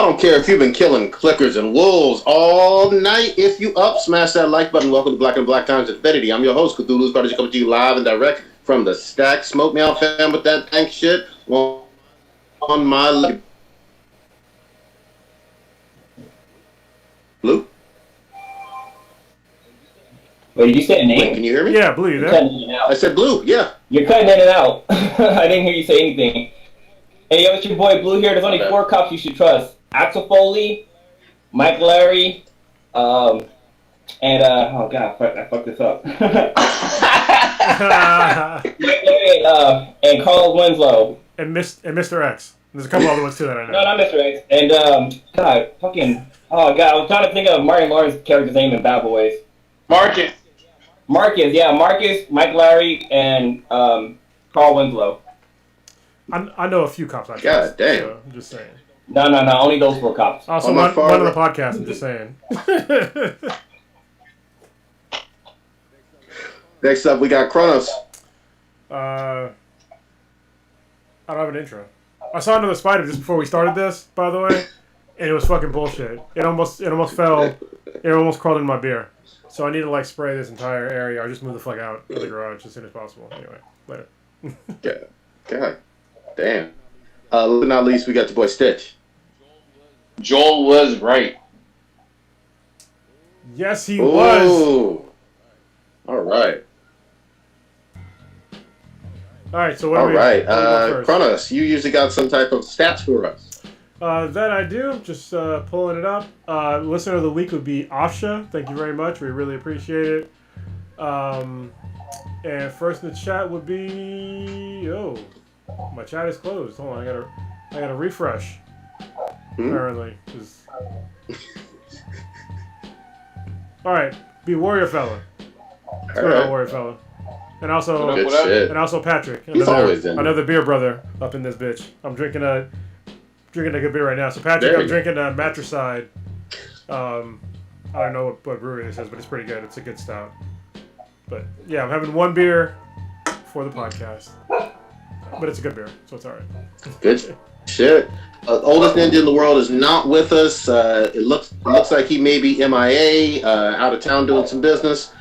don't care if you've been killing clickers and wolves all night. If you up, smash that like button. Welcome to Black and Black Times Infinity. I'm your host, Cthulhu's Prodigy, coming to you live and direct from the stack. Smoke me out, fam, with that dank shit on my Blue. Wait, did you say a name? Wait, can you hear me? Yeah, Blue, you there? I said Blue, yeah. You're cutting in and out. I didn't hear you say anything. Hey, yo, it's your boy Blue here. There's only 4 cops you should trust. Axel Foley, Mike Larry, oh god, I fucked this up. Mike Larry and Carl Winslow. And Mr. X. There's a couple other ones too that I know. No, not Mr. X. And, God, fucking, oh god, I was trying to think of Martin Lawrence's character's name in Bad Boys. Marcus, Mike Larry, and Carl Winslow. I know a few cops. I God damn. So I'm just saying. No, only those 4 cops. Also, one of the podcasts, I'm just saying. Next up, we got Kronos. I don't have an intro. I saw another spider just before we started this, by the way, and it was fucking bullshit. It almost fell. It almost crawled in my beer. So I need to spray this entire area or just move the fuck out of the garage as soon as possible. Anyway, later. God damn. Last but not least, we got your boy Stitch. Joel was right. Yes, he was. All right. All right, so what do we first? Kronos, you usually got some type of stats for us. That I do. Just pulling it up. Listener of the week would be Afsha. Thank you very much. We really appreciate it. And first in the chat would be my chat is closed. Hold on, I gotta refresh. Apparently, all right, be Warrior Fella. Let's go to Warrior Fella. And also Patrick. Another beer brother up in this bitch. I'm drinking a good beer right now. So Patrick, I'm drinking a Matricide. I don't know what brewery this is, but it's pretty good. It's a good stout. But yeah, I'm having one beer for the podcast. But it's a good beer, so it's alright. Good shit. Oldest ninja in the world is not with us. It looks like he may be MIA, out of town doing some business.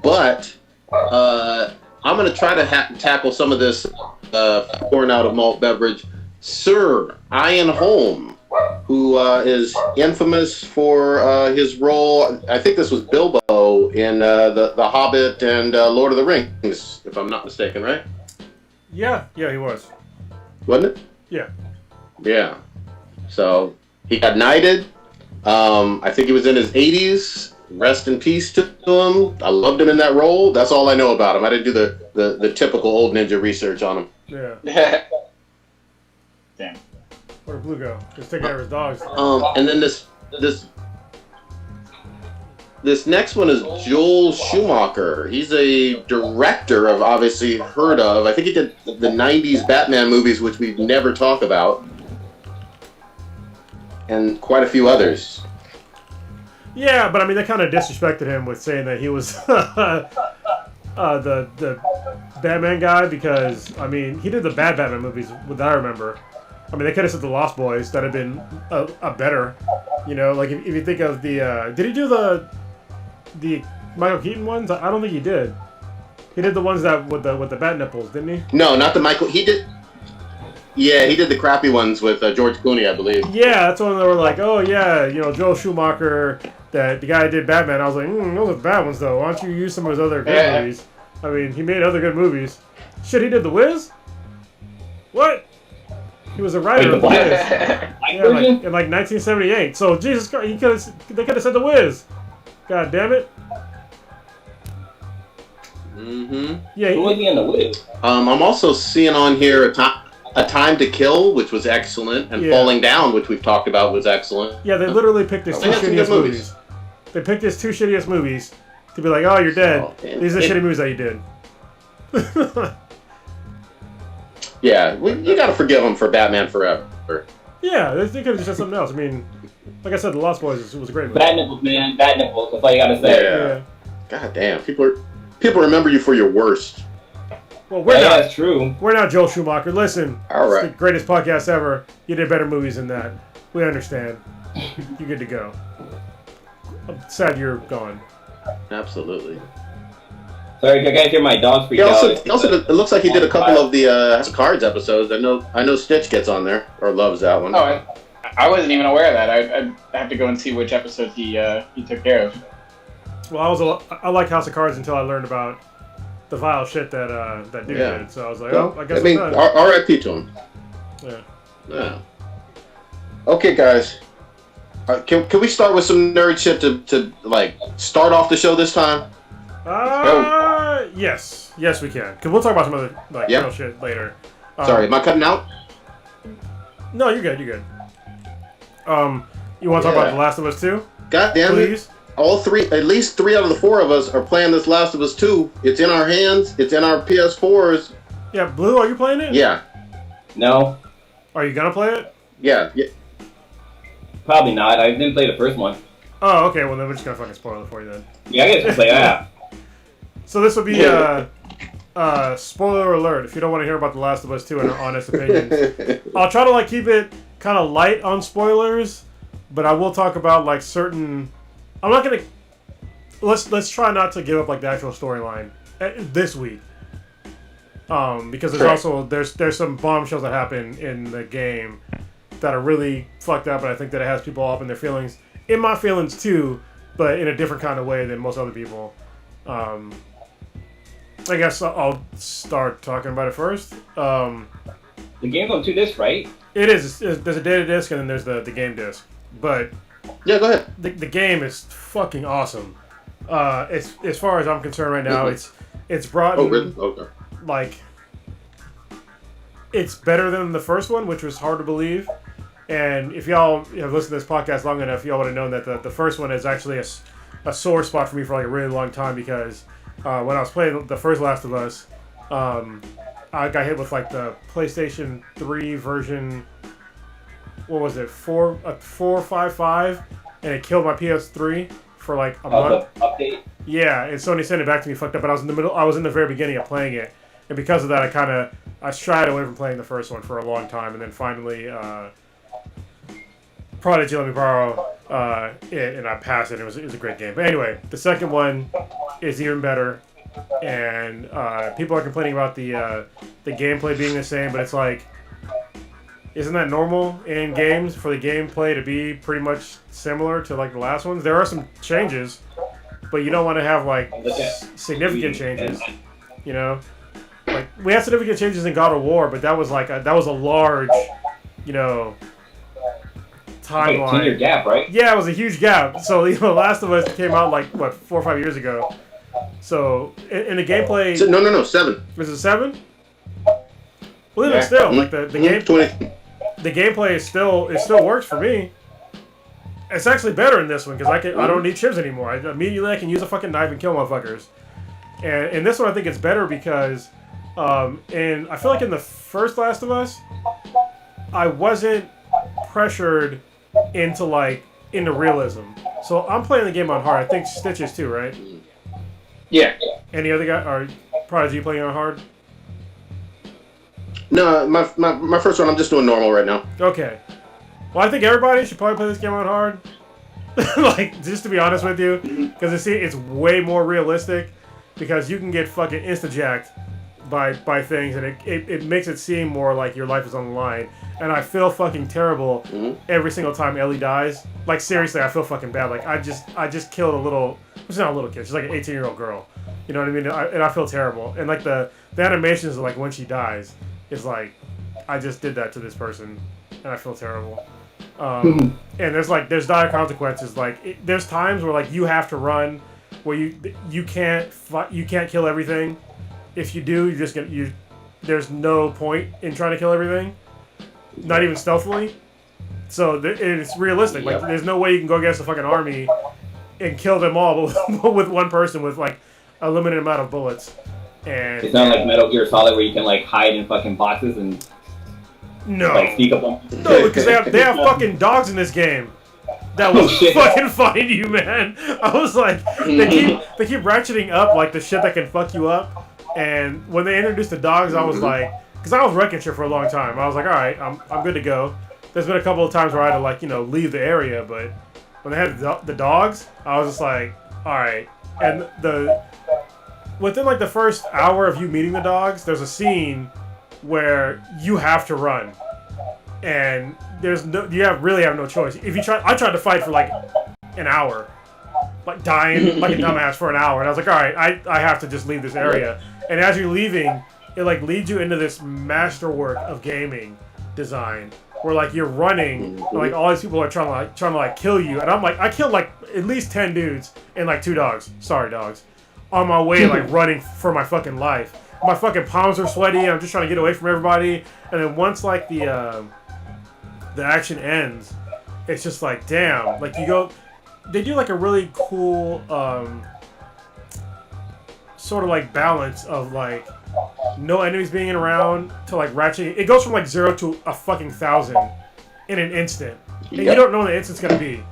But I'm going to try to tackle some of this pouring out of malt beverage. Sir Ian Holm, who is infamous for his role, I think this was Bilbo in the Hobbit and Lord of the Rings, if I'm not mistaken, right? Yeah, he was. Wasn't it? Yeah. Yeah. So he got knighted. I think he was in his 80s. Rest in peace to him. I loved him in that role. That's all I know about him. I didn't do the typical old ninja research on him. Yeah. Damn. Where'd Blue go? He's taking care of his dogs. And then this next one is Joel Schumacher. He's a director I've obviously heard of. I think he did the 90s Batman movies, which we never talk about. And quite a few others. Yeah, but I mean, they kind of disrespected him with saying that he was the Batman guy because, I mean, he did the bad Batman movies, what I remember. I mean, they could have said the Lost Boys. That had been a better, like if you think of the, did he do the Michael Keaton ones? I don't think he did. He did the ones that with the bat nipples, didn't he? No, not the Michael. He did. Yeah, he did the crappy ones with George Clooney, I believe. Yeah, that's when they were like, oh yeah, Joel Schumacher, that the guy who did Batman. I was like, those are bad ones though. Why don't you use some of his other good movies? I mean, he made other good movies. Shit, he did The Wiz? What? He was a writer of The Wiz. Yeah, in 1978. So, Jesus Christ, they could have said The Wiz. God damn it. Mm-hmm. Yeah, who was he in The Wiz? I'm also seeing on here A Time to Kill, which was excellent, and Falling Down, which we've talked about, was excellent. Yeah, they literally picked his 2 shittiest movies. They picked his 2 shittiest movies to be like, oh, you're dead. These are the shitty movies that you did. Yeah, you gotta forgive him for Batman Forever. Yeah, they could have just said something else. I mean, like I said, The Lost Boys was a great movie. Bad nipples, man. Bad nipples. That's all you gotta say. Yeah. God damn, people remember you for your worst. Well, we're not. That's true. We're not Joel Schumacher. Listen, all right, it's the greatest podcast ever. You did better movies than that. We understand. You're good to go. I'm sad you're gone. Absolutely. Sorry, I gotta hear my dog freak out. He also, it looks like he did a couple of the House of Cards episodes. I know Stitch gets on there or loves that one. Oh, I wasn't even aware of that. I have to go and see which episode he took care of. Well, I like House of Cards until I learned about the vile shit that dude did. So I was like, I guess. I mean, R.I.P. to him. Yeah. Okay, guys. Can we start with some nerd shit to like start off the show this time? Yes, we can. Cause we'll talk about some other real shit later. Sorry, am I cutting out? No, you're good. You want to talk about The Last of Us 2? God damn it! At least 3 out of the 4 of us are playing this Last of Us 2. It's in our hands. It's in our PS4s. Yeah, Blue, are you playing it? Yeah. No. Are you gonna play it? Yeah. Probably not. I didn't play the first one. Oh, okay. Well, then we're just gonna fucking spoil it for you then. Yeah, I guess play that. So this will be spoiler alert. If you don't want to hear about The Last of Us 2 and our honest opinions, I'll try to keep it kind of light on spoilers, but I will talk about certain. I'm not gonna. Let's try not to give up the actual storyline this week, because there's some bombshells that happen in the game that are really fucked up, and I think that it has people up in their feelings, in my feelings too, but in a different kind of way than most other people. I guess I'll start talking about it first. The game's on 2 discs, right? It is. There's a data disc and then there's the game disc. But yeah, go ahead. The game is fucking awesome. As far as I'm concerned right now, it's brought. Oh, really? Okay. It's better than the first one, which was hard to believe. And if y'all have listened to this podcast long enough, y'all would have known that the first one is actually a sore spot for me for a really long time, because when I was playing the first Last of Us, I got hit with the PlayStation 3 version. What was it? 455, and it killed my PS3 for a month. Update. Yeah, and Sony sent it back to me fucked up, but I was in the very beginning of playing it, and because of that, I shied away from playing the first one for a long time, and then finally Prodigy let me borrow it, and I passed it. It was a great game. But anyway, the second one is even better, and people are complaining about the gameplay being the same, but it's isn't that normal in games for the gameplay to be pretty much similar to the last ones? There are some changes, but you don't want to have significant changes. You know, we had significant changes in God of War, but that was a large, timeline. 10-year gap, right? Yeah, it was a huge gap. So Last of Us came out 4 or 5 years ago. So in the gameplay, no, 7. Was it 7? Well, even still, the gameplay is it still works for me. It's actually better in this one because I don't need chips anymore. I can use a fucking knife and kill motherfuckers. And in this one, I think it's better because, and I feel like in the first Last of Us, I wasn't pressured into realism. So I'm playing the game on hard. I think Stitch is too, right? Yeah. Any other guy or Prodigy playing on hard? No, my first one, I'm just doing normal right now. Okay. Well, I think everybody should probably play this game on hard. Just to be honest with you, because it's way more realistic. Because you can get fucking insta-jacked by things, and it makes it seem more like your life is on the line. And I feel fucking terrible every single time Ellie dies. Seriously, I feel fucking bad. I just killed a little. She's not a little kid. She's an 18-year-old girl. You know what I mean? And I feel terrible. And the animations of when she dies is I just did that to this person, and I feel terrible. And there's dire consequences. There's times where you have to run, where you can't kill everything. If you do, there's no point in trying to kill everything, not even stealthily. So it's realistic. Yep. There's no way you can go against a fucking army and kill them all, but with one person with a limited amount of bullets. And it's not like Metal Gear Solid where you can hide in fucking boxes and sneak up on. No, because they have fucking dogs in this game that will fucking find you, man. I was they keep ratcheting up the shit that can fuck you up. And when they introduced the dogs, I was because I was wrecking shit for a long time. I was all right, I'm good to go. there's been a couple of times where I had to leave the area, but when they had the dogs, I was just like, all right. And within the first hour of you meeting the dogs, there's a scene where you have to run, and you really have no choice. If you try, I tried to fight for an hour, dying like a dumbass for an hour, and I was like, all right, I have to just leave this area. And as you're leaving, it leads you into this masterwork of gaming design, where you're running, and all these people are trying to kill you, and I'm I killed at least 10 dudes and 2 dogs. Sorry, dogs. On my way, running for my fucking life. My fucking palms are sweaty. I'm just trying to get away from everybody. And then once the action ends, it's just damn. You go. They do a really cool sort of balance of no enemies being around to ratcheting. It goes from 0 to a fucking 1,000 in an instant, and you don't know when the instant's gonna be.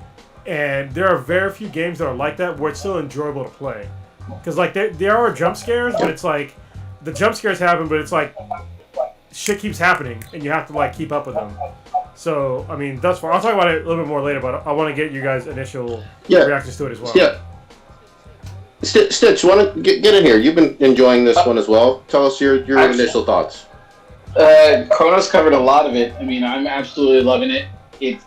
And there are very few games that are like that where it's still enjoyable to play, because there are jump scares, but it's the jump scares happen, but it's shit keeps happening, and you have to keep up with them. So I mean, thus far, I'll talk about it a little bit more later, but I want to get you guys' initial reactions to it as well. Yeah. Stitch, want to get in here? You've been enjoying this one as well. Tell us your initial thoughts. Chronos covered a lot of it. I mean, I'm absolutely loving it. It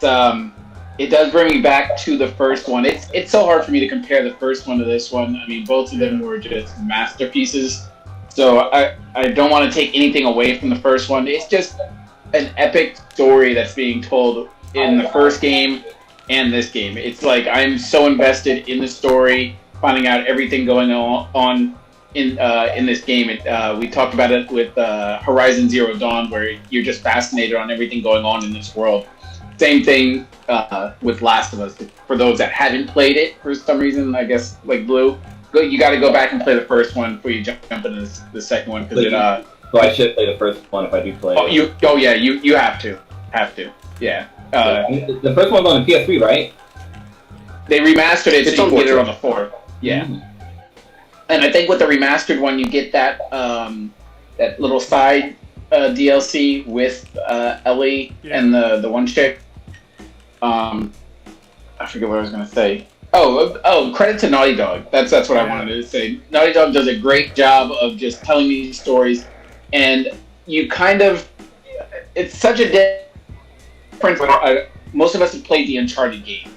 does bring me back to the first one. It's so hard for me to compare the first one to this one. I mean, both of them were just masterpieces. So I don't want to take anything away from the first one. It's just an epic story that's being told in the first game and this game. It's I'm so invested in the story, finding out everything going on in this game. We talked about it with Horizon Zero Dawn, where you're just fascinated on everything going on in this world. Same thing with Last of Us. For those that haven't played it for some reason, I guess Blue, you got to go back and play the first one before you jump into the second one, because So I should play the first one if I do play. You have to. Yeah. The first one's on the PS3, right? They remastered it so you can get it on the 4. Yeah. Mm-hmm. And I think with the remastered one, you get that that little side DLC with Ellie and the one chick. I forget what I was gonna say. Oh! Credit to Naughty Dog. That's what I wanted to say. Naughty Dog does a great job of just telling these stories, and you it's such a difference. Most of us have played the Uncharted games.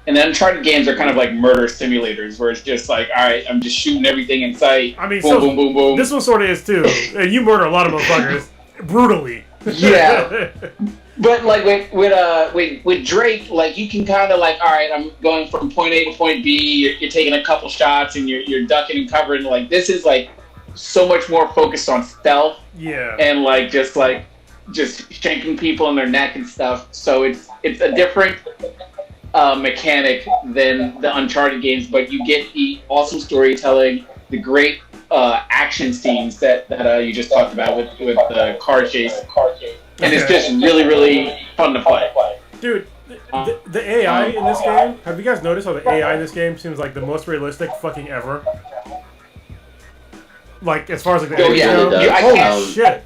And the Uncharted games are kind of like murder simulators, where it's just all right, I'm just shooting everything in sight. I mean, boom, boom, boom, boom. This one sort of is too. And you murder a lot of motherfuckers brutally. Yeah, but with Drake, you can kind of all right, I'm going from point A to point B. You're taking a couple shots and you're ducking and covering. This is so much more focused on stealth. Yeah, and just shanking people in their neck and stuff. So it's a different mechanic than the Uncharted games, but you get the awesome storytelling, the great action scenes that you just talked about with the car chase, and it's just really, really fun to play. Dude, the AI in this game, have you guys noticed how the AI in this game seems like the most realistic fucking ever? As far as the enemies go? Shit.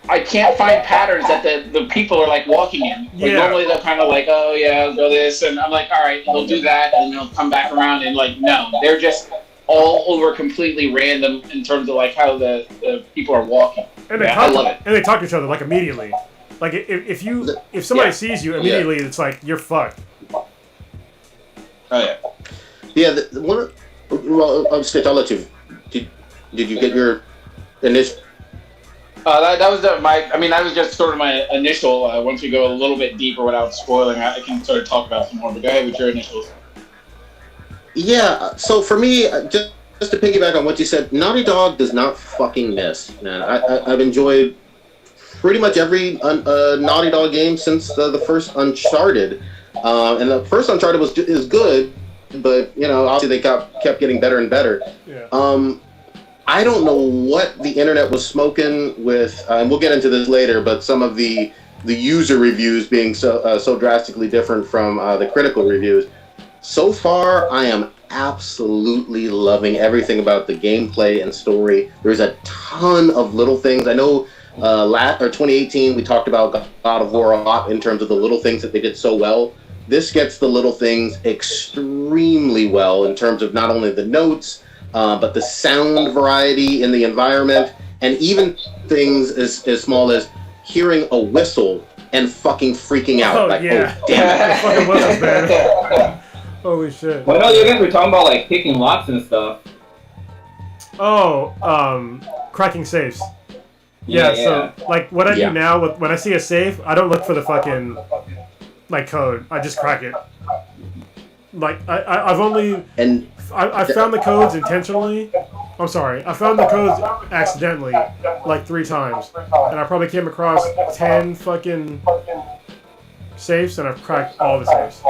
I can't find patterns that the people are walking in. Normally they're kind of oh yeah, I'll go this, and I'm all right, they'll do that, and they'll come back around, and no, they're just all over completely random in terms of how the people are walking. And they I love it. And they talk to each other immediately. If somebody sees you immediately, it's you're fucked. Oh yeah. Yeah. Stitch, I'll let you. Did you get your initial? That was that was just sort of my initial. Once we go a little bit deeper without spoiling, I can sort of talk about some more. But go ahead with your initials. Yeah. So for me, just to piggyback on what you said, Naughty Dog does not fucking miss, man. I've enjoyed pretty much every Naughty Dog game since the first Uncharted, and the first Uncharted is good, but obviously they kept getting better and better. Yeah. I don't know what the internet was smoking with, and we'll get into this later, but some of the user reviews being so drastically different from the critical reviews. So far, I am absolutely loving everything about the gameplay and story. There's a ton of little things. I know or 2018, we talked about God of War a lot in terms of the little things that they did so well. This gets the little things extremely well in terms of not only the notes, but the sound variety in the environment, and even things as small as hearing a whistle and fucking freaking out. Oh, yeah. Oh, damn it. Fucking whistles, man. Holy shit. Well, no, you guys were talking about, like, picking locks and stuff. Oh, cracking safes. Yeah, so, like, what I do now, when I see a safe, I don't look for the fucking, like, code. I just crack it. Like, I've only... And I found the codes intentionally. I'm sorry. I found the codes accidentally, like 3 times. And I probably came across 10 fucking safes, and I've cracked all the safes.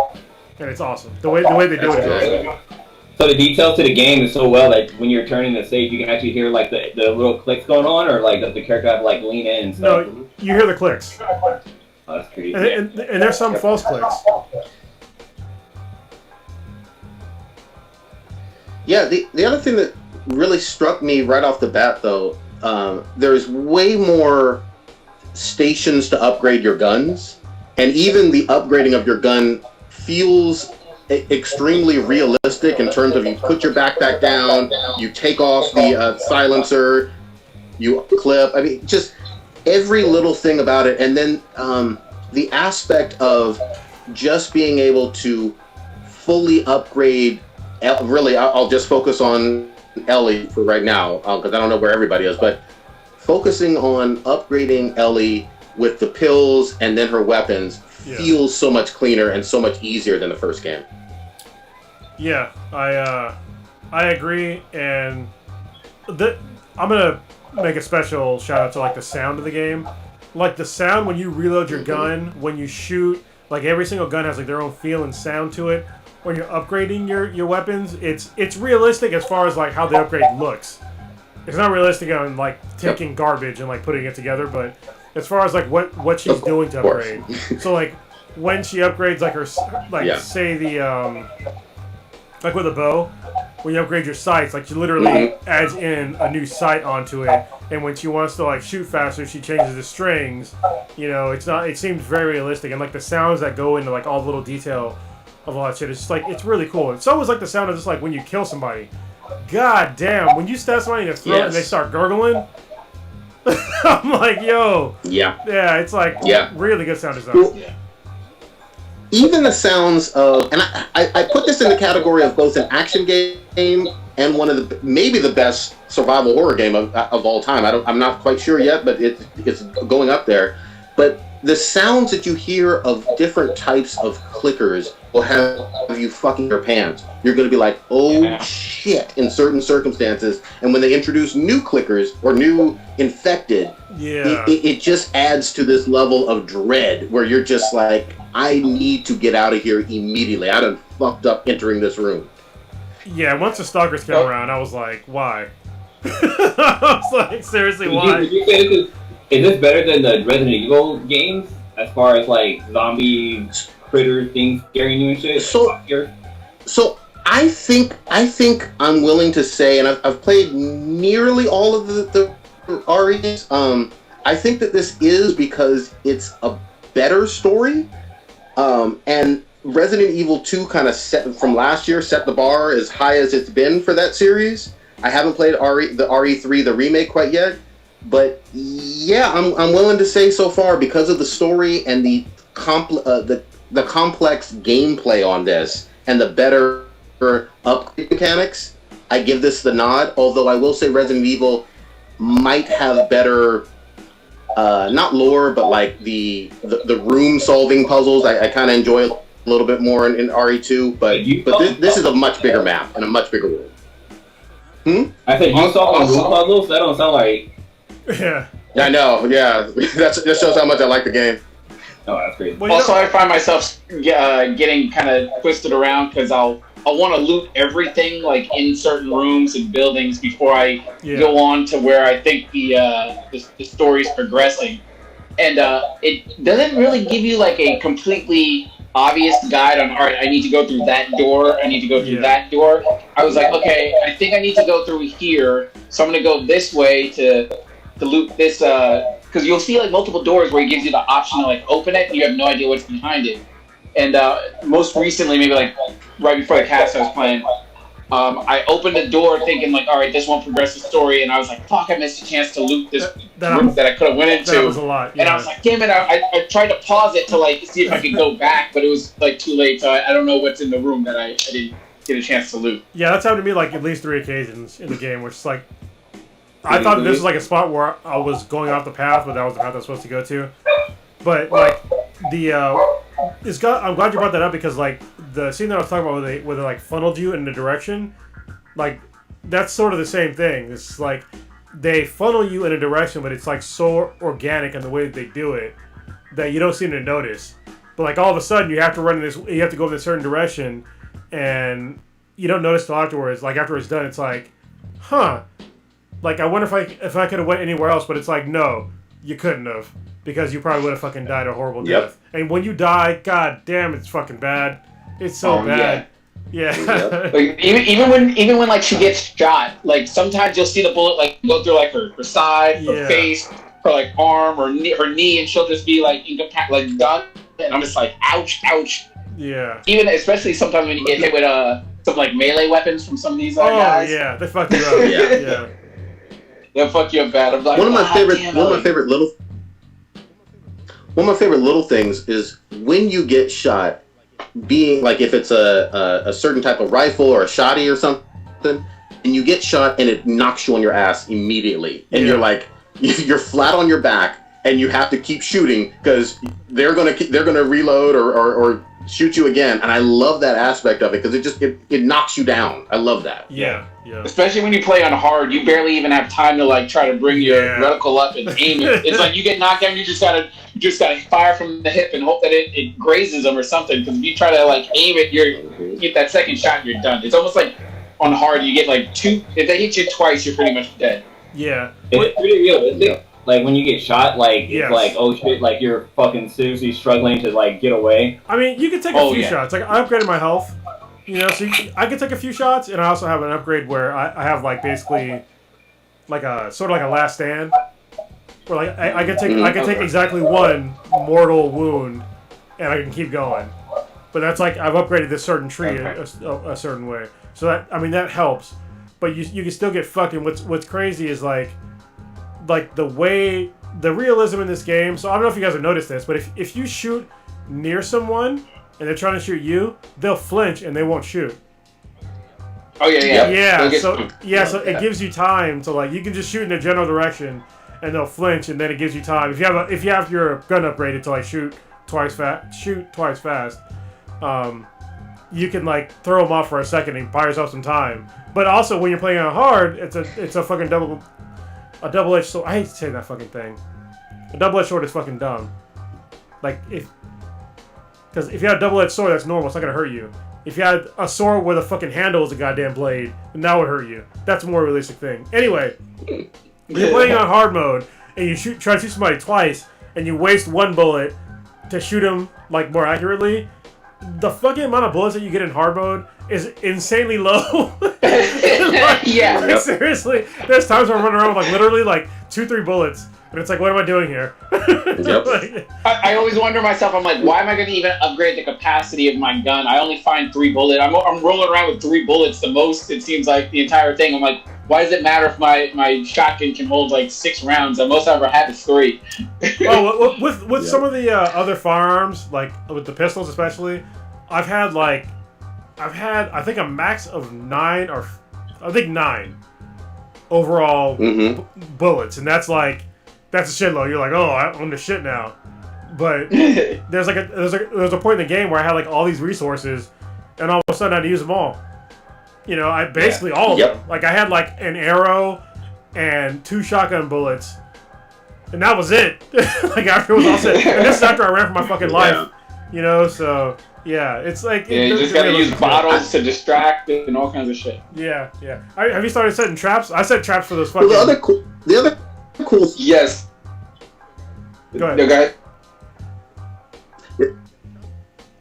And it's awesome. The way they do it is awesome. So the details to the game is so well that when you're turning the safe, you can actually hear, like, the little clicks going on, or, like, the character have to, like, lean in and stuff? No, you hear the clicks. Oh, that's crazy. And there's some false clicks. Yeah, the other thing that really struck me right off the bat, though, there's way more stations to upgrade your guns, and even the upgrading of your gun feels extremely realistic in terms of you put your backpack down, you take off the silencer, you clip. I mean, just every little thing about it, and then the aspect of just being able to fully upgrade. Really, I'll just focus on Ellie for right now, because I don't know where everybody is, but focusing on upgrading Ellie with the pills and then her weapons feels so much cleaner and so much easier than the first game. Yeah, I agree, and I'm gonna make a special shout out to, like, the sound of the game. Like, the sound when you reload your gun, when you shoot, like, every single gun has, like, their own feel and sound to it. When you're upgrading your weapons, it's realistic as far as, like, how the upgrade looks. It's not realistic on, like, taking garbage and, like, putting it together, but as far as, like, what she's doing to upgrade. So, like, when she upgrades, like, her, like, say the like with a bow, when you upgrade your sights, like, she literally adds in a new sight onto it, and when she wants to, like, shoot faster, she changes the strings. You know, it seems very realistic, and, like, the sounds that go into, like, all the little detail of all that shit. It's just, like, it's really cool. It's always like the sound of just, like, when you kill somebody. God damn, when you stab somebody in the throat and they start gurgling, I'm like, yo. Yeah, it's like really good sound design. Well, even the sounds of, and I put this in the category of both an action game and one of the, maybe the best survival horror game of all time. I'm not quite sure yet, but it's going up there. But the sounds that you hear of different types of clickers will have you fucking your pants. You're going to be like, oh shit, in certain circumstances. And when they introduce new clickers or new infected, it just adds to this level of dread where you're just like, I need to get out of here immediately. I done fucked up entering this room. Yeah, once the stalkers came around, I was like, why? I was like, seriously, why? Did you say is this better than the Resident Evil games as far as, like, zombie critter things scaring you and shit? So I think I'm willing to say, and I've played nearly all of the REs. I think that this is because it's a better story, and Resident Evil 2 kind of set the bar as high as it's been for that series. I haven't played the RE3, the remake, quite yet. But yeah, I'm willing to say so far, because of the story and the complex gameplay on this and the better upgrade mechanics, I give this the nod. Although I will say Resident Evil might have better, not lore, but like the room solving puzzles. I kind of enjoy a little bit more in RE2. But this is a much bigger map and a much bigger world. I said you solve room puzzles. That don't sound like. Yeah. I know. Yeah, that shows how much I like the game. Oh, that's great. Well, also, I find myself getting kind of twisted around because I'll want to loot everything, like, in certain rooms and buildings before I go on to where I think the story's progressing, and it doesn't really give you, like, a completely obvious guide on, all right, I need to go through that door, I need to go through that door. I was like, okay, I think I need to go through here, so I'm going to go this way to loot this because you'll see like multiple doors where he gives you the option to like open it, and you have no idea what's behind it. And most recently, maybe like right before the cast I was playing, I opened the door thinking like, all right, this won't progress the story, and I was like, fuck, I missed a chance to loot this room that I could have went into. That was a lot. Yeah. And I was like, damn it, I tried to pause it to like see if I could go back, but it was like too late, so I don't know what's in the room that I didn't get a chance to loot. Yeah, that's happened to me like at least 3 occasions in the game, which is like, I thought this was like a spot where I was going off the path, but that was the path I was supposed to go to. But like I'm glad you brought that up, because like the scene that I was talking about where they like funneled you in the direction, like that's sort of the same thing. It's like they funnel you in a direction, but it's like so organic in the way that they do it that you don't seem to notice. But like all of a sudden you have to go in a certain direction, and you don't notice till afterwards. Like after it's done, it's like, huh. Like, I wonder if I could have went anywhere else, but it's like, no, you couldn't have, because you probably would have fucking died a horrible death. And when you die, god damn, it's fucking bad. It's so bad. Yeah. Like, even when like she gets shot, like sometimes you'll see the bullet like go through like her side, her face, her like arm, or her knee, and she'll just be like like done. And I'm just like, ouch, ouch. Yeah. Even especially sometimes when you get hit with some like melee weapons from some of these guys. Oh yeah, they fuck you up. Yeah. They'll fuck you up bad. I'm like, one of my favorite little things is when you get shot, being like if it's a certain type of rifle or a shotty or something, and you get shot and it knocks you on your ass immediately, and you're like, you're flat on your back, and you have to keep shooting because they're gonna reload or shoot you again. And I love that aspect of it because it knocks you down. I love that. Yeah. Especially when you play on hard, you barely even have time to like try to bring your reticle up and aim it. It's like you get knocked down, you just gotta fire from the hip and hope that it grazes them or something. Because if you try to like aim it, you get that second shot, you're done. It's almost like on hard, you get like 2. If they hit you twice, you're pretty much dead. Yeah, it's pretty realistic. Like when you get shot, like it's like, oh shit, like you're fucking seriously struggling to like get away. I mean, you can take a few shots. Like I upgraded my health. You know, so I can take a few shots, and I also have an upgrade where I have like basically like a sort of like a last stand, where like I can take exactly 1 mortal wound, and I can keep going. But that's like I've upgraded this certain tree a certain way, so that helps. But you can still get fucked. And what's crazy is like the way the realism in this game. So I don't know if you guys have noticed this, but if you shoot near someone and they're trying to shoot you, they'll flinch and they won't shoot. Oh yeah. So it gives you time to like you can just shoot in the general direction and they'll flinch, and then it gives you time. If you have your gun upgraded to like shoot twice fast, you can like throw them off for a second and buy yourself some time. But also when you're playing on hard, it's a fucking double-edged sword. I hate to say that fucking thing. A double-edged sword is fucking dumb. Like because if you had a double-edged sword, that's normal. It's not gonna hurt you. If you had a sword where the fucking handle is a goddamn blade, then that would hurt you. That's a more realistic thing. Anyway, you're playing on hard mode, and you try to shoot somebody twice, and you waste 1 bullet to shoot him like more accurately. The fucking amount of bullets that you get in hard mode is insanely low. Like, seriously, there's times where I'm running around with like literally like 2-3 bullets. And it's like, what am I doing here? Yep. I always wonder myself, I'm like, why am I going to even upgrade the capacity of my gun? I only find 3 bullets. I'm rolling around with 3 bullets the most, it seems like, the entire thing. I'm like, why does it matter if my shotgun can hold like 6 rounds? The most I ever had is 3. With some of the other firearms, like with the pistols especially, I've had I think a max of 9 or I think 9 overall bullets, and that's a shitload. You're like, oh, I'm the shit now. But there's a point in the game where I had like all these resources, and all of a sudden I had to use them all. You know, I basically all of them. Like I had like an arrow and 2 shotgun bullets, and that was it. Like after it was all set, and this is after I ran for my fucking life. You know, so yeah, it's like you just gotta use bottles to distract and all kinds of shit. Yeah. Have you started setting traps? I set traps for those fucking. Well, the other cool. Yes. Go ahead. Okay.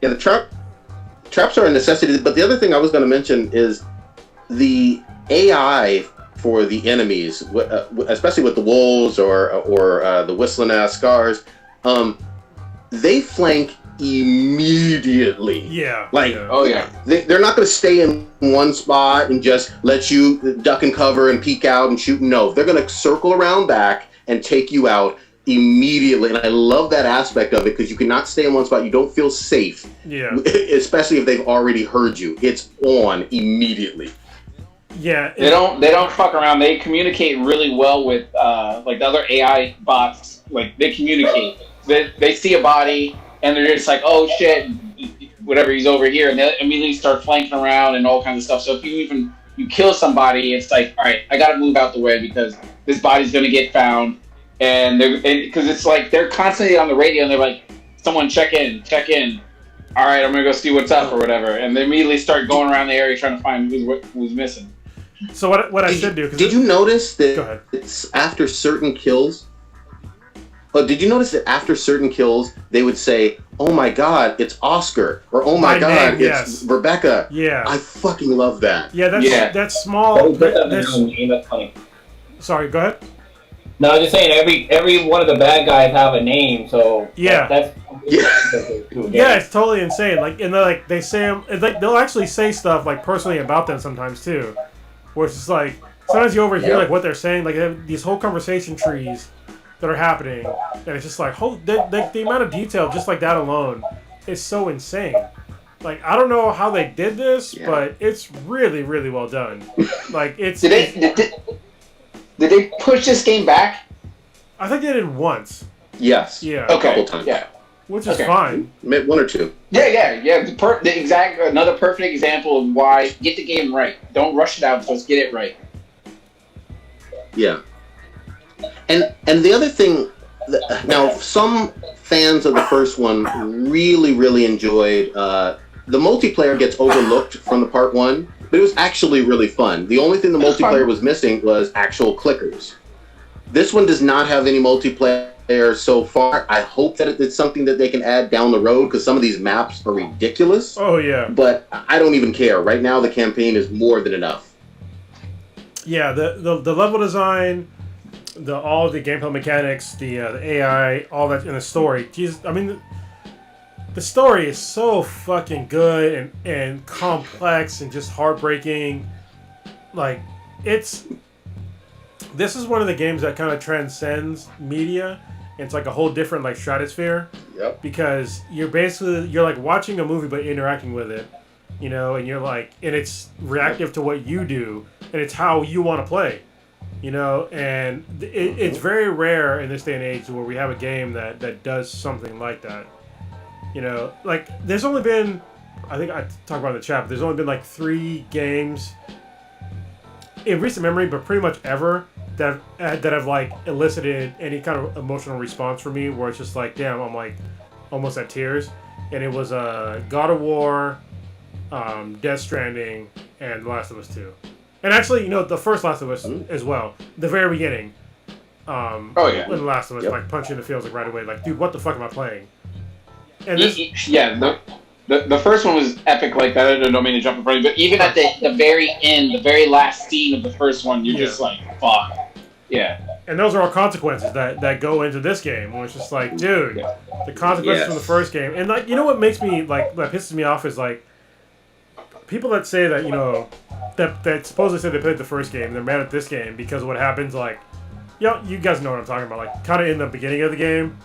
Yeah, the traps are a necessity. But the other thing I was going to mention is the AI for the enemies, especially with the wolves or the whistling ass scars. They flank immediately. Yeah. They're not going to stay in one spot and just let you duck and cover and peek out and shoot. No, they're going to circle around back and take you out immediately. And I love that aspect of it because you cannot stay in one spot. You don't feel safe. Yeah. Especially if they've already heard you. It's on immediately. Yeah. They don't fuck around. They communicate really well with like the other AI bots. Like they communicate. They see a body and they're just like, oh shit, whatever, he's over here, and they immediately start flanking around and all kinds of stuff. So if you kill somebody, it's like, all right, I gotta move out the way because this body's gonna get found, and because it's like they're constantly on the radio and they're like, someone check in. All right, I'm gonna go see what's up or whatever, and they immediately start going around the area trying to find who's missing. So what I should do? Did you notice that it's after certain kills? But did you notice that after certain kills, they would say, "Oh my God, it's Oscar," or "Oh my God, it's Rebecca." Yeah, I fucking love that. Yeah, that's small. That's funny. Sorry, go ahead. No, I'm just saying every one of the bad guys have a name, so that's it's totally insane. Like, and they say them, like they'll actually say stuff like personally about them sometimes too, where it's just like sometimes you overhear like what they're saying, like they have these whole conversation trees that are happening, and it's just like the amount of detail just like that alone is so insane. Like, I don't know how they did this, but it's really, really well done. Like, it's did they push this game back? I think they did once. Yes. Yeah. Okay. A couple times. Yeah. Which is fine. One or two. Yeah. Another perfect example of why get the game right. Don't rush it out. Just get it right. Yeah. And the other thing, now some fans of the first one really, really enjoyed, the multiplayer gets overlooked from the part one, but it was actually really fun. The only thing the multiplayer was missing was actual clickers. This one does not have any multiplayer so far. I hope that it's something that they can add down the road because some of these maps are ridiculous. Oh, yeah. But I don't even care. Right now, the campaign is more than enough. Yeah, the level design, all the gameplay mechanics, the AI, all that in the story. Jesus, I mean, the story is so fucking good and complex and just heartbreaking. Like, this is one of the games that kind of transcends media. It's like a whole different like stratosphere. Yep. Because you're like watching a movie but interacting with it, you know, and you're like, and it's reactive to what you do, and it's how you want to play. You know, and it's very rare in this day and age where we have a game that does something like that. You know, like, there's only been, I think I talked about it in the chat, but there's only been like 3 games in recent memory, but pretty much ever, that have like elicited any kind of emotional response from me where it's just like, damn, I'm like almost at tears. And it was God of War, Death Stranding, and The Last of Us 2. And actually, you know, the first Last of Us as well. The very beginning. When The Last of Us, like, punch you in the feels like right away. Like, dude, what the fuck am I playing? And this, the first one was epic like that. I don't mean to jump in front of you, but even at the very end, the very last scene of the first one, you're just like, fuck. Yeah. And those are all consequences that go into this game. Where it's just like, dude, the consequences from the first game. And, like, you know what makes me, like, what pisses me off is, like, people that say that, you know, that supposedly said they played the first game, they're mad at this game because of what happens, like, you guys know what I'm talking about, like, kind of in the beginning of the game,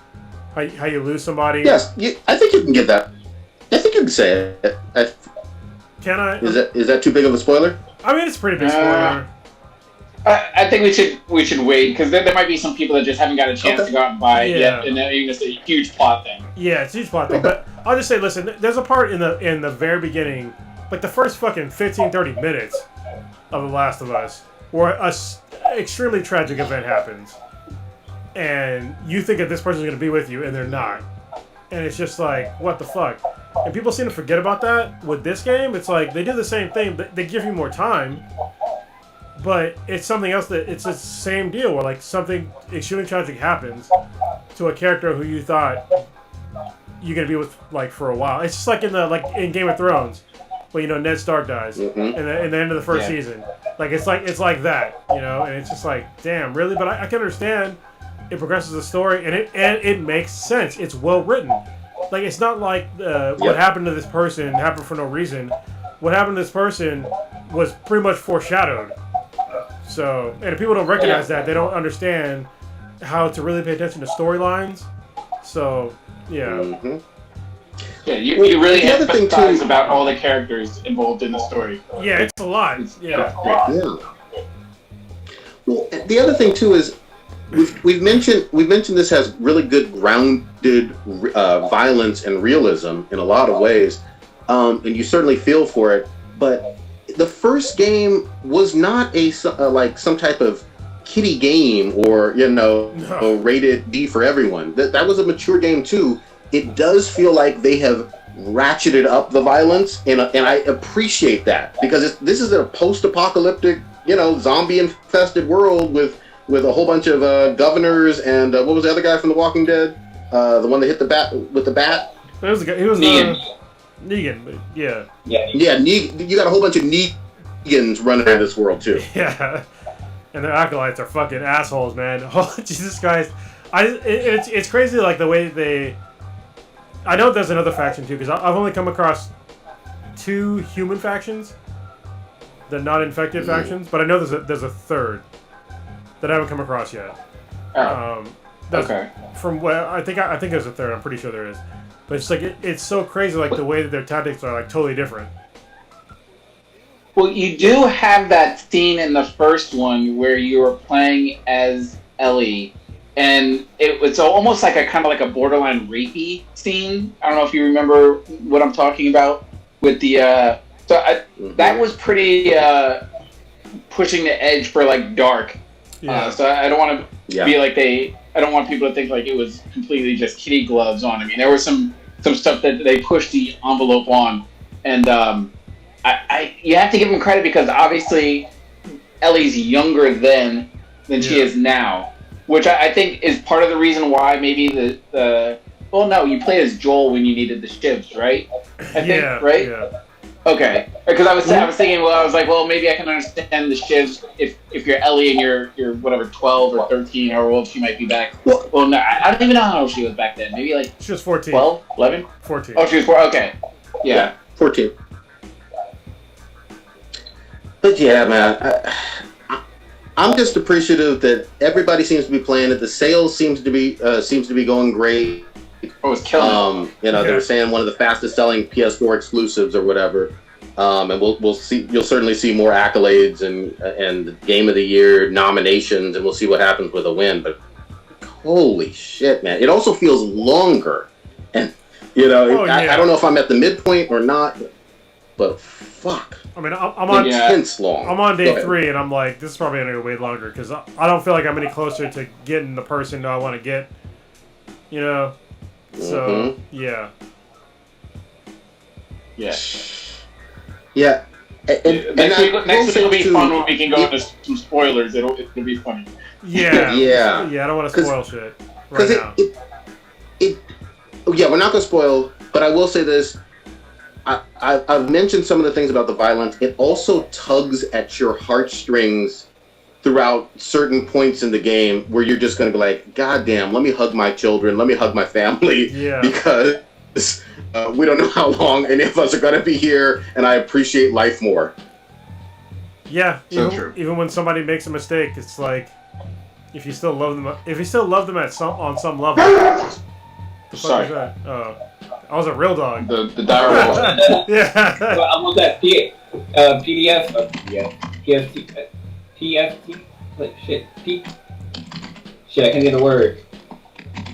how you lose somebody. Yes, I think you can get that. I think you can say it. Can I? Is that too big of a spoiler? I mean, it's a pretty big spoiler. I think we should wait because there might be some people that just haven't got a chance to go out and buy it yet, and it's a huge plot thing. Yeah, it's a huge plot thing. But I'll just say, listen, there's a part in the very beginning, like the first fucking 15-30 minutes of The Last of Us, where a extremely tragic event happens, and you think that this person's gonna be with you, and they're not, and it's just like, what the fuck? And people seem to forget about that with this game. It's like they do the same thing, but they give you more time. But it's something else that it's the same deal where like something extremely tragic happens to a character who you thought you're gonna be with like for a while. It's just like in Game of Thrones. well, Ned Stark dies in the end of the first season. Like it's like that, and it's just like, damn, really? But I can understand. It progresses the story, and it makes sense. It's well written. Like it's not like what happened to this person happened for no reason. What happened to this person was pretty much foreshadowed. So, and if people don't recognize that, they don't understand how to really pay attention to storylines. So, yeah. Mm-hmm. Yeah, you really empathize about all the characters involved in the story. Yeah, it's a lot. Yeah. Well, the other thing too is we've mentioned this has really good grounded violence and realism in a lot of ways, and you certainly feel for it. But the first game was not like some type of kiddie game or rated D for everyone. That was a mature game too. It does feel like they have ratcheted up the violence, and I appreciate that because this is a post-apocalyptic, zombie-infested world with a whole bunch of governors and what was the other guy from The Walking Dead? The one that hit the bat with the bat. He was Negan, but yeah. Yeah, you got a whole bunch of Negans running in this world too. Yeah, and their acolytes are fucking assholes, man. Oh, Jesus Christ! It's crazy, like the way they. I know there's another faction too, because I've only come across 2 human factions, the non-infected factions, but I know there's a third that I haven't come across yet. Okay. From what I think there's a third. I'm pretty sure there is, but it's like it's so crazy, like the way that their tactics are like totally different. Well, you do have that scene in the first one where you were playing as Ellie. And it was almost like a kind of like a borderline rapey scene. I don't know if you remember what I'm talking about with the. That was pretty pushing the edge for like dark. Yeah. So I don't want to be like I don't want people to think like it was completely just kitty gloves on. I mean, there was some stuff that they pushed the envelope on, and you have to give them credit because obviously Ellie's younger then than she is now. Which I think is part of the reason why maybe well, no, you play as Joel when you needed the shivs, right? I think, right? Yeah. Okay. Because I was thinking, I was like, well, maybe I can understand the shivs if you're Ellie and you're whatever 12 or 13, how old she might be back. Well, no, I don't even know how old she was back then. Maybe like she was 14. 12, 11, 14. Oh, she was 4. Okay. Yeah. 14. But yeah, man. I'm just appreciative that everybody seems to be playing it. The sales seems to be going great. Oh, it's killing. They were saying one of the fastest selling PS4 exclusives or whatever. And we'll see. You'll certainly see more accolades and Game of the Year nominations, and we'll see what happens with a win. But holy shit, man! It also feels longer, and I don't know if I'm at the midpoint or not, but fuck. I mean, I'm on intense long. I'm on day 3, and I'm like, this is probably gonna go way longer because I don't feel like I'm any closer to getting the person I want to get. So yeah. Next week will be fun when we can go into some spoilers. It'll be funny. Yeah. Yeah. I don't want to spoil shit right now. We're not gonna spoil, but I will say this. I've mentioned some of the things about the violence. It also tugs at your heartstrings throughout certain points in the game where you're just going to be like, God damn, let me hug my children, let me hug my family, because we don't know how long any of us are going to be here, and I appreciate life more. Yeah, even when somebody makes a mistake, it's like, if you still love them on some level. The fuck is that? Oh. I was a real dog. The direwolf. Yeah. So I'm on that PDF. PFT. Like shit. Shit, I can't get the word.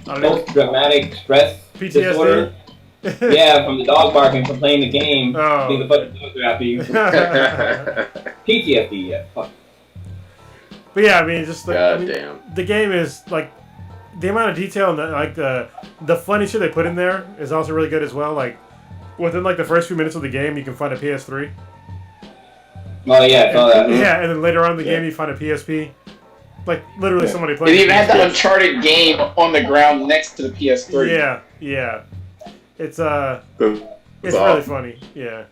Post-traumatic stress disorder. Yeah, from the dog barking from playing the game. Oh. Being the fucking dog after you. PTSD. Yeah. Fuck. But yeah, I mean, just like damn. The game is like. The amount of detail and the funny shit they put in there is also really good as well. Like within like the first few minutes of the game, you can find a PS3. Oh yeah, I saw that. Yeah, and then later on in the game, you find a PSP. Like literally somebody playing. They even had the Uncharted game on the ground next to the PS3. Yeah. It's really funny. Yeah.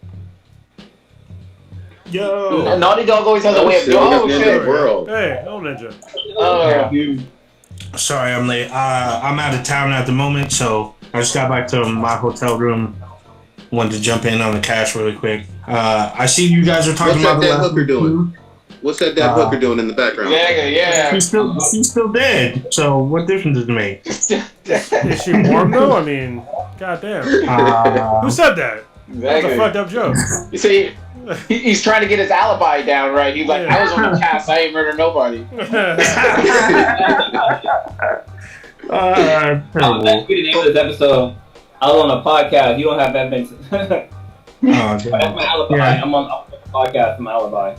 Yo. Naughty Dog always has a way of doing. Oh shit! World. Hey, no ninja. Oh. Sorry, I'm late. I'm out of town at the moment, so I just got back to my hotel room. Wanted to jump in on the cash really quick. I see you guys are talking about What's that dead hooker doing? What's that dead hooker doing in the background? Yeah. She's still dead. So what difference does it make? Is she warm though? I mean, goddamn. Who said that? That's a fucked up joke. You see, he's trying to get his alibi down, right? He's like, I was on the cast. I ain't murdered nobody. That's the name of this episode. I was on a podcast. You don't have evidence. That's my alibi. Yeah. I'm on the podcast. My alibi.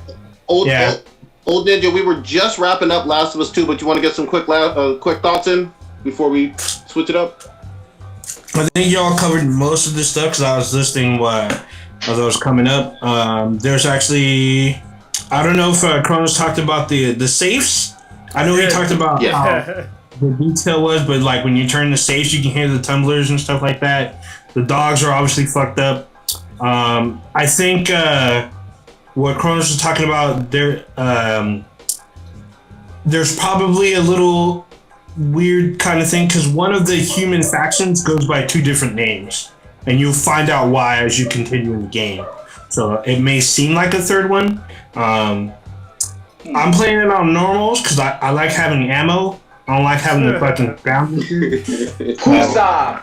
Old Ninja, we were just wrapping up Last of Us 2, but you want to get some quick thoughts in before we switch it up? I think y'all covered most of this stuff because I was listening as I was coming up. There's actually, I don't know if Kronos talked about the safes. I know he talked about how the detail was, but like when you turn the safes, you can hear the tumblers and stuff like that. The dogs are obviously fucked up. I think what Kronos was talking about there's probably a little weird kind of thing because one of the human factions goes by two different names, and you'll find out why as you continue in the game. So it may seem like a third one. I'm playing it on normals because I like having ammo. I don't like having the fucking ground. Pusa.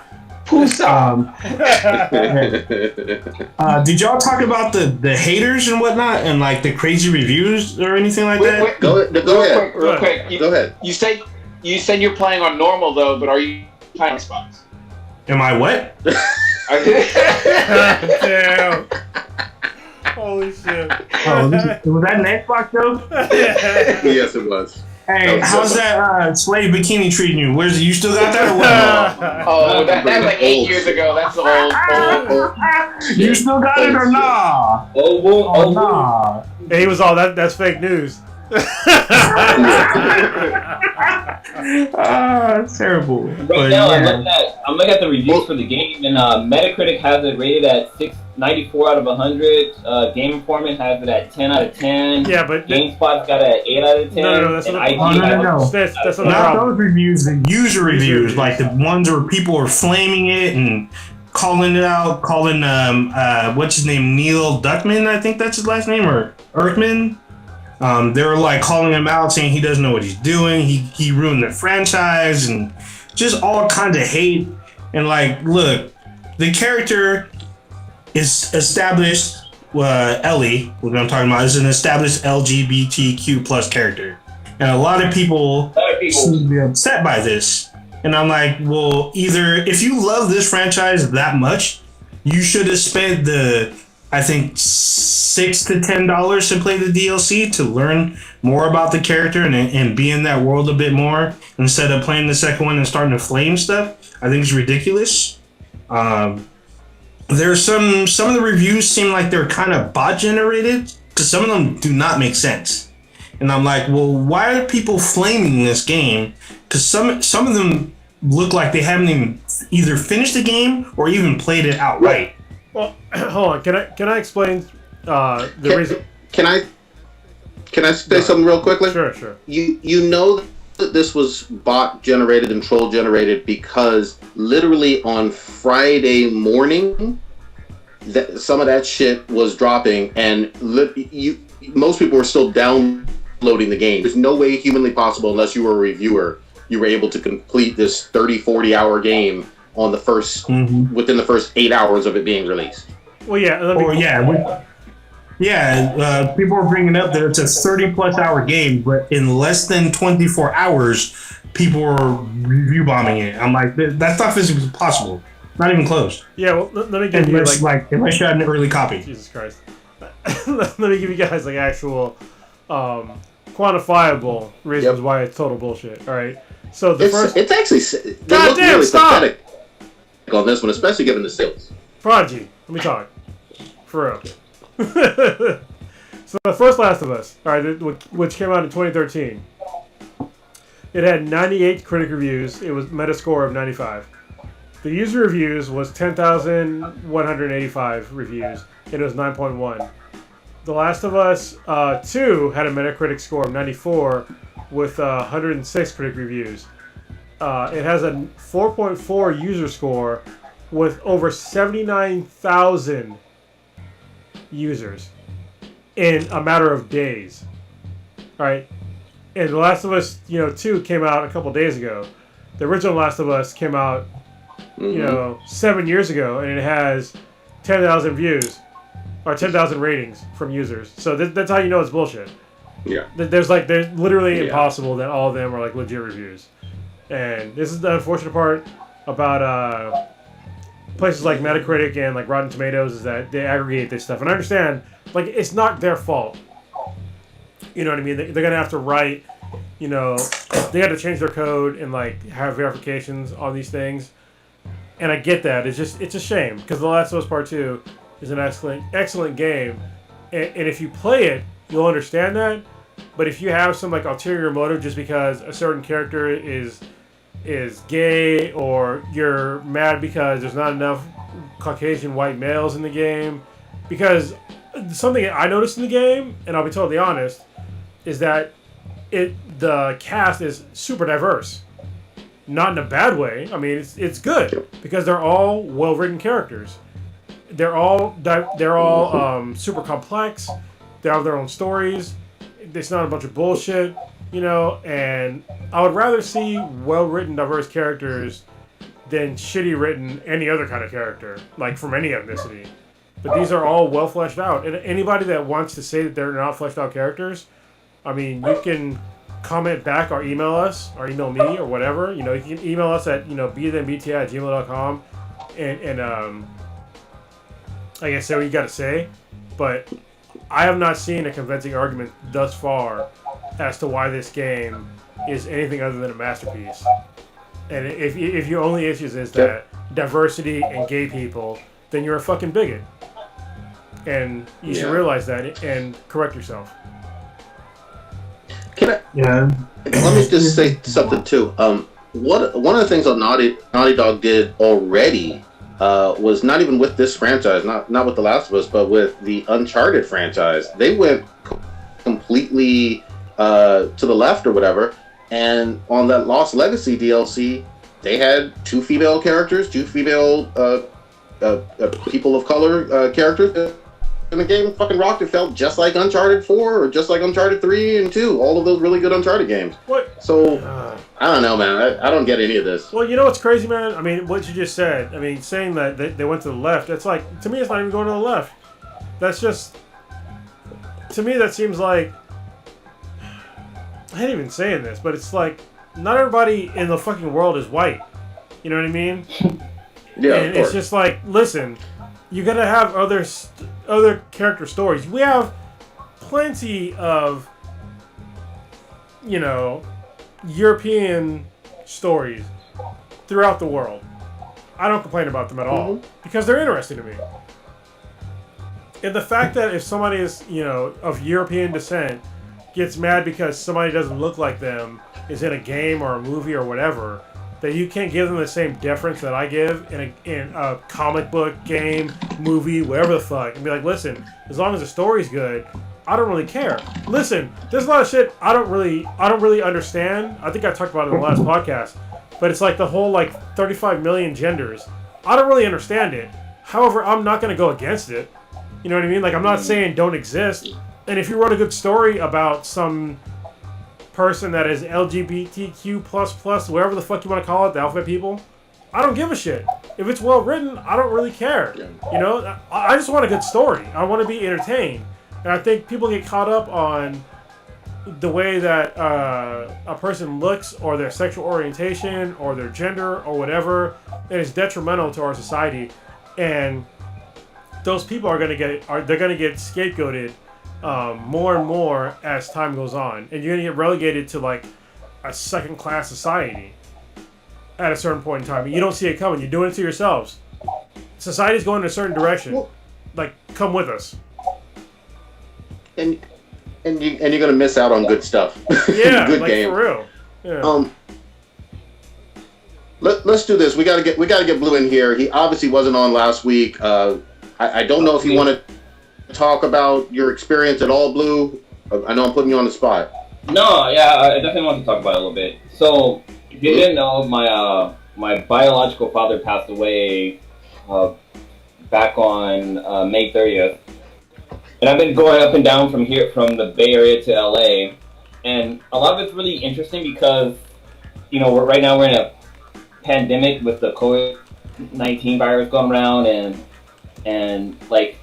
Did y'all talk about the haters and whatnot and like the crazy reviews or anything like that? Go ahead. Real quick. Go ahead. You said you're playing on normal though, but are you playing Xbox? Am I what? Damn. Holy shit. Oh, was that an Xbox joke? Yes, it was. Hey, how's that slave bikini treating you? You still got that or what? That's like 8 years ago. That's old. You still got it or nah? Oh, nah. And he was all that's fake news. That's terrible. Right now, I'm looking at the reviews for the game, and Metacritic has it rated at 94 out of 100. Game Informer has it at 10 out of 10. Yeah, but GameSpot's got it at 8 out of 10. No, that's not That's not those reviews. The user reviews, like the ones where people are flaming it and calling it out, calling what's his name, Neil Druckmann, I think that's his last name, or Erkman. They were like calling him out, saying he doesn't know what he's doing. He ruined the franchise and just all kinds of hate. And like, look, the character is established. Ellie, what I'm talking about, is an established LGBTQ plus character, and a lot of people seem to be upset by this. And I'm like, well, either if you love this franchise that much, you should have spent I think $6 to $10 to play the DLC to learn more about the character and be in that world a bit more instead of playing the second one and starting to flame stuff. I think it's ridiculous. There's some of the reviews seem like they're kind of bot generated because some of them do not make sense. And I'm like, well, why are people flaming this game? Because some of them look like they haven't even either finished the game or even played it outright. Well, hold on. Can I explain the reason? Can I say something real quickly? Sure. You know that this was bot generated and troll generated because literally on Friday morning, some of that shit was dropping, and most people were still downloading the game. There's no way humanly possible, unless you were a reviewer, you were able to complete this 30-40 hour game on the first within the first 8 hours of it being released. Well, yeah. People are bringing up that it's a 30+ hour game, but in less than 24 hours, people are review bombing it. I'm like, that stuff isn't possible. Not even close. Yeah, well, let me give you unless you had an early copy. Jesus Christ. Let me give you guys like actual quantifiable reasons why it's total bullshit. All right. So it's actually really pathetic on this one, especially given the sales. Prodigy, let me talk. For real. So the first Last of Us, all right, which came out in 2013, it had 98 critic reviews. It was Metascore of 95. The user reviews was 10,185 reviews. It was 9.1. The Last of Us 2 had a Metacritic score of 94 with 106 critic reviews. It has a 4.4 user score with over 79,000 users in a matter of days. All right. And The Last of Us 2 came out a couple days ago. The original Last of Us came out 7 years ago, and it has 10,000 views or 10,000 ratings from users. So that's how you know it's bullshit. Yeah. There's literally impossible that all of them are like legit reviews. And this is the unfortunate part about places like Metacritic and like Rotten Tomatoes is that they aggregate this stuff. And I understand, like, it's not their fault. You know what I mean? They're gonna have to write, they had to change their code and like have verifications on these things. And I get that. It's a shame because The Last of Us Part 2 is an excellent game. And if you play it, you'll understand that. But if you have some like ulterior motive just because a certain character is gay, or you're mad because there's not enough Caucasian white males in the game, because something I noticed in the game, and I'll be totally honest, is that the cast is super diverse. Not in a bad way. I mean, it's good because they're all well-written characters. They're all super complex. They have their own stories. It's not a bunch of bullshit, and I would rather see well-written, diverse characters than shitty-written any other kind of character, like from any ethnicity. But these are all well-fleshed out. And anybody that wants to say that they're not fleshed-out characters, I mean, you can comment back or email us, or email me, or whatever. You can email us at, bethenbti@gmail.com and I guess say what you got to say. But I have not seen a convincing argument thus far as to why this game is anything other than a masterpiece. And if your only issues is that diversity and gay people, then you're a fucking bigot. And you should realize that and correct yourself. Let me just say something too. One of the things that Naughty Dog did already was not even with this franchise, not with The Last of Us, but with the Uncharted franchise. They went completely to the left or whatever, and on that Lost Legacy DLC, they had 2 female characters, 2 female people of color characters. And the game fucking rocked. It felt just like Uncharted 4 or just like Uncharted 3 and 2. All of those really good Uncharted games. What? So, I don't know, man. I don't get any of this. Well, you know what's crazy, man? I mean, what you just said. I mean, saying that they went to the left. It's like, to me, it's not even going to the left. That's just... To me, that seems like... I hate even saying this, but it's like, not everybody in the fucking world is white. You know what I mean? Yeah, and it's just like, listen... You're gonna have other character stories. We have plenty of, European stories throughout the world. I don't complain about them at all because they're interesting to me. And the fact that if somebody is, of European descent gets mad because somebody doesn't look like them is in a game or a movie or whatever, that you can't give them the same deference that I give in a comic book, game, movie, whatever the fuck, and be like, listen, as long as the story's good, I don't really care. Listen, there's a lot of shit I don't really understand. I think I talked about it in the last podcast, but it's like the whole 35 million genders. I don't really understand it. However, I'm not gonna go against it. You know what I mean? Like, I'm not saying don't exist. And if you wrote a good story about some person that is LGBTQ++, whatever the fuck you want to call it, the alphabet people, I don't give a shit. If it's well written, I don't really care. I just want a good story. I want to be entertained. And I think people get caught up on the way that a person looks, or their sexual orientation, or their gender, or whatever, and it's detrimental to our society. And those people are gonna get scapegoated more and more as time goes on, and you're gonna get relegated to a second-class society at a certain point in time. And you don't see it coming. You're doing it to yourselves. Society's going in a certain direction. Come with us. And you're gonna miss out on good stuff. Yeah, good game for real. Yeah. Let's do this. We gotta get Blue in here. He obviously wasn't on last week. I don't know if he wanted talk about your experience at All Blue? I know I'm putting you on the spot. No, yeah, I definitely want to talk about it a little bit. So, if you didn't know, my biological father passed away back on May 30th. And I've been going up and down from the Bay Area to LA. And a lot of it's really interesting because, you know, right now we're in a pandemic with the COVID-19 virus going around, and like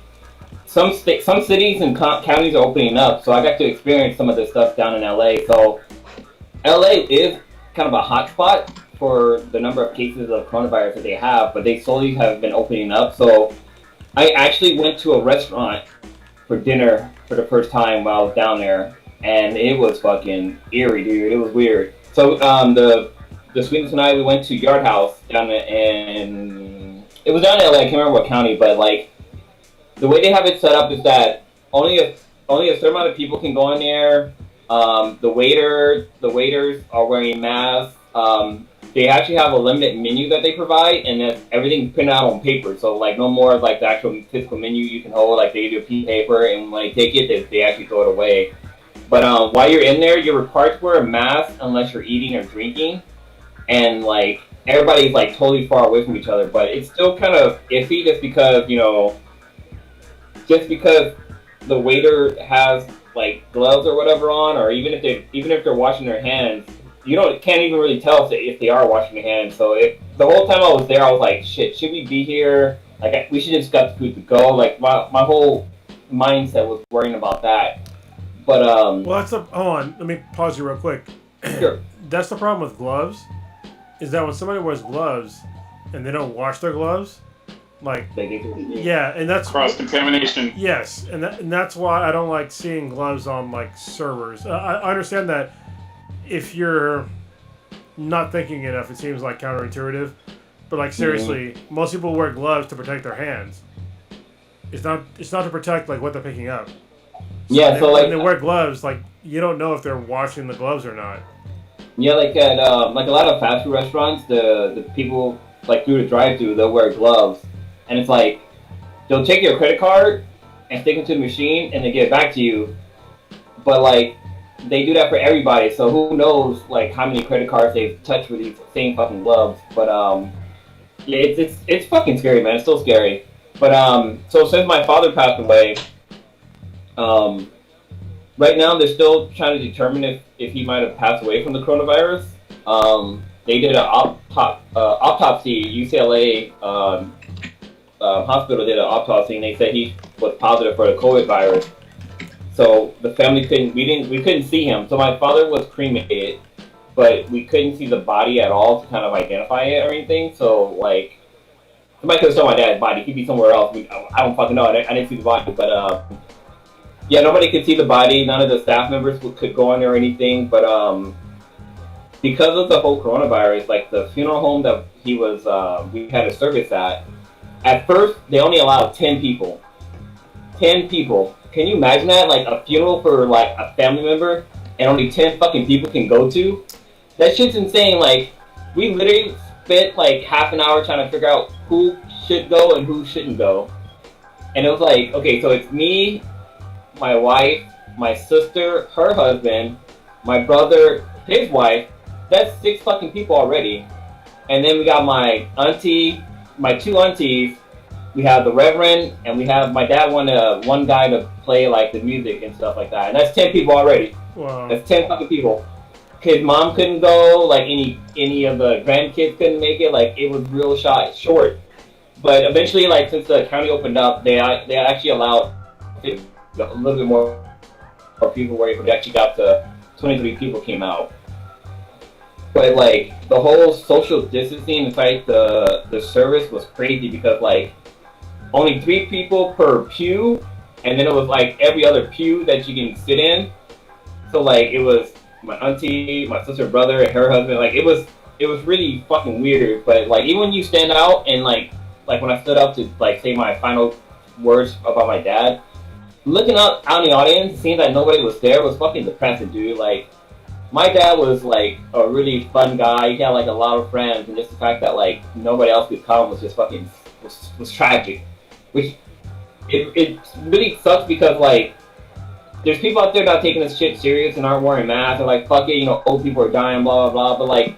some cities and counties are opening up. So I got to experience some of this stuff down in LA. So LA is kind of a hotspot for the number of cases of coronavirus that they have, but they slowly have been opening up. So I actually went to a restaurant for dinner for the first time while I was down there, and it was fucking eerie, dude. It was weird. So the Sweetness and I, we went to Yard House down in, it was down in LA, I can't remember what county, but like the way they have it set up is that only a certain amount of people can go in there. The waiters are wearing masks. They actually have a limited menu that they provide, and then everything's printed out on paper. So like no more like the actual physical menu you can hold. Like they give you a piece of paper, and when they take it, they actually throw it away. But while you're in there, you're required to wear a mask unless you're eating or drinking, and like everybody's like totally far away from each other. But it's still kind of iffy just because the waiter has like gloves or whatever on, or even if they're washing their hands. Can't even really tell if they are washing their hands. So the whole time I was there, I was like, shit, should we be here? Like, we should just got the food to go. Like, my whole mindset was worrying about that. But, well, hold on. Let me pause you real quick. Sure. That's the problem with gloves, is that when somebody wears gloves and they don't wash their gloves, like, yeah, and that's cross-contamination. Yes, and that's why I don't like seeing gloves on, like, servers. I understand that if you're not thinking enough, it seems like counterintuitive. But like seriously, most people wear gloves to protect their hands. It's not to protect like what they're picking up. So when they wear gloves, like you don't know if they're washing the gloves or not. Yeah, like at like a lot of fast food restaurants, the people like through the drive-thru, they'll wear gloves, and it's like they'll take your credit card and stick it to the machine, and they give it back to you. But like they do that for everybody, so who knows like how many credit cards they've touched with these same fucking gloves. But yeah, it's fucking scary, man. It's still scary. But so since my father passed away, right now they're still trying to determine if he might have passed away from the coronavirus. They did an autopsy. UCLA hospital did an autopsy, and they said he was positive for the COVID virus. So the family we couldn't see him. So my father was cremated, but we couldn't see the body at all to kind of identify it or anything. So like, somebody could have saw my dad's body. He could be somewhere else. I don't fucking know. I didn't see the body, but yeah, nobody could see the body. None of the staff members could go in there or anything. But because of the whole coronavirus, like the funeral home that he was, we had a service at first they only allowed 10 people. 10 people. Can you imagine that? Like a funeral for like a family member and only 10 fucking people can go to? That shit's insane. Like we literally spent like half an hour trying to figure out who should go and who shouldn't go. And it was like, okay, so it's me, my wife, my sister, her husband, my brother, his wife. That's 6 fucking people already. And then we got my auntie, my 2 aunties. We have the Reverend, and we have my dad wanted one guy to play like the music and stuff like that. And that's 10 people already. Wow. That's 10 fucking people. His mom couldn't go. Like any of the grandkids couldn't make it. Like it was real short. But eventually, like since the county opened up, they actually allowed a little bit more people were able to actually got to 23 people came out. But like the whole social distancing inside the service was crazy because like only 3 people per pew, and then it was like every other pew that you can sit in. So like it was my auntie, my sister, brother, and her husband. Like it was really fucking weird. But like even when you stand out and like when I stood up to like say my final words about my dad, looking out in the audience, seeing that nobody was there was fucking depressing, dude. Like my dad was like a really fun guy. He had like a lot of friends, and just the fact that like nobody else could come was just fucking was tragic. Which it really sucks because like there's people out there not taking this shit serious and aren't wearing masks and like fuck it, you know, old people are dying, blah blah blah. But like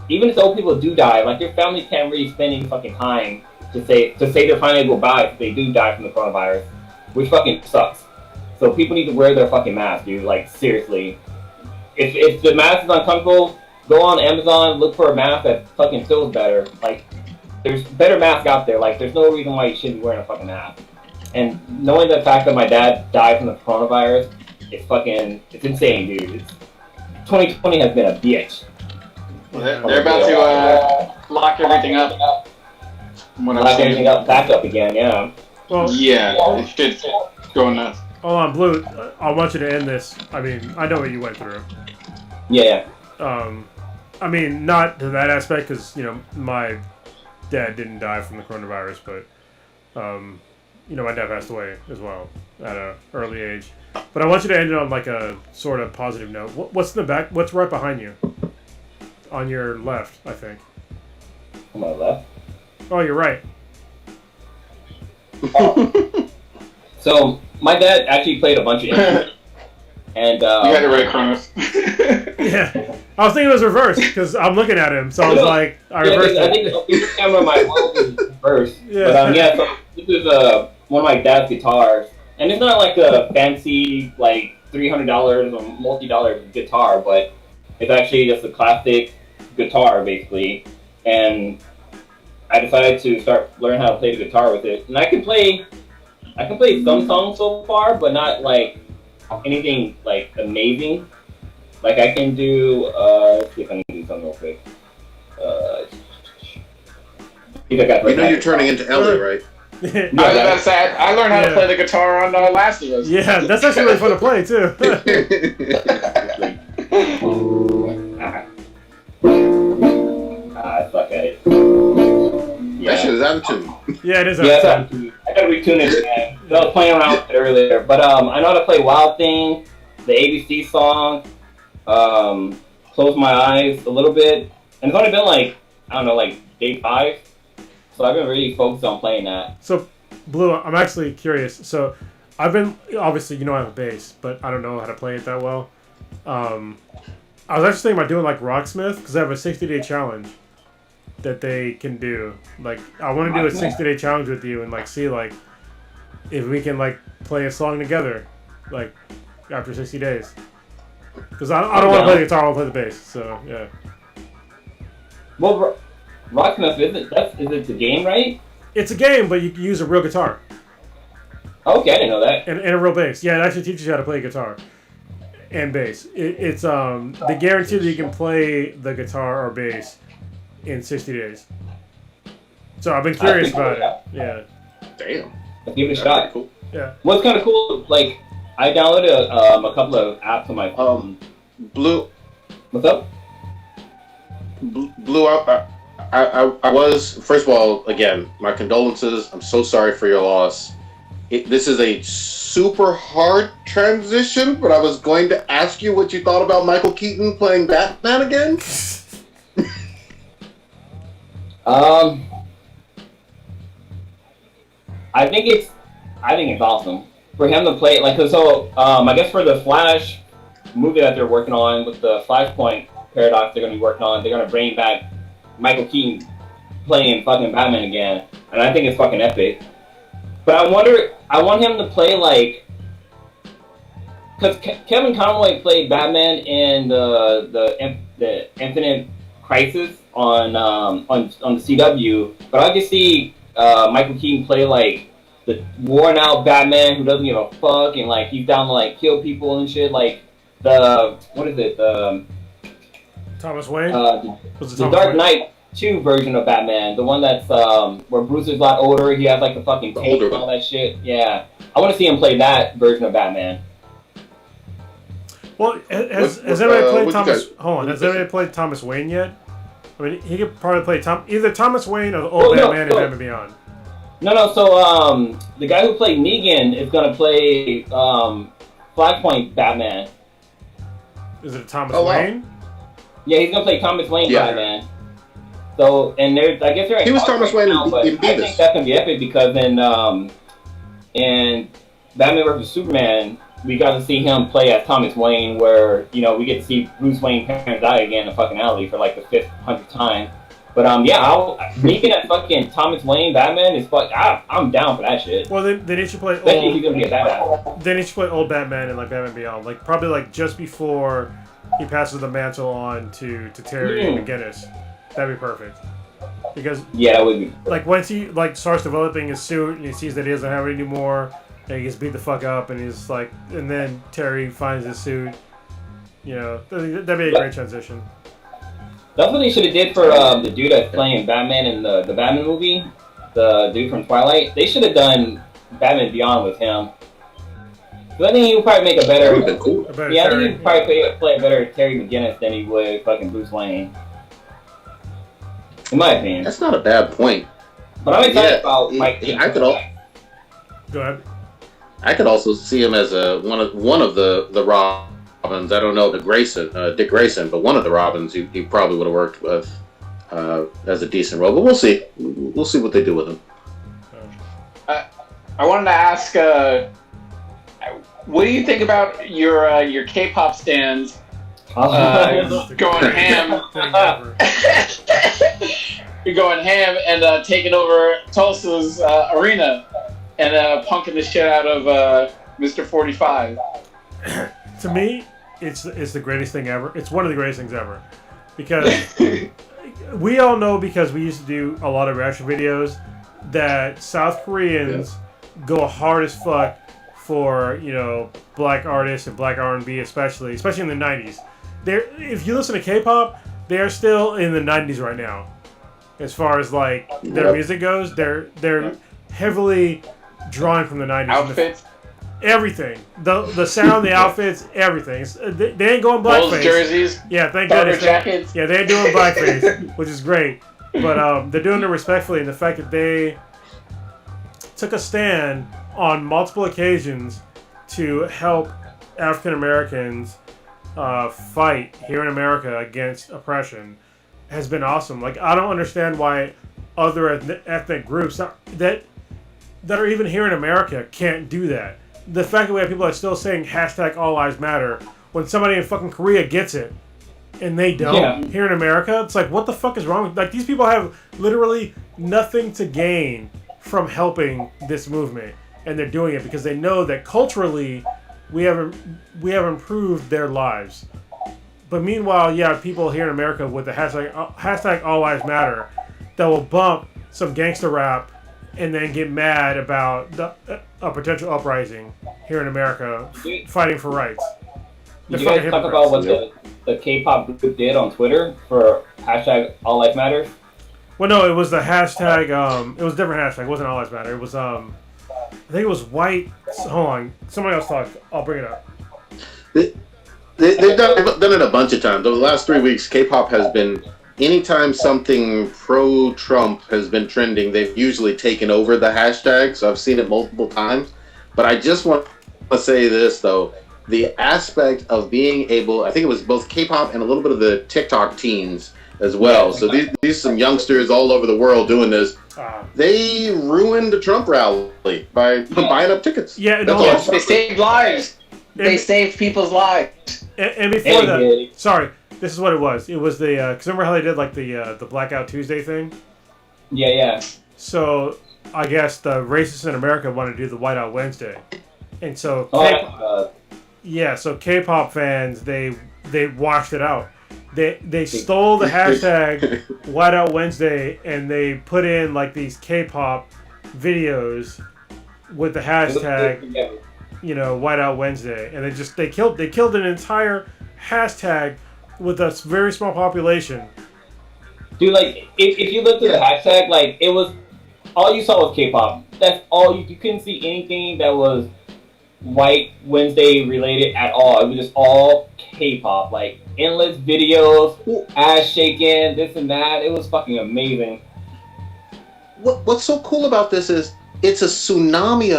even if old people do die, like their families can't really spend any fucking time to say their family will die if they do die from the coronavirus, which fucking sucks. So people need to wear their fucking mask, dude. Like seriously, if the mask is uncomfortable, go on Amazon, look for a mask that fucking feels better. Like there's better masks out there. Like there's no reason why you shouldn't be wearing a fucking mask. And knowing the fact that my dad died from the coronavirus, it's insane, dude. 2020 has been a bitch. They're about to lock everything up. Lock everything up, back up again, yeah. Well, yeah, it should go nuts. Hold on, Blue. I want you to end this. I mean, I know what you went through. Yeah. I mean, not to that aspect, because, you know, my dad didn't die from the coronavirus, but, you know, my dad passed away as well at an early age. But I want you to end it on, like, a sort of positive note. What's in the back? What's right behind you? On your left, I think. On my left? Oh, you're right. So, my dad actually played a bunch of instruments. And, you had it right, Kronos. Yeah. I was thinking it was reversed, because I'm looking at him, so I was like, I reversed it. I think the camera on my wall is reversed. Yeah. But, yeah, so this is one of my dad's guitars. And it's not like a fancy, like, $300 or multi-dollar guitar, but it's actually just a classic guitar, basically. And I decided to start learning how to play the guitar with it. And I can play some songs so far, but not, like, anything, like, amazing. Like, I can do, let's see if I can do something real quick. You know you're turning into Ellie, right? Yeah, that's sad. I learned how to play the guitar on Last of Us. Yeah, that's actually really fun to play, too. I suck at it. Yeah. That shit is out of tune. Yeah, it is out of tune. I gotta retune it, man. I was playing around with it earlier. But I know how to play Wild Thing, the ABC song, Close My Eyes a little bit. And it's only been like, I don't know, like day 5. So I've been really focused on playing that. So, Blue, I'm actually curious. So, I've been, obviously, you know I have a bass, but I don't know how to play it that well. I was actually thinking about doing like Rocksmith, because I have a 60-day challenge that they can do. Like, I want to do a 60-day challenge with you and like see like if we can like play a song together, like after 60 days. Because I don't want to play the guitar, I want to play the bass. So, yeah. Well, Rocksmith, is it the game, right? It's a game, but you can use a real guitar. Okay, I didn't know that. And a real bass. Yeah, it actually teaches you how to play guitar and bass. It's they guarantee that you can play the guitar or bass in 60 days. So I've been curious about it. Yeah. Damn. Let's give it a shot. Cool. Yeah. What's kind of cool, like, I downloaded a couple of apps on my phone. Blue. What's up? Blue, I was, first of all, again, my condolences. I'm so sorry for your loss. This is a super hard transition, but I was going to ask you what you thought about Michael Keaton playing Batman again. I think it's awesome for him to play. Like, so I guess for the Flash movie that they're working on with the Flashpoint paradox, they're going to be working on. They're going to bring back Michael Keaton playing fucking Batman again, and I think it's fucking epic. But I want him to play like, because Kevin Conroy played Batman in the Infinite Crisis on the CW, but I can see Michael Keaton play like the worn out Batman who doesn't give a fuck and like he's down to like kill people and shit, like the Thomas Wayne? The Dark Knight 2 version of Batman, the one that's where Bruce is a lot older, he has like the fucking tape and all that shit. Yeah, I want to see him play that version of Batman. Well, has anybody played Thomas? Hold on, has anybody played Thomas Wayne yet? I mean, he could probably play either Thomas Wayne or the old Batman and Batman Beyond. No. So the guy who played Negan is gonna play Flashpoint Batman. Is it Thomas Wayne? Yeah, he's gonna play Thomas Wayne Batman. So, and I guess they're he was Thomas Wayne in Beavis. I think that's gonna be epic because in in Batman vs Superman, we got to see him play as Thomas Wayne, where we get to see Bruce Wayne's parents die again in a fucking alley for like the 500th time. But making that fucking Thomas Wayne Batman is I'm down for that shit. Well, then they should play old. He's gonna be a badass. They need to play old Batman and like Batman Beyond, like probably like just before he passes the mantle on to Terry McGinnis. That'd be perfect. Because that would be like once he like starts developing his suit and he sees that he doesn't have it anymore, and he gets beat the fuck up, and he's like, and then Terry finds his suit. That'd be a great transition. That's what they should have did for the dude that's playing Batman in the Batman movie, the dude from Twilight. They should have done Batman Beyond with him. But I think he would probably make a better. I think he would probably play a better Terry McGinnis than he would fucking Bruce Wayne. In my opinion. That's not a bad point. But I'm excited about Mike. Go ahead. I could also see him as one of the Robins. I don't know Dick Grayson, but one of the Robins he probably would have worked with as a decent role. But we'll see. We'll see what they do with him. I wanted to ask, what do you think about your K-pop stands going ham? You're going ham and taking over Tulsa's arena and punking the shit out of Mr. 45. To me, it's the greatest thing ever. It's one of the greatest things ever. Because we all know, because we used to do a lot of reaction videos, that South Koreans go hard as fuck for, black artists and black R&B especially in the 90s. If you listen to K-pop, they're still in the 90s right now. As far as like their music goes, they're heavily drawing from the 90s. Outfits? Everything. The sound, the outfits, everything. They ain't going blackface. Bulls jerseys. Yeah, thank goodness. Jackets. Yeah, they're doing blackface, which is great. But they're doing it respectfully, and the fact that they took a stand on multiple occasions to help African Americans fight here in America against oppression has been awesome. Like, I don't understand why other ethnic groups that are even here in America can't do that. The fact that we have people that are still saying #AllLivesMatter when somebody in fucking Korea gets it and they don't here in America, it's like, what the fuck is wrong? Like, these people have literally nothing to gain from helping this movement, and they're doing it because they know that culturally we have improved their lives. But meanwhile, people here in America with the #AllLivesMatter that will bump some gangster rap and then get mad about a potential uprising here in America fighting for rights. Did you guys talk about what the K-pop group did on Twitter for #AllLifeMatters? Well, no, it was the hashtag. It was a different hashtag. It wasn't All Lives Matter. It was I think it was white. Hold on, somebody else talk. I'll bring it up. They've done it a bunch of times over the last 3 weeks. K-pop has been. Anytime something pro-Trump has been trending, they've usually taken over the hashtag, so I've seen it multiple times. But I just want to say this, though. The aspect of being able, I think it was both K-pop and a little bit of the TikTok teens as well. So these some youngsters all over the world doing this. They ruined the Trump rally by buying up tickets. Yeah, they saved lives. They saved people's lives. And before that, sorry. This is what it was. It was the because remember how they did like the Blackout Tuesday thing? Yeah. So I guess the racists in America wanted to do the Whiteout Wednesday, and so so K-pop fans they washed it out. They stole the hashtag Whiteout Wednesday and they put in like these K-pop videos with the hashtag Whiteout Wednesday, and they killed an entire hashtag with a very small population. Dude, like, if you looked at the hashtag, like, it was, all you saw was K-pop. That's all, you couldn't see anything that was White Wednesday related at all. It was just all K-pop, like, endless videos, ass shaking, this and that. It was fucking amazing. What's so cool about this is, it's a tsunami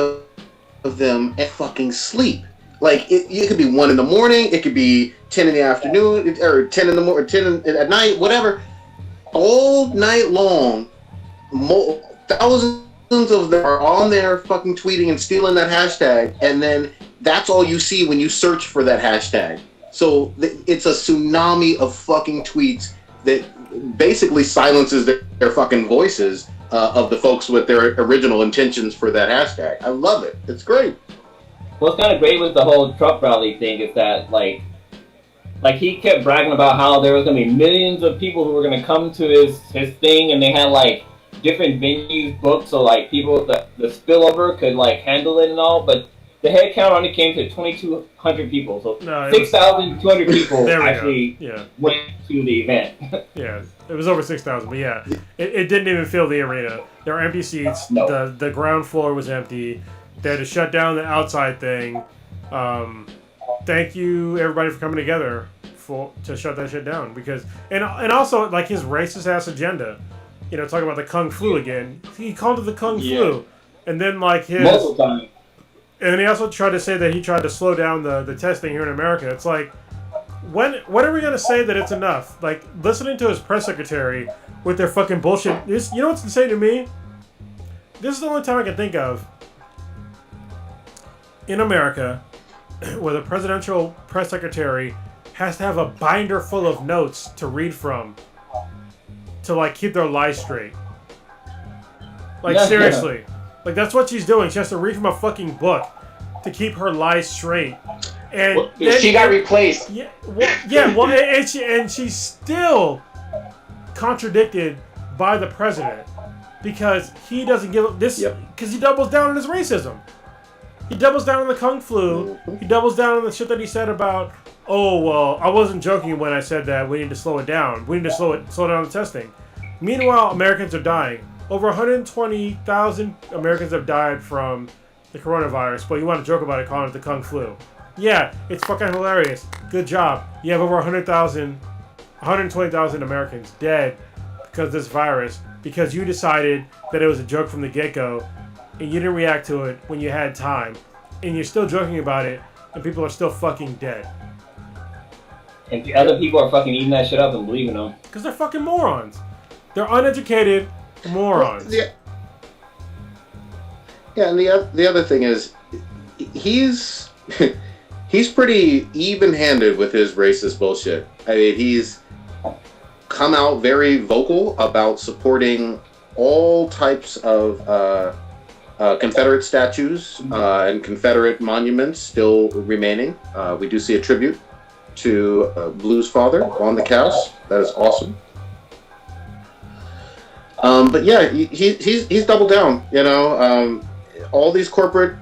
of them at fucking sleep. Like, it could be 1 in the morning, it could be 10 in the afternoon, or 10 in the morning, 10 at night, whatever. All night long, thousands of them are on there fucking tweeting and stealing that hashtag, and then that's all you see when you search for that hashtag. So it's a tsunami of fucking tweets that basically silences their fucking voices of the folks with their original intentions for that hashtag. I love it. It's great. What's kind of great with the whole Trump rally thing is that, like he kept bragging about how there was going to be millions of people who were going to come to his thing, and they had, like, different venues booked so, like, people, the spillover could, like, handle it and all, but the head count only came to 2,200 people, so 6,200 people actually went to the event. Yeah, it was over 6,000, but yeah, it didn't even fill the arena. There were empty seats. No. The ground floor was empty. They had to shut down the outside thing. Thank you, everybody, for coming together to shut that shit down. Because and also, like, his racist ass agenda. You know, talking about the Kung Flu again. He called it the Kung Flu. And then, like, his... Multiple times. And then he also tried to say that he tried to slow down the testing here in America. It's like, when are we going to say that it's enough? Like, listening to his press secretary with their fucking bullshit... You know what's to say to me? This is the only time I can think of in America where the presidential press secretary has to have a binder full of notes to read from to, like, keep their lies straight. Like, seriously. Yeah. Like, that's what she's doing. She has to read from a fucking book to keep her lies straight. And she got replaced. And she's still contradicted by the president because he doesn't give this, because he doubles down on his racism. He doubles down on the Kung Flu. He doubles down on the shit that he said about, oh, well, I wasn't joking when I said that we need to slow it down. We need to slow down the testing. Meanwhile, Americans are dying. Over 120,000 Americans have died from the coronavirus, but you want to joke about it, calling it the Kung Flu. Yeah, it's fucking hilarious. Good job. You have over 120,000 Americans dead because of this virus, because you decided that it was a joke from the get-go, and you didn't react to it when you had time, and you're still joking about it, and people are still fucking dead. And the other people are fucking eating that shit up and believing them. Because they're fucking morons. They're uneducated morons. Yeah, and the other thing is, he's pretty even-handed with his racist bullshit. I mean, he's come out very vocal about supporting all types of Confederate statues and Confederate monuments still remaining. We do see a tribute to Blue's father on the cast. That is awesome. But yeah, he's doubled down. You know, all these corporate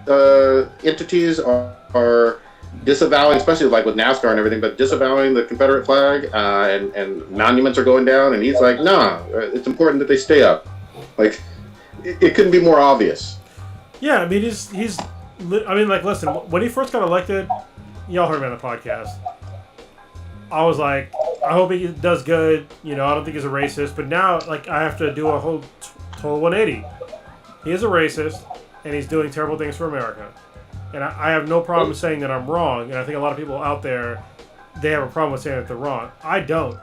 entities are disavowing, especially like with NASCAR and everything, but disavowing the Confederate flag, and monuments are going down. And he's like, nah, it's important that they stay up. Like, it couldn't be more obvious. Yeah, I mean, I mean, like, listen, when he first got elected, y'all heard me on the podcast. I was like, I hope he does good. You know, I don't think he's a racist. But now, like, I have to do a whole total 180. He is a racist, and he's doing terrible things for America. And I have no problem saying that I'm wrong. And I think a lot of people out there, they have a problem with saying that they're wrong. I don't.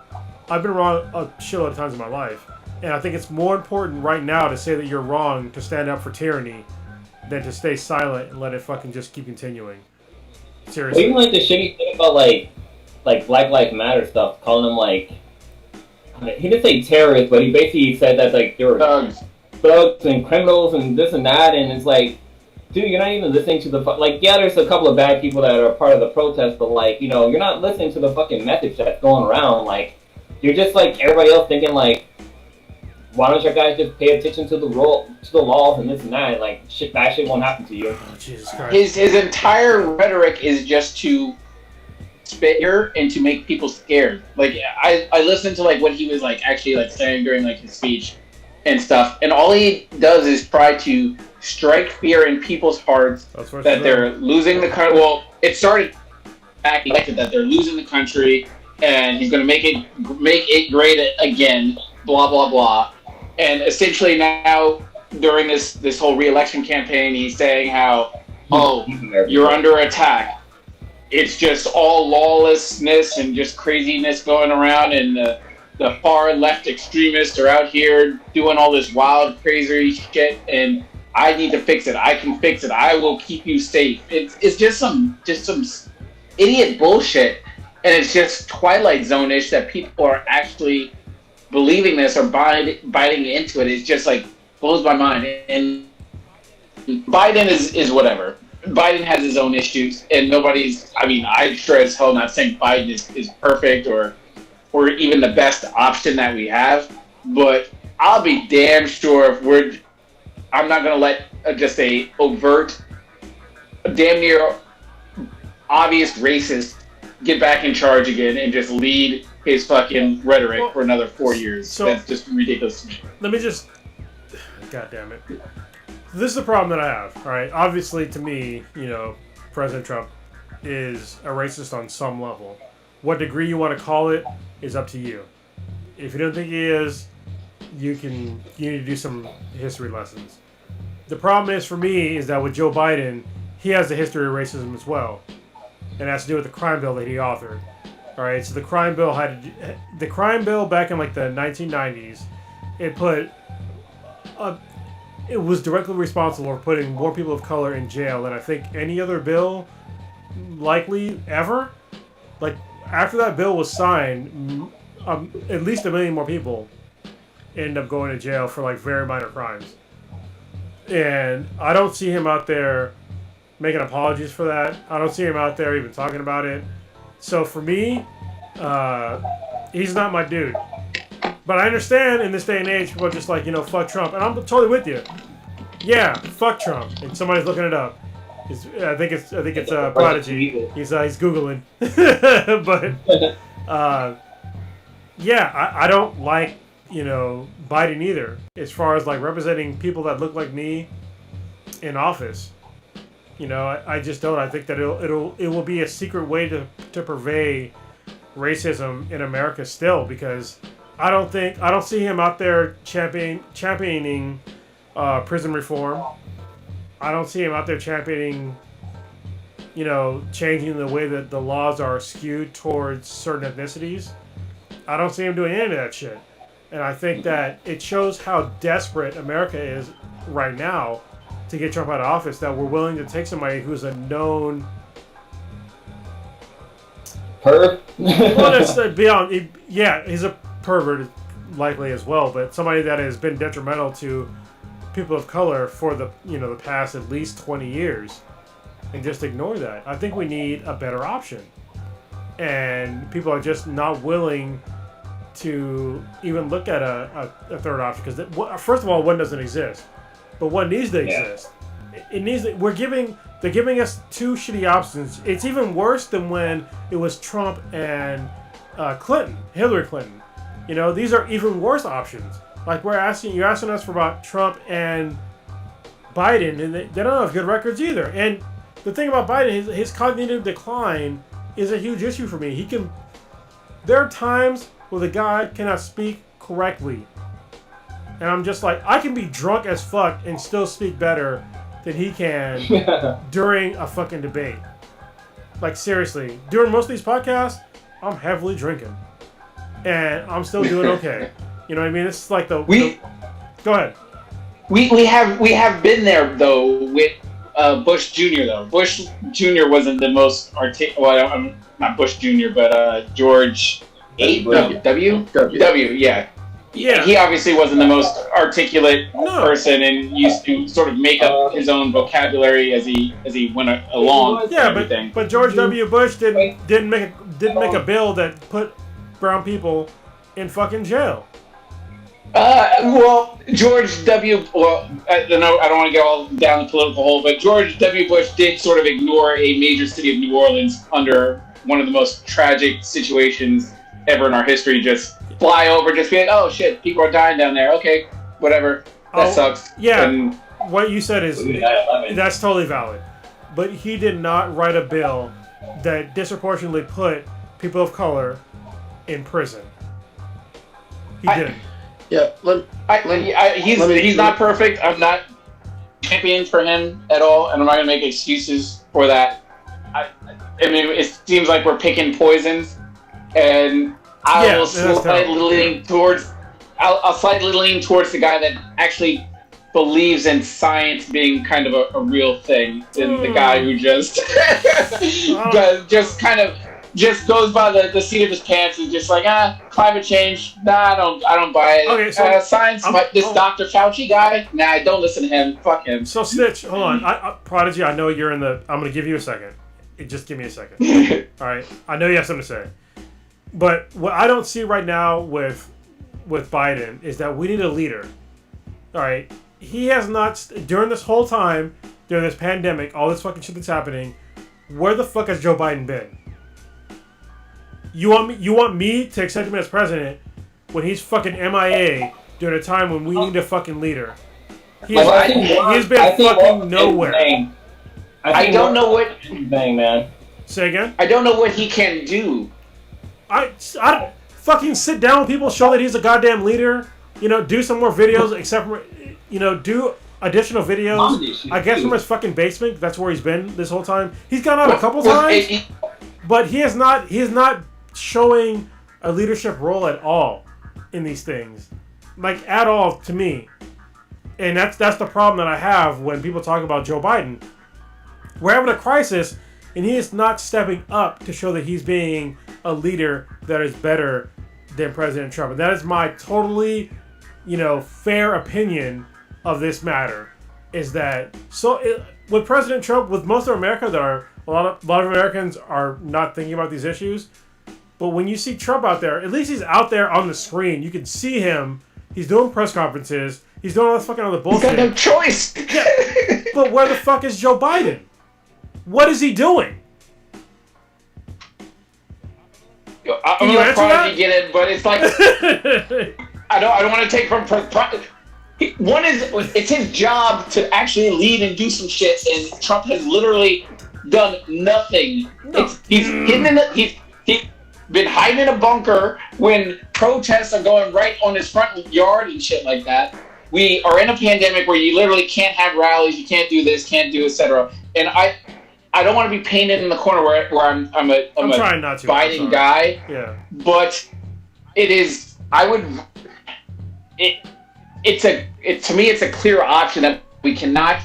I've been wrong a shitload of times in my life. And I think it's more important right now to say that you're wrong, to stand up for tyranny, than to stay silent and let it fucking just keep continuing. Seriously. Even like the shitty thing about like Black Lives Matter stuff, calling them like, he didn't say terrorists, but he basically said that like they were thugs and criminals and this and that, and it's like, dude, you're not even listening to the like. Yeah, there's a couple of bad people that are part of the protest, but like, you know, you're not listening to the fucking message that's going around. Like, you're just like everybody else thinking like, why don't you guys just pay attention to the laws and this and that? Like, that shit won't happen to you. Oh, Jesus Christ. His entire rhetoric is just to spit here and to make people scared. Like, I listened to like what he was like actually like saying during like his speech and stuff, and all he does is try to strike fear in people's hearts that they're losing the country. Well, it started back elected that they're losing the country, and he's going to make it great again. Blah blah blah. And essentially now, during this whole re-election campaign, he's saying how, oh, you're under attack. It's just all lawlessness and just craziness going around, and the far left extremists are out here doing all this wild, crazy shit, and I need to fix it. I can fix it. I will keep you safe. It's just some idiot bullshit, and it's just Twilight Zone-ish that people are actually believing this or biting into it. It's just like blows my mind. And Biden is whatever. Biden has his own issues, and nobody's. I mean, I'm sure as hell not saying Biden is perfect or even the best option that we have, but I'll be damn sure if I'm not gonna let just a overt, damn near obvious racist get back in charge again and just lead his fucking rhetoric for another 4 years. So, that's just ridiculous. Let me just. God damn it. This is the problem that I have, all right? Obviously, to me, President Trump is a racist on some level. What degree you want to call it is up to you. If you don't think he is, you need to do some history lessons. The problem is, for me, is that with Joe Biden, he has a history of racism as well. And it has to do with the crime bill that he authored. All right, so the crime bill back in like the 1990s, it was directly responsible for putting more people of color in jail than I think any other bill likely ever. Like, after that bill was signed, at least 1 million more people end up going to jail for like very minor crimes. And I don't see him out there making apologies for that. I don't see him out there even talking about it. So for me, he's not my dude. But I understand in this day and age, people are just like, fuck Trump. And I'm totally with you. Yeah, fuck Trump. And somebody's looking it up. I think it's Prodigy. He's Googling. But, yeah, I don't like, Biden either. As far as, like, representing people that look like me in office. I just don't. I think that it will be a secret way to purvey racism in America still, because I don't see him out there championing prison reform. I don't see him out there championing, changing the way that the laws are skewed towards certain ethnicities. I don't see him doing any of that shit. And I think that it shows how desperate America is right now to get Trump out of office, that we're willing to take somebody who's a known perv. Well, that's beyond. Yeah, he's a pervert likely as well, but somebody that has been detrimental to people of color for the the past at least 20 years, and just ignore that. I think we need a better option, and people are just not willing to even look at a third option, because first of all, one doesn't exist. But one needs to exist. It needs. They're giving us two shitty options. It's even worse than when it was Trump and Hillary Clinton. These are even worse options. Like you're asking us for about Trump and Biden, and they don't have good records either. And the thing about Biden, his cognitive decline is a huge issue for me. There are times where the guy cannot speak correctly. And I'm just like, I can be drunk as fuck and still speak better than he can during a fucking debate. Like, seriously. During most of these podcasts, I'm heavily drinking. And I'm still doing okay. You know what I mean? It's like Go ahead. We have been there, though, with Bush Jr., though. Bush Jr. wasn't the most I'm not Bush Jr., but George W, yeah. Yeah, he obviously wasn't the most articulate person, and used to sort of make up his own vocabulary as he went along. Yeah, but George W. Bush didn't make a bill that put brown people in fucking jail. Well, George W. Well, I don't want to get all down the political hole, but George W. Bush did sort of ignore a major city of New Orleans under one of the most tragic situations ever in our history. Just fly over, just be like, oh shit, people are dying down there. Okay, whatever. That sucks. Yeah, and what you said is that's totally valid. But he did not write a bill that disproportionately put people of color in prison. He didn't. Yeah, he's not perfect. I'm not championing for him at all, and I'm not gonna make excuses for that. I mean, it seems like we're picking poisons, and I'll slightly lean towards the guy that actually believes in science being kind of a real thing than the guy who just just goes by the seat of his pants and just like, climate change, I don't buy it. Okay, so science, this Dr. Fauci guy, don't listen to him, fuck him. So Snitch, hold on, Prodigy, I know you're in the, I'm gonna give you a second. Just give me a second. All right, I know you have something to say, but what I don't see right now with Biden is that we need a leader. All right, he has not during this whole time, during this pandemic, all this fucking shit that's happening. Where the fuck has Joe Biden been? You want me to accept him as president when he's fucking MIA during a time when we need a fucking leader? He's been fucking nowhere. I don't know what thing, man. Say again? I don't know what he can do. I fucking sit down with people, show that he's a goddamn leader. You know, do some more videos, except for, you know, do additional videos. I guess from his fucking basement. That's where he's been this whole time. He's gone out a couple times, but he is not showing a leadership role at all in these things, like at all to me. And that's the problem that I have when people talk about Joe Biden. We're having a crisis, and he is not stepping up to show that he's being a leader that is better than President Trump. And that is my totally, fair opinion of this matter. Is that with President Trump, with most of America, a lot of Americans are not thinking about these issues. But when you see Trump out there, at least he's out there on the screen. You can see him. He's doing press conferences. He's doing all this fucking other bullshit. He's got no choice. Yeah. But where the fuck is Joe Biden? What is he doing? I'm gonna probably get it, but it's like I don't want to take from. One is it's his job to actually lead and do some shit, and Trump has literally done nothing. No. He's been hiding in a bunker when protests are going right on his front yard and shit like that. We are in a pandemic where you literally can't have rallies, you can't do this, can't do etc. And I don't want to be painted in the corner where I'm a trying not to. Biden guy. Yeah. But it is. To me, it's a clear option that we cannot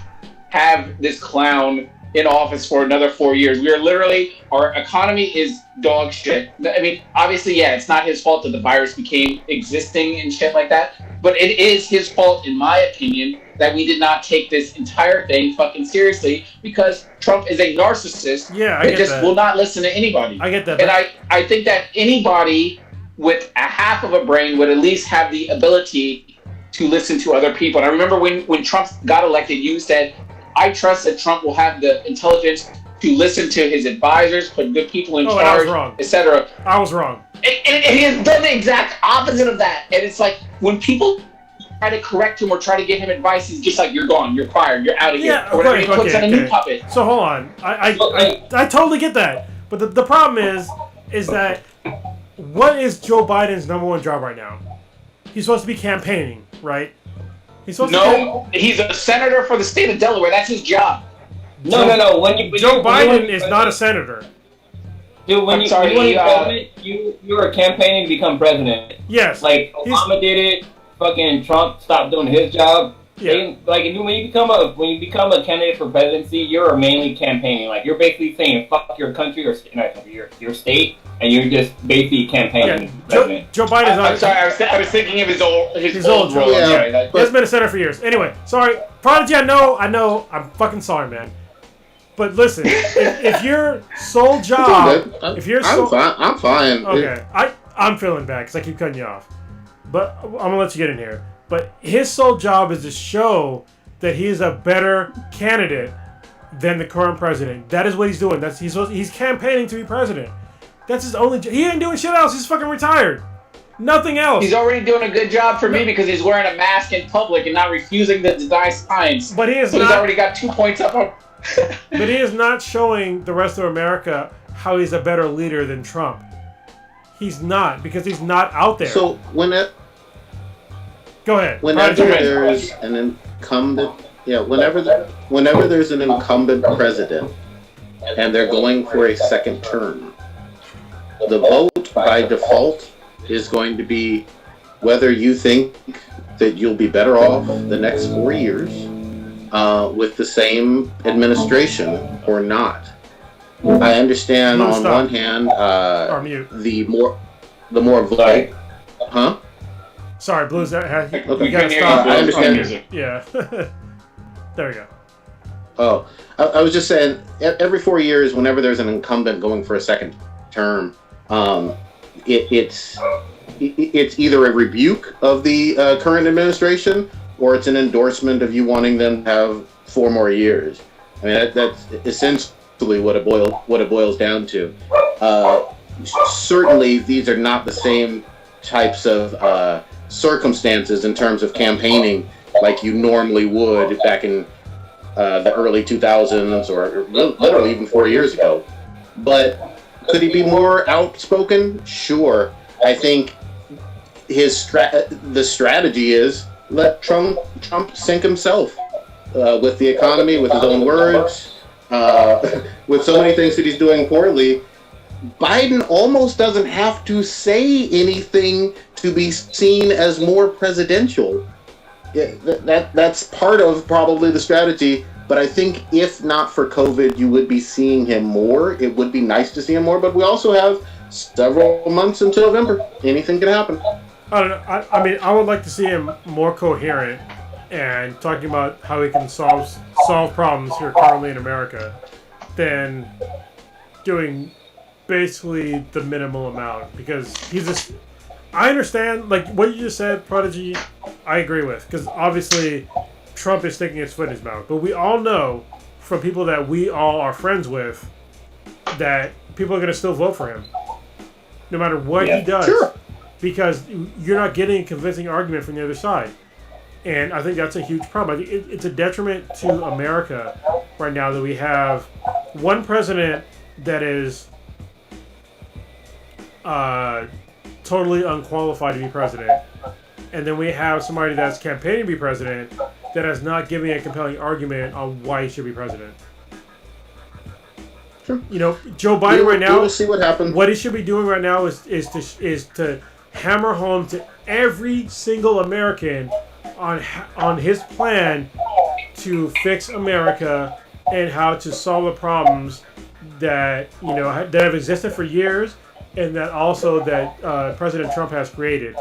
have this clown in office for another 4 years. We are literally, our economy is dog shit. I mean, obviously, yeah, it's not his fault that the virus became existing and shit like that, but it is his fault, in my opinion, that we did not take this entire thing fucking seriously, because Trump is a narcissist that just will not listen to anybody. I get that. And I think that anybody with a half of a brain would at least have the ability to listen to other people. And I remember when Trump got elected, you said, I trust that Trump will have the intelligence to listen to his advisors, put good people in charge, etc. I was wrong. And he has done the exact opposite of that. And it's like, when people try to correct him or try to give him advice, he's just like, you're gone, you're fired, you're out of here. Or whatever, he puts on a new puppet. So hold on. I totally get that. But the problem is that what is Joe Biden's number one job right now? He's supposed to be campaigning, right? He's a senator for the state of Delaware. That's his job. No. Joe Biden is not a senator. Dude, when you were campaigning to become president. Yes. Like, Obama did it. Fucking Trump stopped doing his job. Yeah. When you become a candidate for presidency, you're mainly campaigning. Like, you're basically saying fuck your country or your state, and you're just basically campaigning. Yeah. Joe Biden's not. I'm sorry, I was thinking of his old role. Yeah. He hasn't been a senator for years. Anyway, sorry, Prodigy. I know. I'm fucking sorry, man. But listen, if your sole job, I'm fine. Okay, I'm feeling bad because I keep cutting you off. But I'm gonna let you get in here. But his sole job is to show that he is a better candidate than the current president. That is what he's doing. He's campaigning to be president. That's his only. He ain't doing shit else. He's fucking retired. Nothing else. He's already doing a good job for me because he's wearing a mask in public and not refusing to deny science. But he's already got 2 points up on. But he is not showing the rest of America how he's a better leader than Trump. He's not, because he's not out there. So Go ahead. Whenever there's an incumbent, whenever there's an incumbent president and they're going for a second term, the vote by default is going to be whether you think that you'll be better off the next 4 years with the same administration or not. I understand on one hand the more Sorry. Huh? Sorry, Blues. You Okay. gotta stop. I understand. Yeah. There we go. Oh, I was just saying, every 4 years, whenever there's an incumbent going for a second term, it's either a rebuke of the current administration or it's an endorsement of you wanting them to have 4 more years. I mean, that's essentially what it boils down to. Certainly, these are not the same types of circumstances in terms of campaigning like you normally would back in the early 2000s or literally even 4 years ago. But could he be more outspoken? Sure. I think the strategy is let Trump sink himself with the economy, with his own words, with so many things that he's doing poorly. Biden almost doesn't have to say anything to be seen as more presidential. Yeah, that's part of probably the strategy. But I think if not for COVID, you would be seeing him more. It would be nice to see him more. But we also have several months until November. Anything can happen. I don't know. I mean, I would like to see him more coherent and talking about how he can solve problems here currently in America than doing basically the minimal amount, because I understand, like, what you just said, Prodigy, I agree with, because obviously Trump is sticking his foot in his mouth. But we all know from people that we all are friends with that people are going to still vote for him, no matter what he does. Sure. Because you're not getting a convincing argument from the other side. And I think that's a huge problem. I think it's a detriment to America right now that we have one president that is totally unqualified to be president, and then we have somebody that's campaigning to be president that is not giving a compelling argument on why he should be president. Sure. You know, Joe Biden right now. We'll see what happens. What he should be doing right now is to hammer home to every single American on his plan to fix America and how to solve the problems that that have existed for years, and that also that President Trump has created.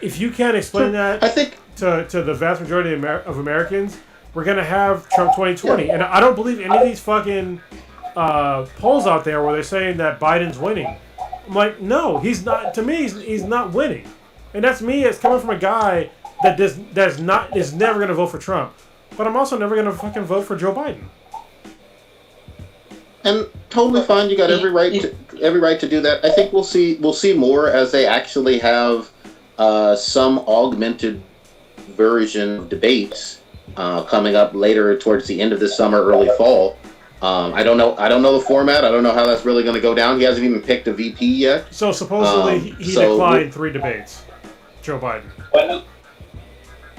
If you can't explain that, I think to the vast majority of Americans, we're gonna have Trump 2020, and I don't believe any of these fucking polls out there where they're saying that Biden's winning. I'm like, no, he's not. To me, he's not winning, and that's me. It's coming from a guy that is never gonna vote for Trump, but I'm also never gonna fucking vote for Joe Biden. And totally fine. You got every right to do that. I think we'll see more as they actually have some augmented version of debates coming up later towards the end of this summer, early fall. I don't know the format. I don't know how that's really going to go down. He hasn't even picked a VP yet. So supposedly he declined 3 debates. Joe Biden.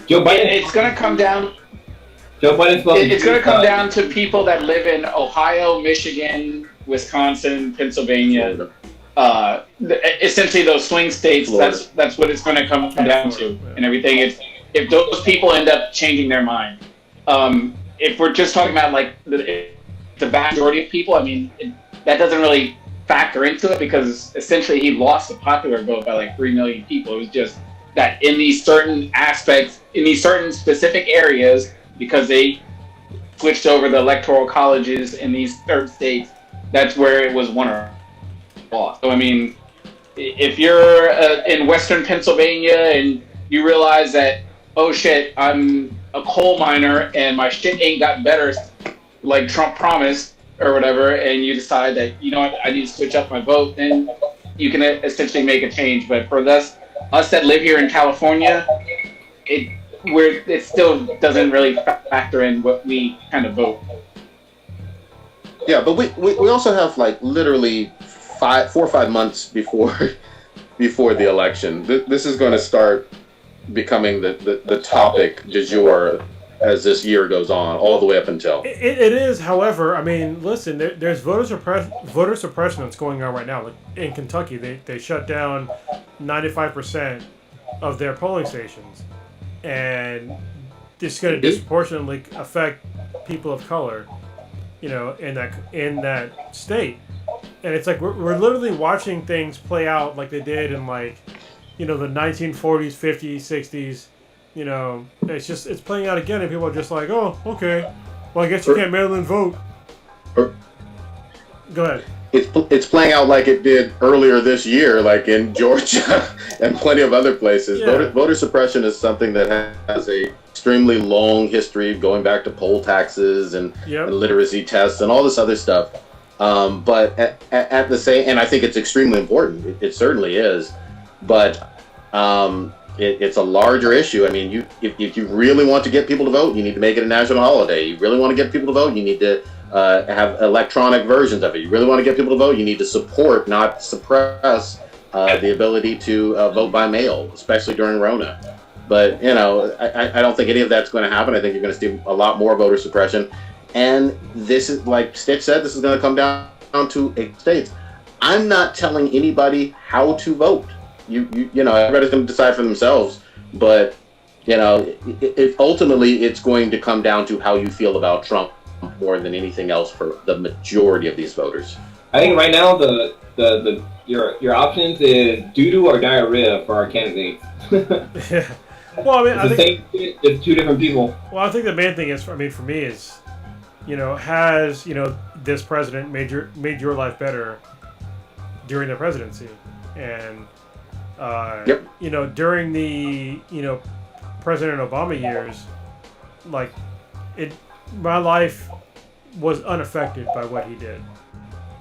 Joe Biden. It's going to come down. Joe Biden's it's going to come down to people that live in Ohio, Michigan, Wisconsin, Pennsylvania. Essentially, those swing states. Florida. That's what it's going to come down to, and everything. If those people end up changing their mind. If we're just talking about like the vast majority of people, I mean, that doesn't really factor into it, because essentially he lost the popular vote by like 3 million people. It was just that in these certain aspects, in these certain specific areas, because they switched over the electoral colleges in these third states, that's where it was won or lost. So I mean, if you're in Western Pennsylvania and you realize that, oh shit, I'm a coal miner and my shit ain't got better like Trump promised or whatever, and you decide that, you know what, I need to switch up my vote, then you can essentially make a change. But for us that live here in California, it still doesn't really factor in what we kind of vote. Yeah, but we also have like literally 4 or 5 months before the election. This is going to start becoming the topic du jour as this year goes on, all the way up until. It is, however, I mean, listen, there's voter suppression that's going on right now. Like in Kentucky, they shut down 95% of their polling stations, and it's going to disproportionately affect people of color, in that state. And it's like we're literally watching things play out like they did in the 1940s, 50s, 60s. It's playing out again, and people are just like, oh, okay, well, I guess you can't mail in vote. Go ahead. It's playing out like it did earlier this year, like in Georgia and plenty of other places. Yeah. Voter suppression is something that has a extremely long history, going back to poll taxes and literacy tests and all this other stuff. But at the same, and I think it's extremely important. It certainly is, but it's a larger issue. I mean, if you really want to get people to vote, you need to make it a national holiday. You really want to get people to vote, you need to have electronic versions of it. You really want to get people to vote, you need to support, not suppress, the ability to vote by mail, especially during Rona. But, I don't think any of that's going to happen. I think you're going to see a lot more voter suppression. And this is, like Stitch said, this is going to come down to states. I'm not telling anybody how to vote. Everybody's going to decide for themselves. But, ultimately, it's going to come down to how you feel about Trump more than anything else for the majority of these voters. I think right now your options is doo-doo or diarrhea for our candidates. Well, I think it's two different people. Well, I think the main thing is, for me is, has this president made your life better during the presidency, and during the President Obama years, my life was unaffected by what he did.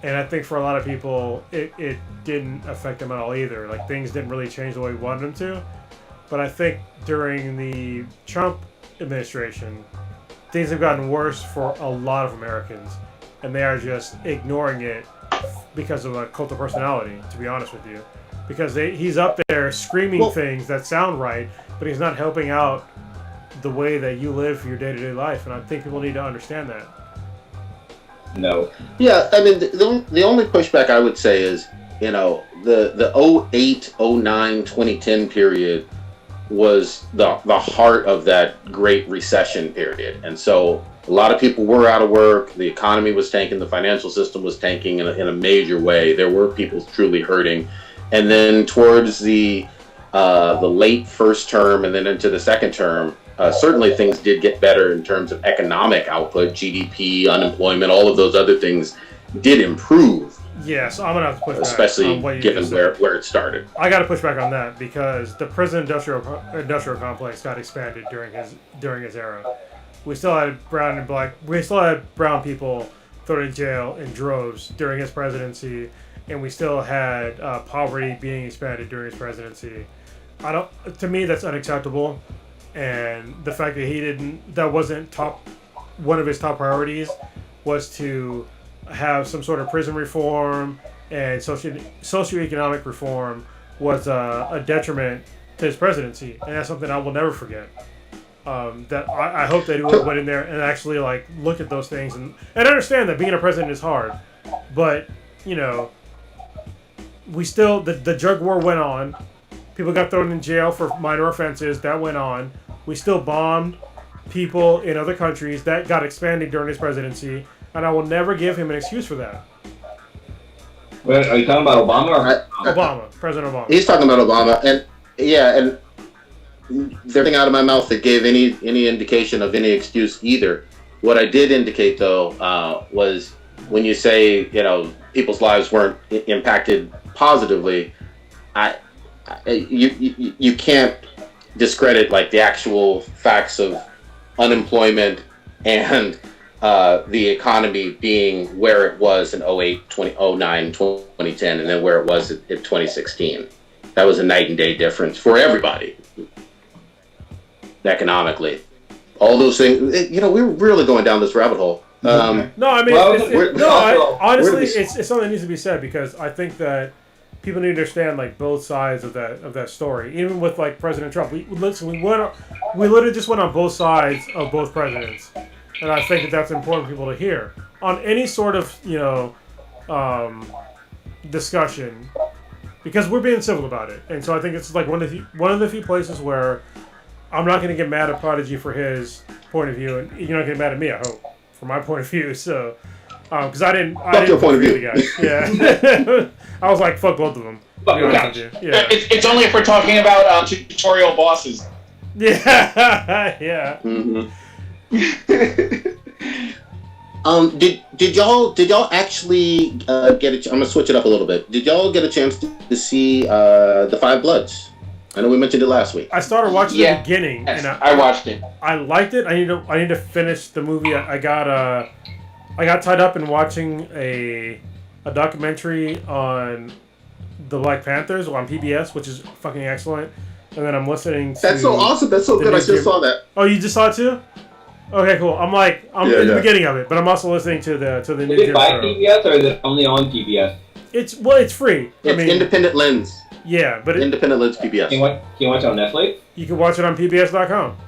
And I think for a lot of people, it didn't affect them at all either. Like, things didn't really change the way we wanted them to. But I think during the Trump administration, things have gotten worse for a lot of Americans. And they are just ignoring it because of a cult of personality, to be honest with you. Because he's up there screaming things that sound right, but he's not helping out the way that you live your day-to-day life, and I think people need to understand that. No. Yeah, I mean, the only pushback I would say is, the 08, 09, 2010 period was the heart of that Great Recession period. And so a lot of people were out of work, the economy was tanking, the financial system was tanking in a major way. There were people truly hurting. And then towards the late first term and then into the second term, certainly things did get better in terms of economic output, GDP, unemployment, all of those other things did improve. Yeah, so I'm going to have to push back. Especially given where it started. I got to push back on that because the prison industrial complex got expanded during his era. We still had brown people thrown in jail in droves during his presidency, and we still had poverty being expanded during his presidency. To me, that's unacceptable. And the fact that that wasn't one of his top priorities was to have some sort of prison reform and socioeconomic reform was a detriment to his presidency. And that's something I will never forget. That I hope that he went in there and actually look at those things and understand that being a president is hard. But, we still, the drug war went on. People got thrown in jail for minor offenses. That went on. We still bombed people in other countries. That got expanded during his presidency. And I will never give him an excuse for that. Wait, are you talking about Obama or Obama? President Obama. He's talking about Obama. And there's nothing out of my mouth that gave any indication of any excuse either. What I did indicate, though, was when you say, people's lives weren't impacted positively, you can't discredit the actual facts of unemployment and the economy being where it was in 08, 09, 2010, and then where it was in 2016. That was a night and day difference for everybody economically. All those things, we're really going down this rabbit hole. Honestly, it's something that needs to be said because I think that people need to understand like both sides of that story. Even with like President Trump, we literally just went on both sides of both presidents, and I think that's important for people to hear on any sort of discussion, because we're being civil about it. And so I think it's like one of the few places where I'm not going to get mad at Prodigy for his point of view, and you're not getting mad at me, I hope, for my point of view. So. Because I didn't your point of view. Yeah. I was like, fuck both of them. Yeah. It's only if we're talking about tutorial bosses. Yeah. Yeah. Mm-hmm. Did y'all actually get I'm gonna switch it up a little bit. Did y'all get a chance to see The Five Bloods? I know we mentioned it last week. I started watching the beginning, and I watched it. I liked it. I need to finish the movie. I got tied up in watching a documentary on the Black Panthers on PBS, which is fucking excellent. And then I'm listening to... That's so awesome. That's so good. I just saw that. Oh, you just saw it too? Okay, cool. I'm in the beginning of it, but I'm also listening to the new... Is it by PBS or is it only on PBS? It's free. It's Independent Lens. Yeah, but... Independent Lens PBS. Can you watch it on Netflix? You can watch it on PBS.com.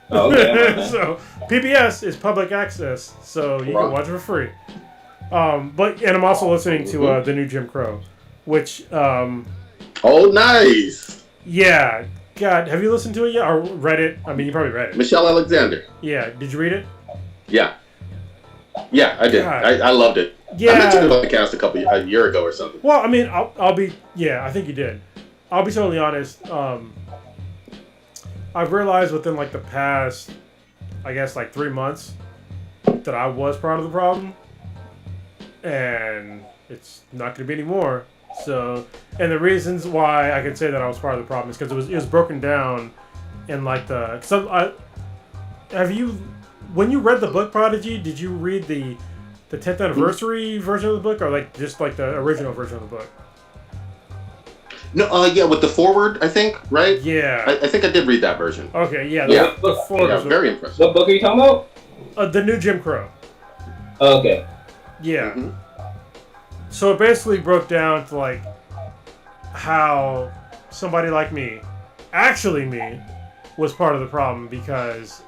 Oh, okay. So PBS is public access, so you can watch it for free. And I'm also listening to the new Jim Crow, which oh, nice. Yeah, God, have you listened to it yet or read it? I mean, you probably read it. Michelle Alexander. Yeah, did you read it? Yeah, I did. I loved it. Yeah, I mentioned it on the cast a year ago or something. Well, I mean, I'll be I think you did. I'll be totally honest. I've realized within like the past, I guess like 3 months, that I was part of the problem, and it's not going to be anymore. So, and the reasons why I can say that I was part of the problem is because it was broken down in like when you read the book Prodigy, did you read the 10th anniversary version of the book, or like just like the original version of the book? No, with the foreword, I think, right? Yeah. I think I did read that version. Okay, yeah. The foreword was very impressive. What book are you talking about? The new Jim Crow. Oh, okay. Yeah. Mm-hmm. So it basically broke down to like how somebody like me, actually me, was part of the problem because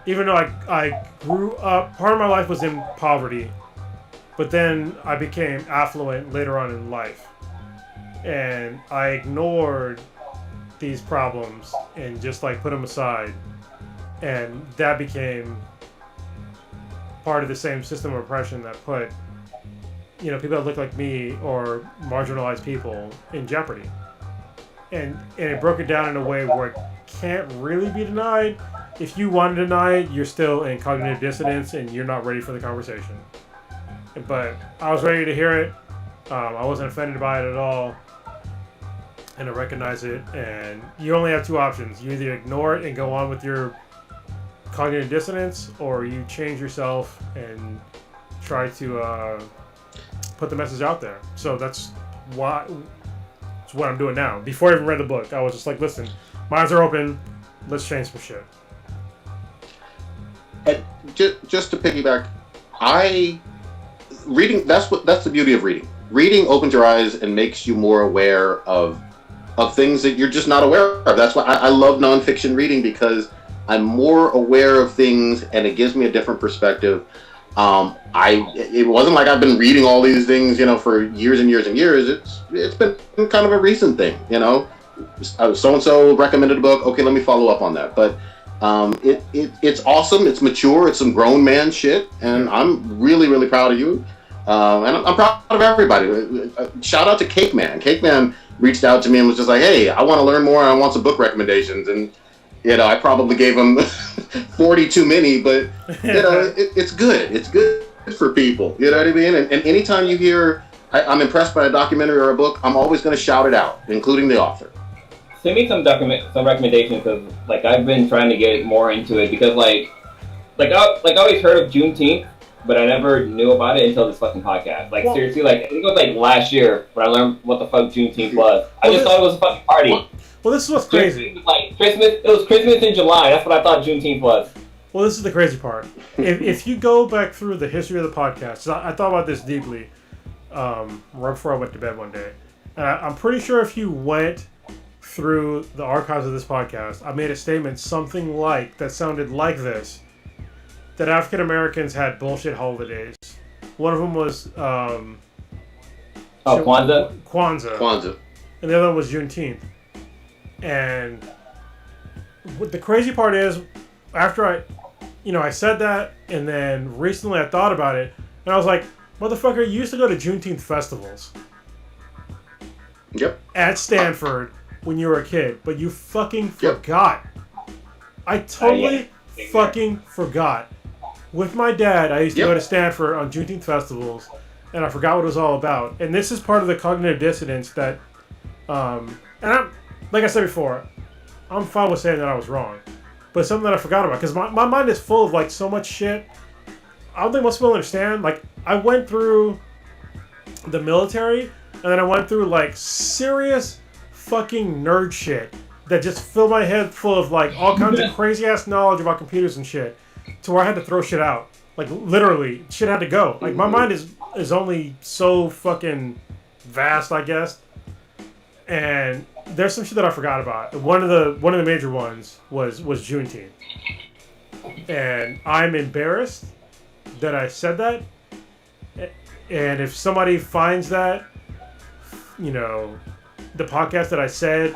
even though I grew up, part of my life was in poverty, but then I became affluent later on in life. And I ignored these problems and just like put them aside. And that became part of the same system of oppression that put, people that look like me or marginalized people in jeopardy. And it broke it down in a way where it can't really be denied. If you want to deny it, you're still in cognitive dissonance and you're not ready for the conversation. But I was ready to hear it. I wasn't offended by it at all. And I recognize it, and you only have two options. You either ignore it and go on with your cognitive dissonance, or you change yourself and try to put the message out there. So that's what I'm doing now. Before I even read the book, I was just like, listen, minds are open, let's change some shit. And just to piggyback, reading, that's the beauty of reading. Reading opens your eyes and makes you more aware of things that you're just not aware of. That's why I love nonfiction reading, because I'm more aware of things and it gives me a different perspective. It wasn't like I've been reading all these things, for years and years and years. It's been kind of a recent thing, So-and-so recommended a book. Okay, let me follow up on that. But it's awesome. It's mature. It's some grown man shit. And I'm really, really proud of you. And I'm proud of everybody. Shout out to Cake Man. Cake Man reached out to me and was just like, hey, I want to learn more and I want some book recommendations. And, I probably gave him 40 too many, but, it's good. It's good for people. You know what I mean? And anytime you hear, I'm impressed by a documentary or a book, I'm always going to shout it out, including the author. Send me some recommendations, because, I've been trying to get more into it, because, I always heard of Juneteenth, but I never knew about it until this fucking podcast. Seriously, I think it was last year when I learned what the fuck Juneteenth was. I just thought it was a fucking party. Well, this is what's crazy. Christmas. It was Christmas in July. That's what I thought Juneteenth was. Well, this is the crazy part. If you go back through the history of the podcast, I thought about this deeply. right before I went to bed one day. And I'm pretty sure if you went through the archives of this podcast, I made a statement something like that sounded like this: that African Americans had bullshit holidays. One of them was Kwanzaa. Kwanzaa. And the other one was Juneteenth. And what the crazy part is, after I said that, and then recently I thought about it, and I was like, motherfucker, you used to go to Juneteenth festivals. Yep. At Stanford when you were a kid, but you fucking forgot. I totally fucking forgot. With my dad, I used to go to Stanford on Juneteenth festivals, and I forgot what it was all about. And this is part of the cognitive dissonance that, and I'm, like I said before, I'm fine with saying that I was wrong, but it's something that I forgot about, because my mind is full of, like, so much shit. I don't think most people understand. Like, I went through the military, and then I went through, like, serious fucking nerd shit that just filled my head full of, like, all kinds of crazy-ass knowledge about computers and shit, to where I had to throw shit out. Like, literally, shit had to go. Like, my mind is only so fucking vast, I guess. And there's some shit that I forgot about. One of the major ones was Juneteenth. And I'm embarrassed that I said that. And if somebody finds that, the podcast that I said,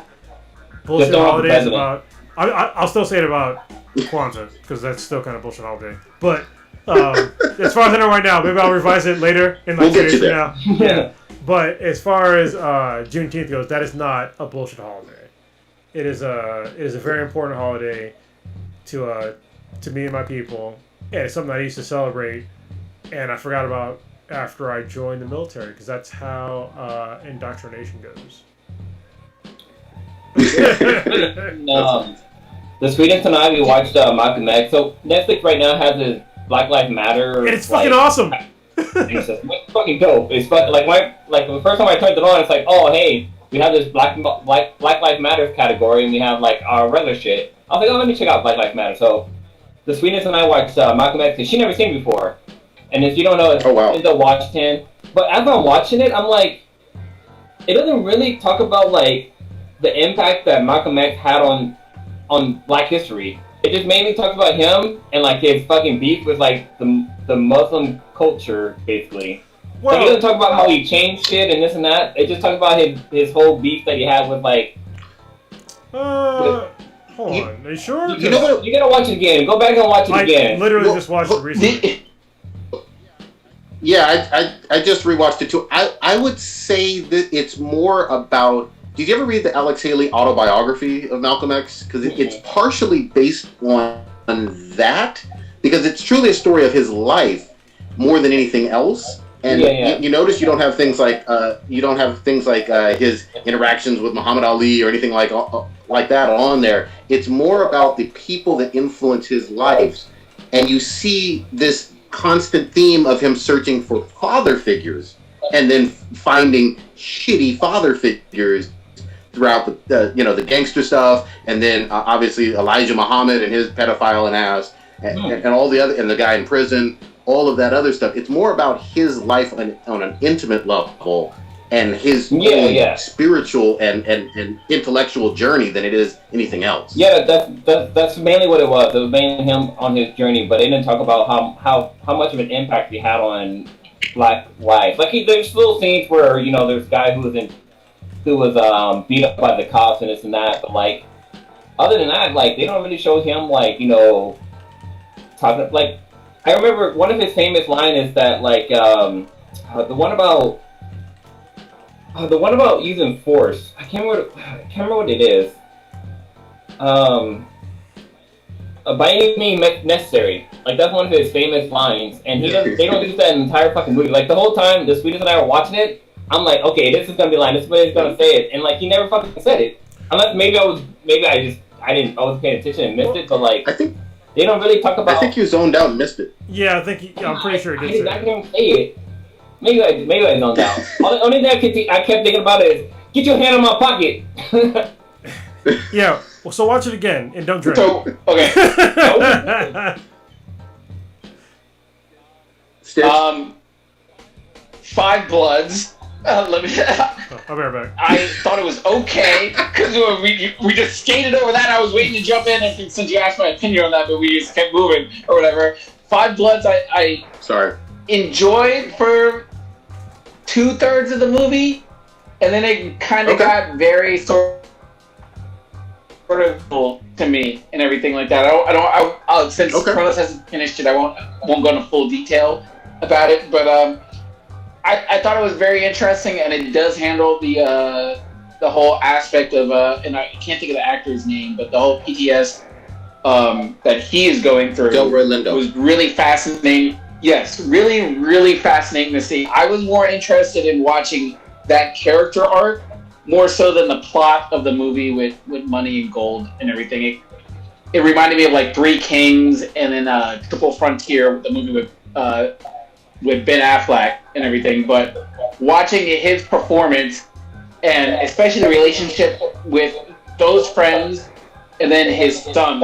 bullshit holidays about, I'll still say it about Kwanzaa, because that's still kind of bullshit holiday. But as far as I know right now, maybe I'll revise it later in like 2 days from now. Yeah. But as far as Juneteenth goes, that is not a bullshit holiday. It is a very important holiday to me and my people, and it's something I used to celebrate, and I forgot about after I joined the military, because that's how indoctrination goes. The Sweden tonight we watched Malcolm X. So Netflix right now has this Black Lives Matter. And it's fucking awesome. It's fucking dope. It's like the first time I turned it on, it's like, oh hey, we have this Black Lives Matter category, and we have like our regular shit. I was like, oh, let me check out Black Lives Matter. So the Sweetness and I watched Malcolm X, and she never seen it before. And if you don't know, it's a watch 10. But as I'm watching it, I'm like, it doesn't really talk about like the impact that Malcolm X had on Black history. It just mainly talks about him and like his fucking beef with like the Muslim culture, basically. Well, like, it doesn't talk about how he changed shit and this and that. It just talks about his whole beef that he had with like. Hold on, are you sure? You gotta watch it again. Go back and watch it again. I literally just watched it recently. Yeah, I just rewatched it too. I would say that it's more about. Did you ever read the Alex Haley autobiography of Malcolm X? Because it's partially based on that, because it's truly a story of his life more than anything else. And you notice you don't have things like his interactions with Muhammad Ali or anything like that on there. It's more about the people that influence his life, and you see this constant theme of him searching for father figures and then finding shitty father figures throughout the gangster stuff, and then obviously Elijah Muhammad and his pedophile ass, and all the other, and the guy in prison, all of that other stuff. It's more about his life on an intimate level and his spiritual and intellectual journey than it is anything else. Yeah, that's mainly what it was. It was mainly him on his journey, but they didn't talk about how much of an impact he had on Black life. Like there's little scenes where there's a guy who was beat up by the cops and this and that, but like other than that, like they don't really show him like talking. Like I remember one of his famous lines is that like the one about using force. I can't remember what it is. By any means necessary. Like that's one of his famous lines, and they don't use that in the entire fucking movie. Like the whole time the Sweetest and I were watching it, I'm like, okay, this is gonna be a line. This is where he's gonna say it, and like he never fucking said it. Unless I wasn't paying attention and missed it. But like I think they don't really talk about. I think you zoned out and missed it. Yeah, I'm pretty sure he did. I didn't say it. Maybe I zoned out. Only thing I kept thinking about is get your hand in my pocket. Yeah. Well, so watch it again and don't drink. So, okay. Five Bloods. Let me. I'll be right back. I thought it was okay because we just skated over that. I was waiting to jump in, and since you asked my opinion on that, but we just kept moving or whatever. Five Bloods, I enjoyed for 2/3 of the movie, and then it kind of got very sort of cool to me and everything like that. Since Carlos hasn't finished it, I won't go into full detail about it, but I thought it was very interesting, and it does handle the whole aspect of and I can't think of the actor's name, but the whole PTS that he is going through. Delroy Lindo. Was really fascinating. Yes, really, really fascinating to see. I was more interested in watching that character arc more so than the plot of the movie with Money and Gold and everything. It reminded me of like Three Kings and then Triple Frontier, the movie with Ben Affleck and everything. But watching his performance and especially the relationship with those friends and then his son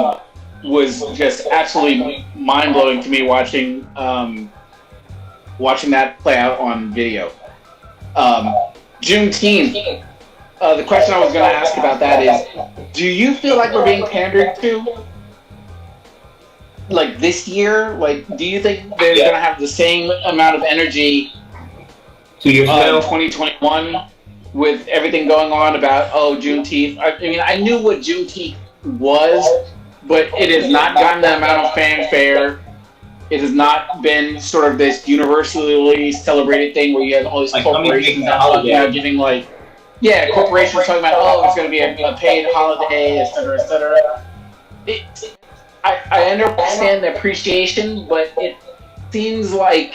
was just absolutely mind-blowing to me watching that play out on video. Juneteenth. The question I was going to ask about that is, do you feel like we're being pandered to? Like this year? Like, do you think they're going to have the same amount of energy in 2021 with everything going on about, Juneteenth? I mean, I knew what Juneteenth was, but it has not gotten the amount of fanfare. It has not been sort of this universally celebrated thing where you have all these corporations now giving corporations talking about, it's going to be a paid holiday, et cetera, et cetera. I understand the appreciation, but it seems like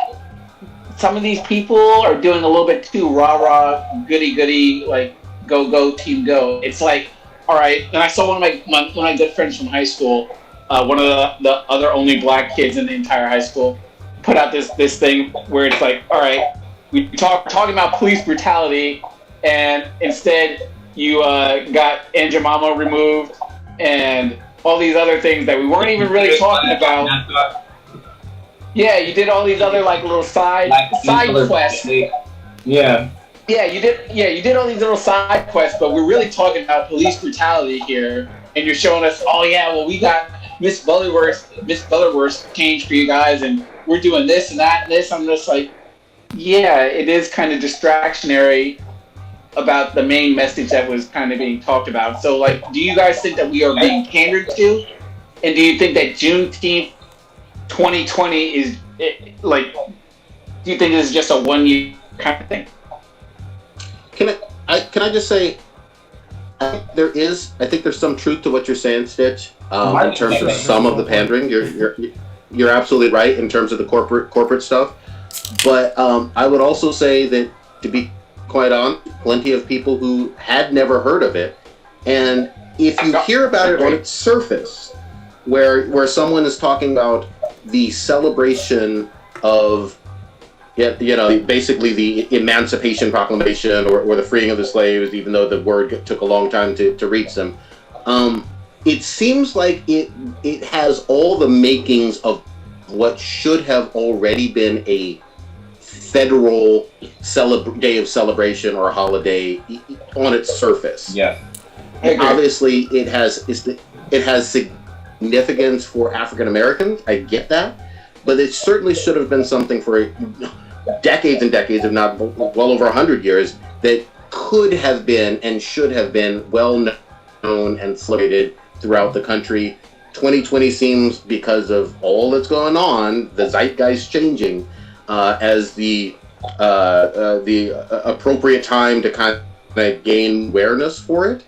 some of these people are doing a little bit too rah-rah, goody-goody, like, go, team, go. It's like, all right, and I saw one of my good friends from high school, one of the other only black kids in the entire high school, put out this thing where it's like, all right, we talking about police brutality, and instead you got Aunt Jemima removed and all these other things that we weren't even really talking about. Yeah, you did all these other like little side quests. Yeah. Yeah, you did all these little side quests, but we're really talking about police brutality here, and you're showing us, we got Miss Butterworth changed for you guys, and we're doing this and that and this. I'm just like, it is kind of distractionary about the main message that was kind of being talked about. So, like, do you guys think that we are being pandered to? And do you think that Juneteenth 2020 is, do you think this is just a 1 year kind of thing? Can I just say, I think there's some truth to what you're saying, Stitch, in terms of some of the pandering. You're absolutely right in terms of the corporate stuff. But I would also say that, to be quite honest, plenty of people who had never heard of it, and if you hear about it on its surface, where someone is talking about the celebration of, basically the Emancipation Proclamation or the freeing of the slaves, even though the word took a long time to reach them, it seems like it has all the makings of what should have already been a federal day of celebration or holiday on its surface. Yeah. Obviously, it has significance for African Americans. I get that, but it certainly should have been something for decades and decades, if not well over 100 years, that could have been and should have been well known and celebrated throughout the country. 2020 seems, because of all that's going on, the zeitgeist changing, as the appropriate time to kind of gain awareness for it.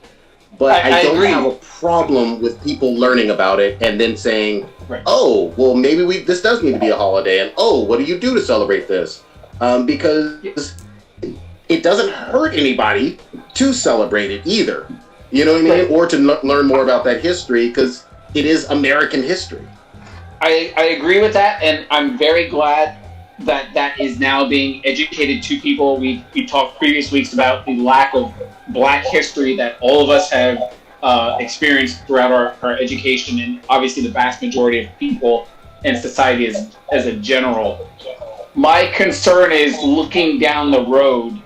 But I don't have a problem with people learning about it and then saying, maybe this does need to be a holiday, and what do you do to celebrate this? Because it doesn't hurt anybody to celebrate it either. You know what I mean? Or to learn more about that history, because it is American history. I agree with that, and I'm very glad that is now being educated to people. We talked previous weeks about the lack of Black history that all of us have experienced throughout our education, and obviously the vast majority of people in society as a general. My concern is looking down the road.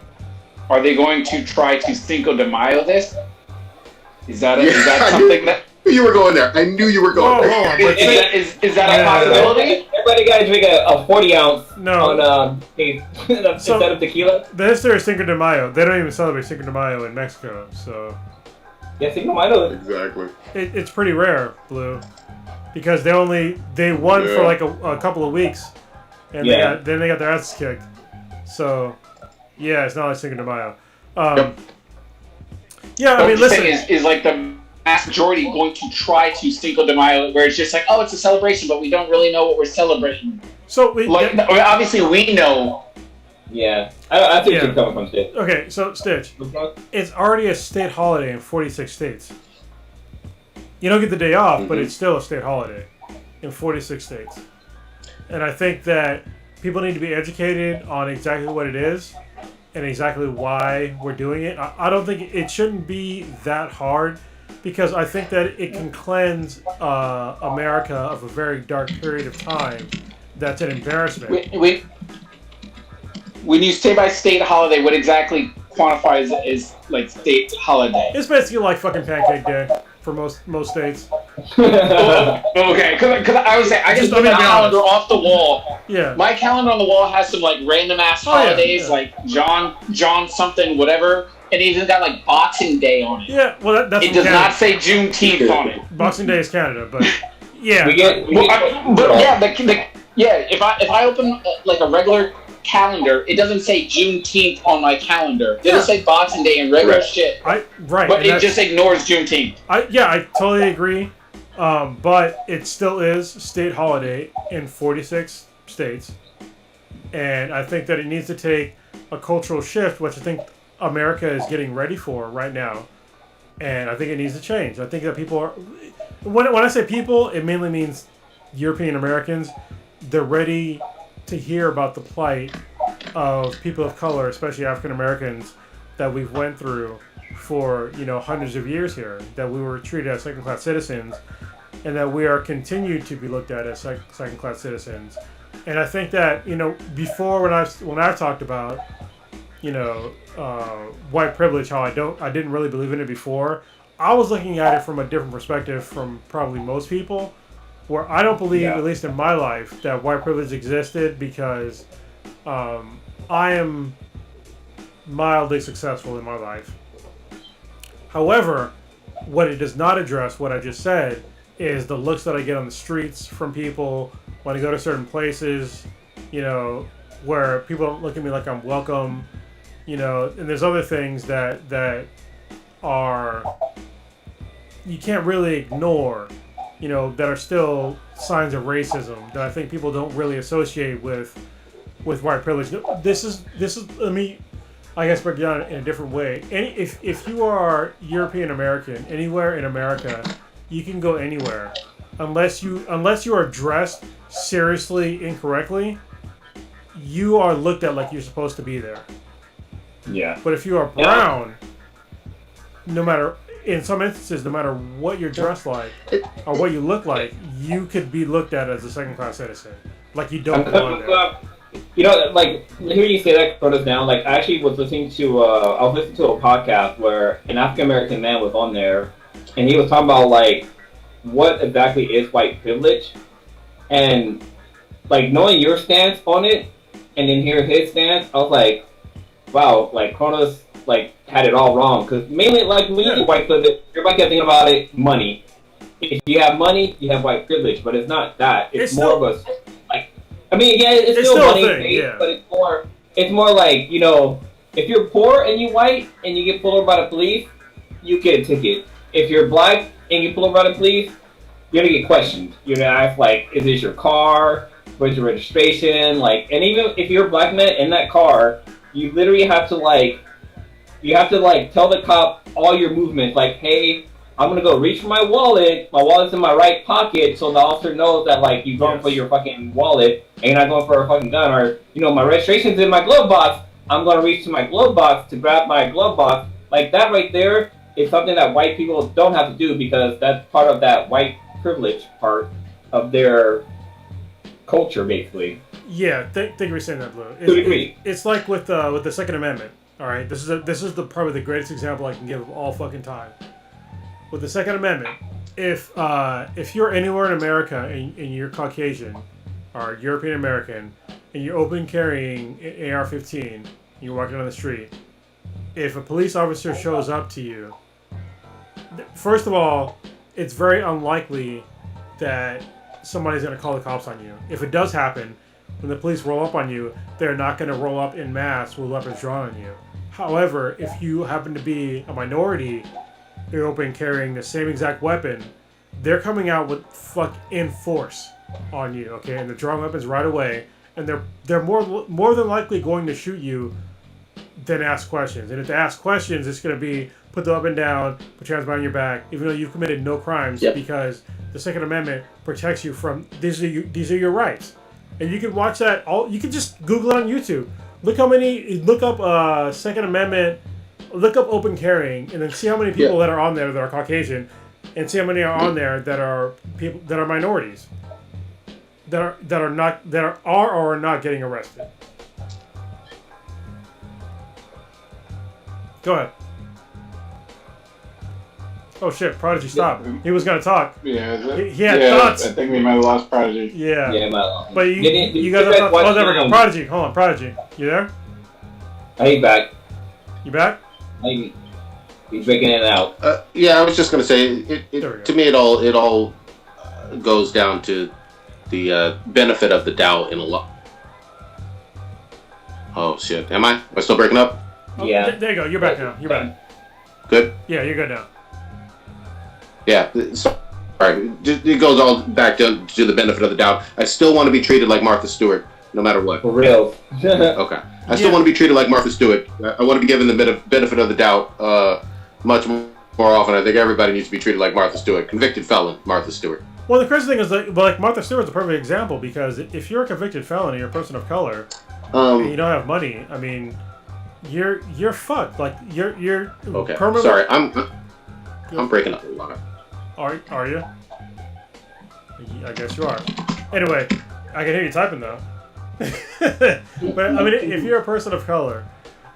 Are they going to try to Cinco de Mayo this? Is that something that... You were going there. I knew you were going there. Is that a possibility? Everybody got to drink a 40 ounce on instead of tequila. The history of Cinco de Mayo, they don't even celebrate Cinco de Mayo in Mexico, so... Yeah, Cinco de Mayo. Exactly. It's pretty rare, Blue, because they won for like a couple of weeks, and then they got their asses kicked. So, yeah, it's not like Cinco de Mayo. Yeah, I mean, listen. Is like the vast majority going to try to Cinco de Mayo, where it's just like, oh, it's a celebration, but we don't really know what we're celebrating. So obviously we know. Yeah, I think you're coming from Stitch. Okay, so Stitch, it's already a state holiday in 46 states. You don't get the day off, but it's still a state holiday in 46 states. And I think that people need to be educated on exactly what it is and exactly why we're doing it. I don't think it shouldn't be that hard, because I think that it can cleanse America of a very dark period of time that's an embarrassment. When you say by state holiday, what exactly quantifies as like state holiday? It's basically like fucking Pancake Day for most states. Okay, because I was saying, I just put my calendar off the wall. Yeah. My calendar on the wall has some like random ass holidays, like John something whatever, and it even got like Boxing Day on it. Yeah, well that's it does not say Juneteenth on it. Boxing Day is Canada, but yeah. If I open like a regular calendar, it doesn't say Juneteenth on my calendar. It doesn't say Boxing Day and regular shit. But it just ignores Juneteenth. I totally agree. But it still is state holiday in 46 states. And I think that it needs to take a cultural shift, which I think America is getting ready for right now. And I think it needs to change. I think that people are... When I say people, it mainly means European Americans. They're ready to hear about the plight of people of color, especially African Americans, that we've went through for hundreds of years here. That we were treated as second-class citizens, and that we are continued to be looked at as second-class citizens. And I think that before when I talked about white privilege, how I didn't really believe in it before, I was looking at it from a different perspective from probably most people, where I don't believe, at least in my life, that white privilege existed, because I am mildly successful in my life. However, what it does not address, what I just said, is the looks that I get on the streets from people when I go to certain places, where people don't look at me like I'm welcome, and there's other things that are, you can't really ignore, that are still signs of racism that I think people don't really associate with white privilege. This is let me, I guess, break it down in a different way. If you are European American anywhere in America, you can go anywhere, unless you are dressed seriously incorrectly, you are looked at like you're supposed to be there. Yeah. But if you are brown, in some instances, no matter what you're dressed like or what you look like, you could be looked at as a second-class citizen. Like you don't belong there. Like, hearing you say that sort of down, like, I actually was listening to a podcast where an African-American man was on there, and he was talking about, like, what exactly is white privilege, and, like, knowing your stance on it, and then hear his stance, I was like, wow, like, Kronos, like, had it all wrong, because mainly, like, when you think white privilege, everybody kept thinking about it, money. If you have money, you have white privilege, but it's not that. It's more of a, like, I mean, yeah, it's still money based, but it's more like, if you're poor and you white and you get pulled over by the police, you get a ticket. If you're black and you pull over by the police, you're gonna get questioned. You're gonna ask, like, is this your car? Where's your registration? Like, and even if you're a black man in that car, you literally have to tell the cop all your movements, like, hey, I'm gonna go reach for my wallet. My wallet's in my right pocket, so the officer knows that, like, you're going for your fucking wallet and you're not going for a fucking gun. Or, my registration's in my glove box. I'm gonna reach to my glove box to grab my glove box. Like, that right there is something that white people don't have to do, because that's part of that white privilege part of their culture, basically. Yeah, thank you for saying that, Blue. It's like with the Second Amendment. All right, this is probably the greatest example I can give of all fucking time. With the Second Amendment, if you're anywhere in America and you're Caucasian or European American and you're open carrying an AR-15, and you're walking on the street, if a police officer shows up to you, first of all, it's very unlikely that somebody's going to call the cops on you. If it does happen, when the police roll up on you, they're not going to roll up en masse with weapons drawn on you. However, if you happen to be a minority, you're open carrying the same exact weapon, they're coming out with in force on you, okay? And they're drawing weapons right away, and they're more than likely going to shoot you than ask questions. And if they ask questions, it's going to be put the weapon down, put your hands behind your back, even though you've committed no crimes, because the Second Amendment protects you from these are your rights. And you can watch that you can just Google it on YouTube. Look up Second Amendment, look up open carrying, and then see how many people that are on there that are Caucasian, and see how many are on there that are people that are minorities, that are or are not getting arrested. Go ahead. Oh shit, Prodigy, stop. He was gonna talk. Yeah, is it? He had thoughts. I think we might have lost Prodigy. Yeah. Yeah, might have lost. But you guys are talking. Oh, there we go. Prodigy, hold on, Prodigy. You there? Hey, back. You back? He's breaking in and out. Yeah, I was just gonna say, to me, it all goes down to the benefit of the doubt in a lot. Oh shit, am I still breaking up? Oh, yeah. There you go. You're back now. You're back. Good. Yeah, you're good now. Yeah, sorry. It goes all back to the benefit of the doubt. I still want to be treated like Martha Stewart, no matter what. For real. Okay. I still want to be treated like Martha Stewart. I want to be given the benefit of the doubt much more often. I think everybody needs to be treated like Martha Stewart. Convicted felon, Martha Stewart. Well, the crazy thing is that, like, Martha Stewart's a perfect example, because if you're a convicted felon and you're a person of color, and you don't have money, I mean, you're fucked. Like, you're okay. Permanently... Sorry, I'm breaking up a lot. Are you? I guess you are. Anyway, I can hear you typing though. But I mean, if you're a person of color,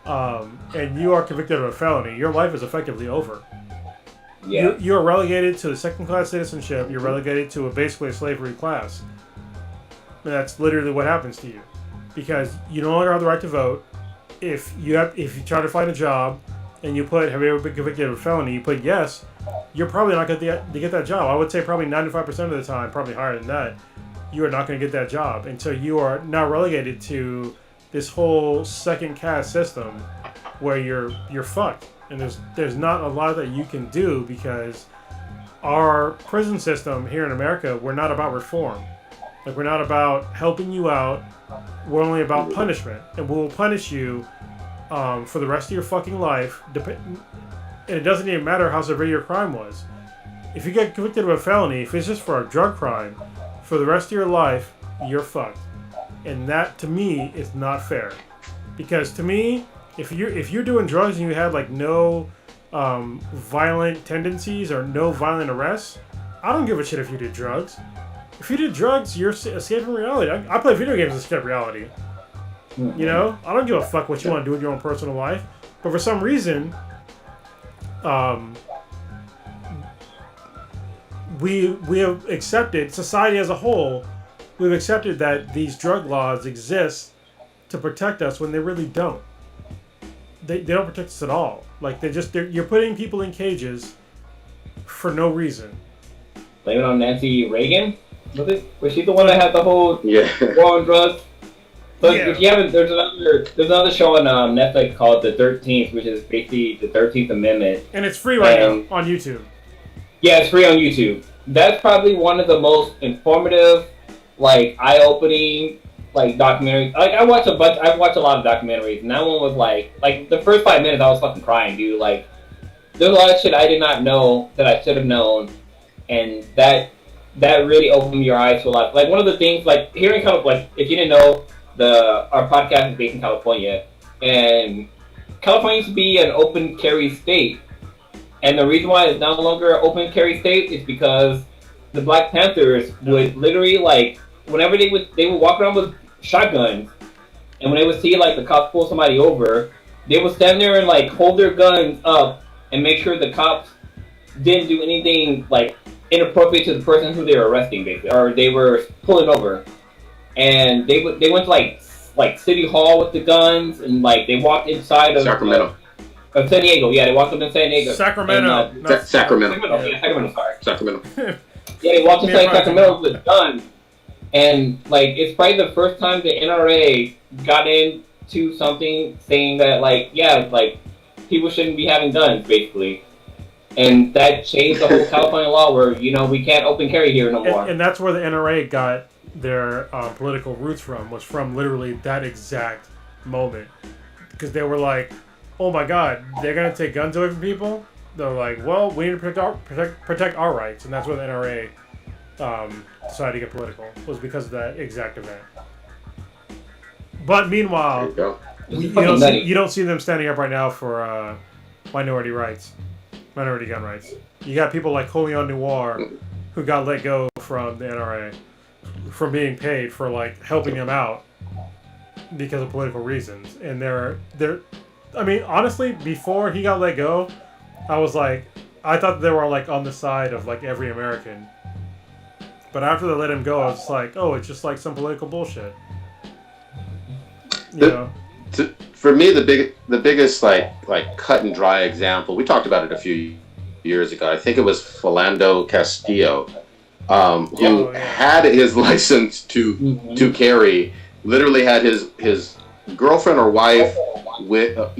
and you are convicted of a felony, your life is effectively over. Yeah. You're relegated to second-class citizenship. You're relegated to basically a slavery class. And that's literally what happens to you, because you no longer have the right to vote. If you try to find a job, and you put, have you ever been convicted of a felony? You put yes. You're probably not going to get that job. I would say probably 95% of the time, probably higher than that, you are not going to get that job. And so you are now relegated to this whole second caste system where you're fucked. And there's not a lot that you can do, because our prison system here in America, we're not about reform. Like, we're not about helping you out. We're only about punishment. And we will punish you for the rest of your fucking life. And it doesn't even matter how severe your crime was. If you get convicted of a felony, if it's just for a drug crime, for the rest of your life, you're fucked. And that, to me, is not fair. Because to me, if you're doing drugs and you have like no violent tendencies or no violent arrests, I don't give a shit if you did drugs. If you did drugs, you're escaping reality. I play video games to escape reality. You know, I don't give a fuck what you want to do with your own personal life. But for some reason, we have accepted, society as a whole, we've accepted that these drug laws exist to protect us when they really don't. They don't protect us at all. Like, you're putting people in cages for no reason. Blame it on Nancy Reagan? Was she the one that had the whole war on drugs? So if you haven't, there's another show on Netflix called The 13th, which is basically the 13th Amendment. And it's free right now on YouTube. Yeah, it's free on YouTube. That's probably one of the most informative, like, eye-opening, like, documentaries. Like, I've watched a lot of documentaries, and that one was like the first 5 minutes I was fucking crying, dude. Like, there's a lot of shit I did not know that I should have known, and that really opened your eyes to a lot. Like, one of the things, like, here in California, like, if you didn't know, our podcast is based in California, and California used to be an open carry state, and the reason why it's no longer an open carry state is because the Black Panthers would literally, like, whenever they would walk around with shotguns, and when they would see like the cops pull somebody over, they would stand there and like hold their guns up and make sure the cops didn't do anything like inappropriate to the person who they were arresting, basically, or they were pulling over. And they went to like City Hall with the guns, and like they walked inside of Sacramento. Of San Diego. Yeah, they walked up in San Diego. Sacramento. And, Sacramento. Yeah, Sacramento. Sorry. Sacramento. Yeah, they walked inside Sacramento with guns, and like it's probably the first time the NRA got into something saying that like people shouldn't be having guns, basically. And that changed the whole California law where, we can't open carry here no more. And that's where the NRA got their political roots from, was from literally that exact moment. Because they were like, oh my God, they're going to take guns away from people? They're like, well, we need to protect our rights. And that's where the NRA decided to get political, was because of that exact event. But meanwhile, you don't see them standing up right now for minority gun rights. You got people like Julian Noir, who got let go from the NRA from being paid for like helping them out because of political reasons. And they're I mean, honestly, before he got let go, I thought they were like on the side of like every American. But after they let him go, I was like, oh, it's just like some political bullshit. For me, the biggest like cut and dry example, we talked about it a few years ago. I think it was Philando Castillo, who had his license to carry. Literally had his girlfriend or wife with a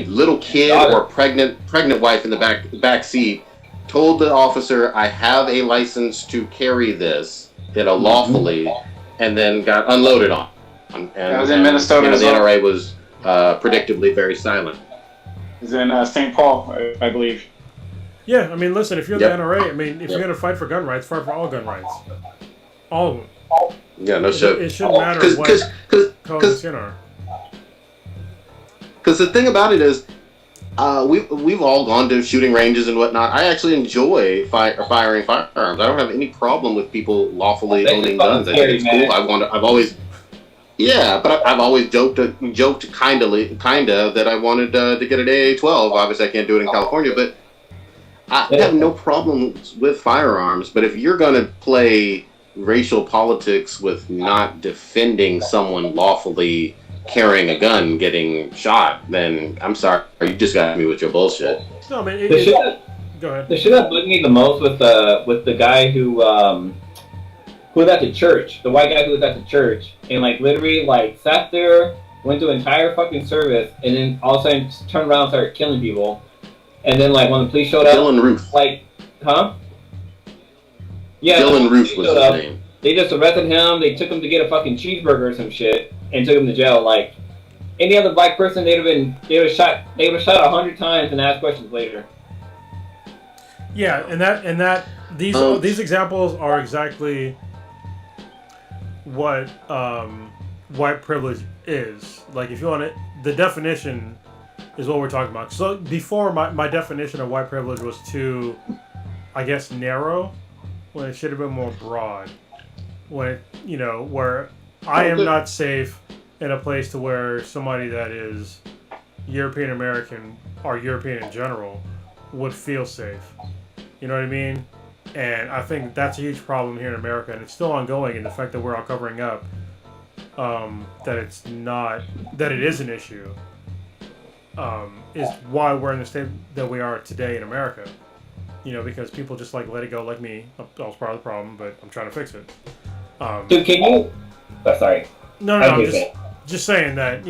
little kid or pregnant wife in the back seat. Told the officer, "I have a license to carry this," lawfully, and then got unloaded on. And that was in Minnesota. The NRA was predictably very silent. It was in St. Paul, I believe. Yeah, I mean, listen, if you're the NRA, I mean, if you're going to fight for gun rights, fight for all gun rights. All of them. Yeah, no shit. It shouldn't matter what codes, Because the thing about it is, we've all gone to shooting ranges and whatnot. I actually enjoy firing firearms. I don't have any problem with people lawfully owning guns. I think it's cool. I've always joked kinda that I wanted to get an AA-12. Obviously, I can't do it in California, but I have no problems with firearms. But if you're gonna play racial politics with not defending someone lawfully carrying a gun getting shot, then I'm sorry, you just got me with your bullshit. No, man. Go ahead. The shit that bugged me the most with the guy who was at the church, the white guy who was at the church, and like literally like sat there, went to an entire fucking service, and then all of a sudden turned around and started killing people. And then like when the police showed up, Dylan Ruth. Like, huh? Yeah, Dylan Ruth was his name. They just arrested him. They took him to get a fucking cheeseburger or some shit, and took him to jail. Like any other black person, they would have shot 100 times and asked questions later. Yeah, and these examples are exactly what white privilege is. Like, if you want it, the definition is what we're talking about. So before, my definition of white privilege was too, I guess, narrow, when it should have been more broad. When where I am not safe in a place to where somebody that is European American or European in general would feel safe. You know what I mean? And I think that's a huge problem here in America, and it's still ongoing. And the fact that we're all covering up that it is an issue is why we're in the state that we are today in America. Because people just like let it go, like me. I was part of the problem, but I'm trying to fix it. Dude, can you? Oh, sorry. No, I'm just saying that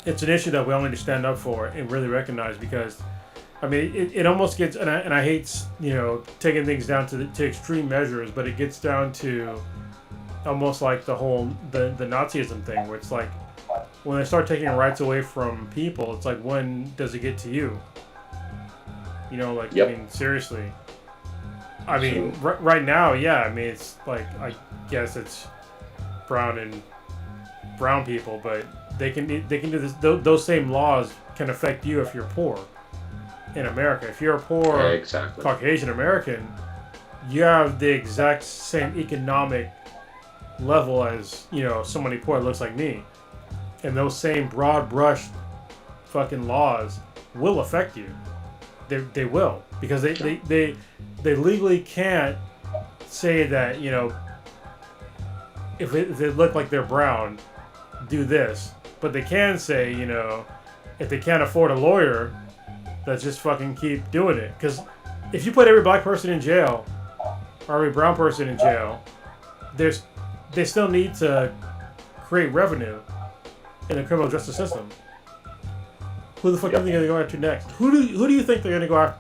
it's an issue that we all need to stand up for and really recognize, because I mean it almost gets, and I hate taking things down to extreme measures, but it gets down to almost like the whole the Nazism thing, where it's like when they start taking rights away from people, it's like, when does it get to you? Yep. I mean, seriously. I mean, right now, yeah. I mean, it's like, I guess it's brown people, but they can do this. Those same laws can affect you if you're poor in America. If you're a poor Caucasian American, you have the exact same economic level as, you know, somebody poor that looks like me. And those same broad brush fucking laws will affect you. They will. Because they legally can't say that, you know, if they look like they're brown, do this. But they can say, you know, if they can't afford a lawyer, let's just fucking keep doing it. Because if you put every black person in jail, or every brown person in jail, they still need to create revenue in the criminal justice system. Who the fuck do you think they're going to go next? Who do you think they're going to go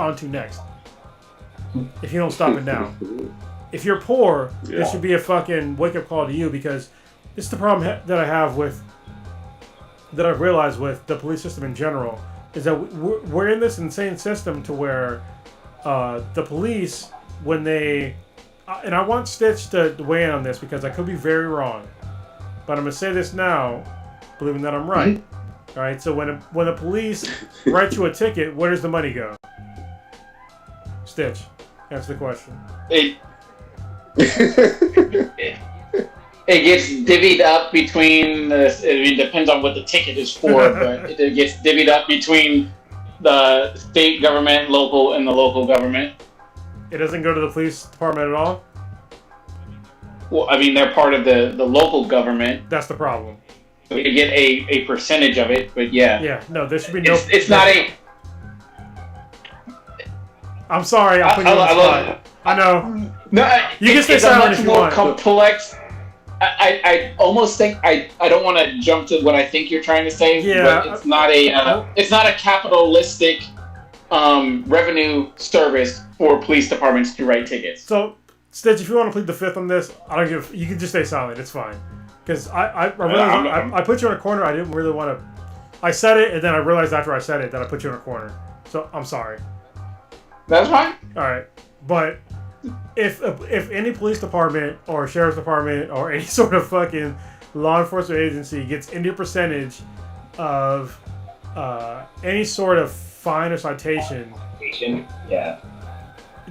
on to next? If you don't stop it now. If you're poor, this should be a fucking wake-up call to you, because this is the problem that I have with, that I've realized with the police system in general, is that we're in this insane system to where the police, when they, and I want Stitch to weigh in on this because I could be very wrong, but I'm going to say this now, believing that I'm right. All right, so when the police write you a ticket, where does the money go? Stitch, answer the question. It gets divvied up between it depends on what the ticket is for, but it gets divvied up between the state government, local, and the local government. It doesn't go to the police department at all? Well, I mean, they're part of the local government. That's the problem. So you get a percentage of it, but yeah. Yeah, no, there should be no... It's not a... I'm sorry, I'm putting you on the spot. I know. No, you can stay silent if you want. It's a much more complex... I almost think I don't want to jump to what I think you're trying to say, but it's not a capitalistic revenue service for police departments to write tickets. So, Stitch, if you want to plead the fifth on this, I don't give. You can just stay silent. It's fine. Because I put you in a corner. I didn't really want to. I said it, and then I realized after I said it that I put you in a corner. So I'm sorry. That's fine. All right, but. If any police department or sheriff's department or any sort of fucking law enforcement agency gets any percentage of any sort of fine or citation,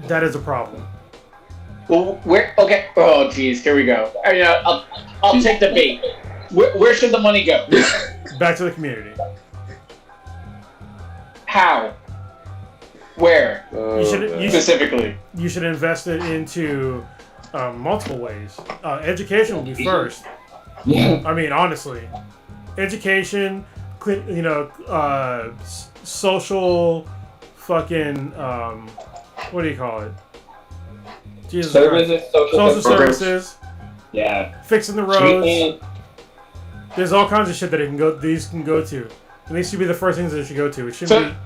that is a problem. Well, okay. Oh, geez, here we go. I'll take the bait. Where should the money go? Back to the community. How? Where? Specifically? You should invest it into multiple ways. Education will be first. Yeah. I mean, honestly. Education, social fucking, what do you call it? Jesus services, social services. Yeah. Fixing the roads. There's all kinds of shit that these can go to. And these should be the first things that they should go to. It shouldn't be...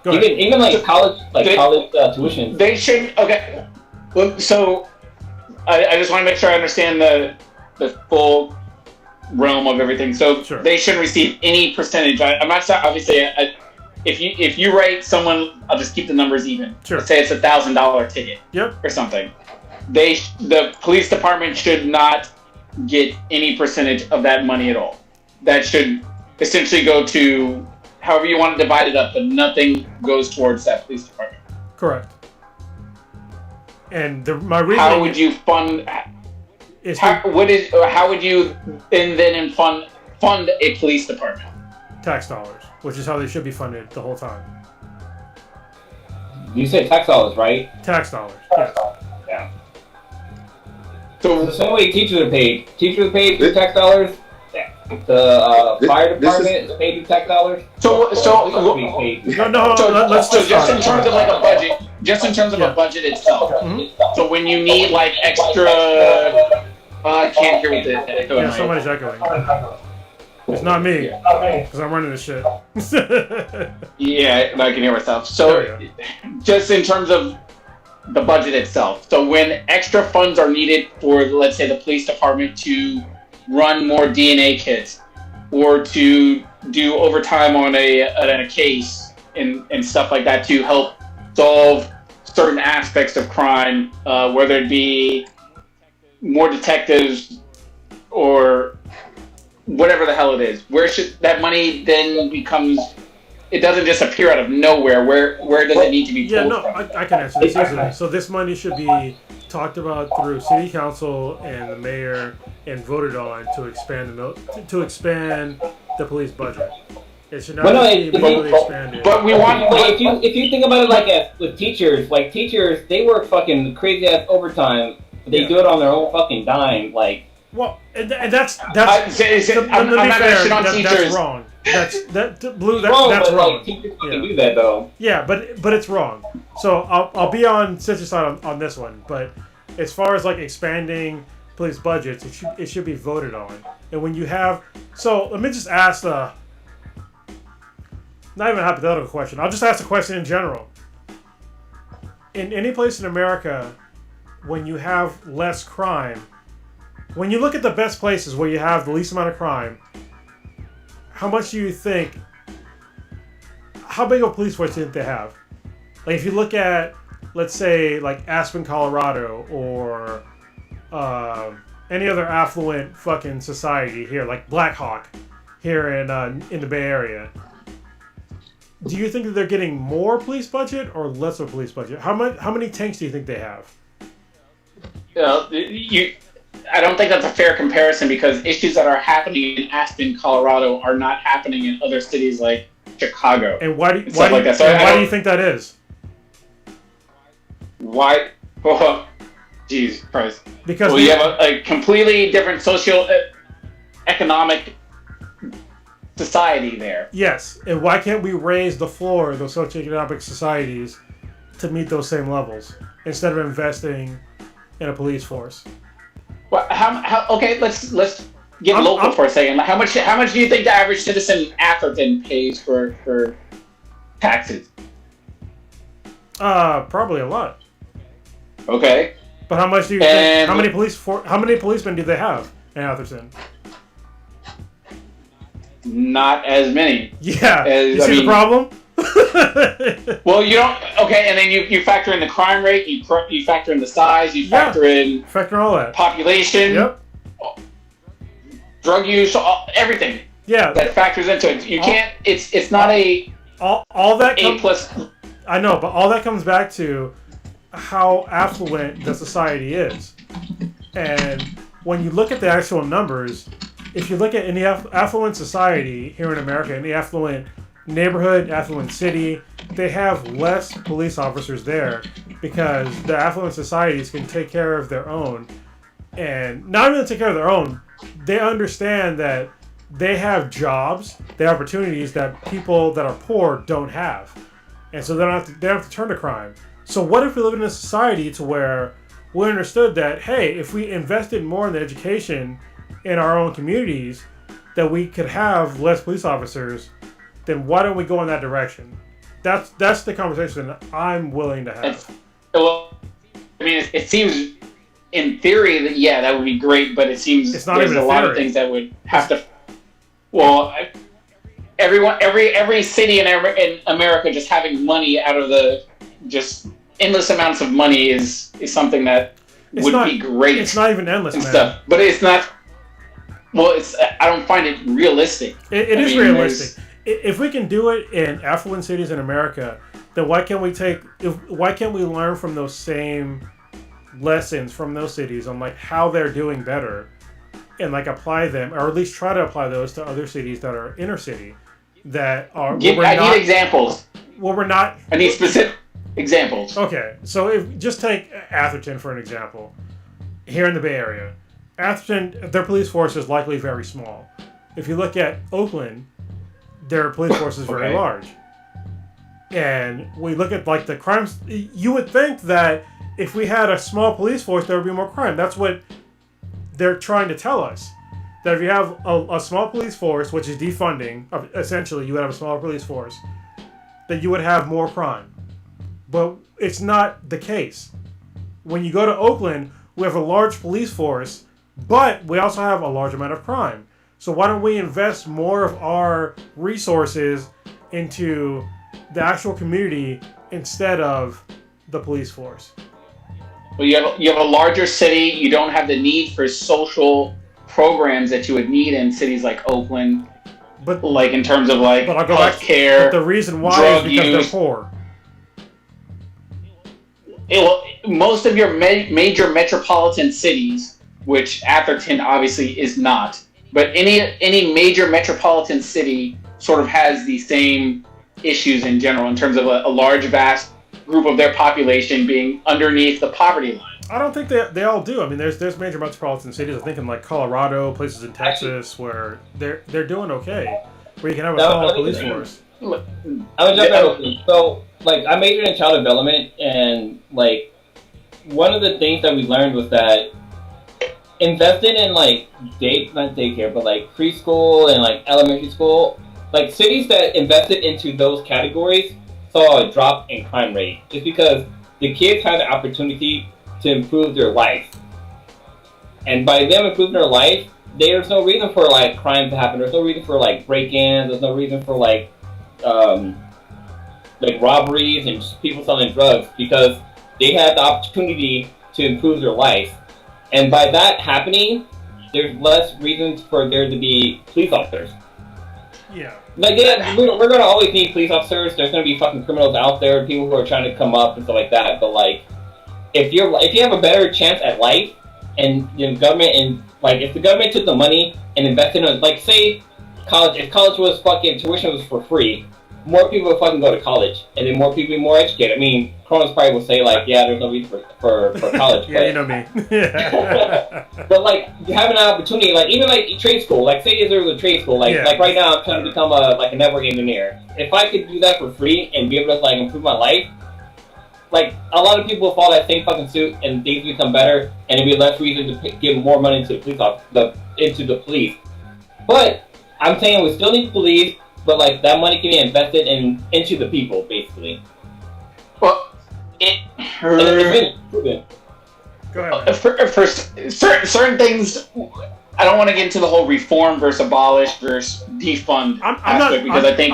Even like college tuition. They should. Okay. Well, so I just want to make sure I understand the full realm of everything. So they shouldn't receive any percentage. I'm not obviously. If you write someone, I'll just keep the numbers even. Sure. Let's say it's $1,000 ticket. Yep. Or something. The police department should not get any percentage of that money at all. That should essentially go to. However you want to divide it up, but nothing goes towards that police department. Correct. And my reason. How would you fund? How would you then fund a police department? Tax dollars, which is how they should be funded the whole time. You said tax dollars, right? Tax dollars. Yes. Yeah. So the same way teachers are paid. Teachers are paid through tax dollars. The fire department is paid through tax dollars. No. Let's just in terms of like a budget, a budget itself. Mm-hmm. So when you need like extra, I can't hear what the echo. Yeah, somebody's echoing. It's not me, because I'm running this shit. Yeah, I can hear myself. So just in terms of the budget itself. So when extra funds are needed for, let's say, the police department to run more DNA kits, or to do overtime on a case and stuff like that to help solve certain aspects of crime, whether it be more detectives or whatever the hell it is. Where should that money then becomes it doesn't just appear out of nowhere. Where does it need to be pulled from? I can answer this easily. So this money should be talked about through city council and the mayor and voted on to expand the police budget. It should not be immediately expanded. But we want. If you think about it like with teachers, they work fucking crazy ass overtime. But they do it on their own fucking dime, like. Well, and that's I'm not shit on teachers. That's wrong. That's wrong. Teachers can do that though. Yeah, but it's wrong. So I'll be on Citrus side on this one. But as far as like expanding police budgets, it should be voted on. And when you have, so let me just ask not even a hypothetical question. I'll just ask the question in general. In any place in America, when you have less crime, when you look at the best places where you have the least amount of crime, how much do you think, how big of a police force do you think they have? Like if you look at, let's say, like Aspen, Colorado, or any other affluent fucking society here, like Black Hawk, here in the Bay Area, do you think that they're getting more police budget or less of a police budget? How many tanks do you think they have? I don't think that's a fair comparison because issues that are happening in Aspen, Colorado are not happening in other cities like Chicago. And why do you think that is? Why? Oh, Jesus Christ. Because you have a completely different socio-economic society there. Yes. And why can't we raise the floor of those socioeconomic societies to meet those same levels instead of investing in a police force? Well, okay, let's get local for a second. How much do you think the average citizen in Atherton pays for taxes? Probably a lot. Okay. But how much do you think? How many policemen do they have in Atherton? Not as many. Yeah. You see the problem? Well, you don't. Okay, and then you factor in the crime rate. You factor in the size. You factor in all that population. Yep. Drug use. Everything. Yeah. That factors into it. You can't. It's not a. All that. A plus. I know, but all that comes back to how affluent the society is, and when you look at the actual numbers, if you look at any affluent society here in America, any affluent neighborhood, affluent city, they have less police officers there because the affluent societies can take care of their own. And not even take care of their own, they understand that they have jobs, they have opportunities that people that are poor don't have. And so they don't have to turn to crime. So what if we live in a society to where we understood that, hey, if we invested more in the education in our own communities, that we could have less police officers, then why don't we go in that direction? That's the conversation I'm willing to have. Well, I mean, it seems in theory that that would be great, but it seems there's a lot of things that would have to. Well, every city in America just having money out of the just endless amounts of money is something that would be great. It's not even endless, and man. Stuff, but it's not. Well, I don't find it realistic. It is realistic. If we can do it in affluent cities in America, then why can't we learn from those same lessons from those cities on like how they're doing better and like apply them, or at least try to apply those to other cities that are inner city that are. I need examples. Well, we're not. I need specific examples. Okay, so if just take Atherton for an example, here in the Bay Area, Atherton, their police force is likely very small. If you look at Oakland, their police force is very large. And we look at like the crimes, you would think that if we had a small police force, there would be more crime. That's what they're trying to tell us. That if you have a small police force, which is defunding, essentially you would have a smaller police force, that you would have more crime. But it's not the case. When you go to Oakland, we have a large police force, but we also have a large amount of crime. So why don't we invest more of our resources into the actual community instead of the police force? Well, you have a larger city. You don't have the need for social programs that you would need in cities like Oakland. But like in terms of like healthcare. But the reason why is because they're poor. Most of your major metropolitan cities, which Atherton obviously is not, but any major metropolitan city sort of has the same issues in general in terms of a large, vast group of their population being underneath the poverty line. I don't think they all do. I mean, there's major metropolitan cities. I think in like Colorado, places in Texas where they're doing okay, where you can have a small police force. So, like, I majored in child development, and like, one of the things that we learned was that investing in like not daycare, but like preschool and like elementary school, like cities that invested into those categories saw a drop in crime rate just because the kids had the opportunity to improve their life, and by them improving their life, there's no reason for like crime to happen. There's no reason for like break-ins. There's no reason for like robberies and people selling drugs because they had the opportunity to improve their life. And by that happening, there's less reasons for there to be police officers. Yeah. Like, yeah, we're going to always need police officers. There's going to be fucking criminals out there, people who are trying to come up and stuff like that. But, like, if you have a better chance at life and government and, like, if the government took the money and invested in, like, say, college, if college was fucking, tuition was for free, more people would fucking go to college, and then more people would be more educated. I mean, Cronus probably will say, like, yeah, there's no reason for college. Yeah, but, you know me. Yeah. But, like, you have an opportunity, like, even, like, trade school. Like, say there was a trade school. Like, like right now, I'm trying to become a network engineer. If I could do that for free and be able to, like, improve my life, like, a lot of people will follow that same fucking suit, and things become better, and it'd be less reason to give more money to the police. But I'm saying we still need police, but, like, that money can be invested into the people, basically. Well, Go ahead. For certain things, I don't want to get into the whole reform versus abolish versus defund aspect because I think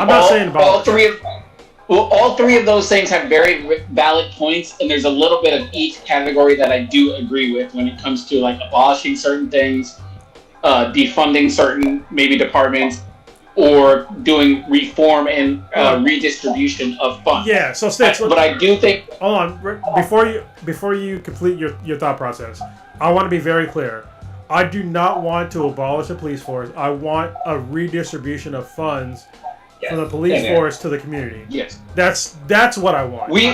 all three of those things have very valid points, and there's a little bit of each category that I do agree with when it comes to like abolishing certain things, defunding certain maybe departments, or doing reform and redistribution of funds. Yeah, so but I do think. Hold on, before you complete your thought process, I want to be very clear. I do not want to abolish the police force. I want a redistribution of funds from the police force to the community. Yes, that's what I want. We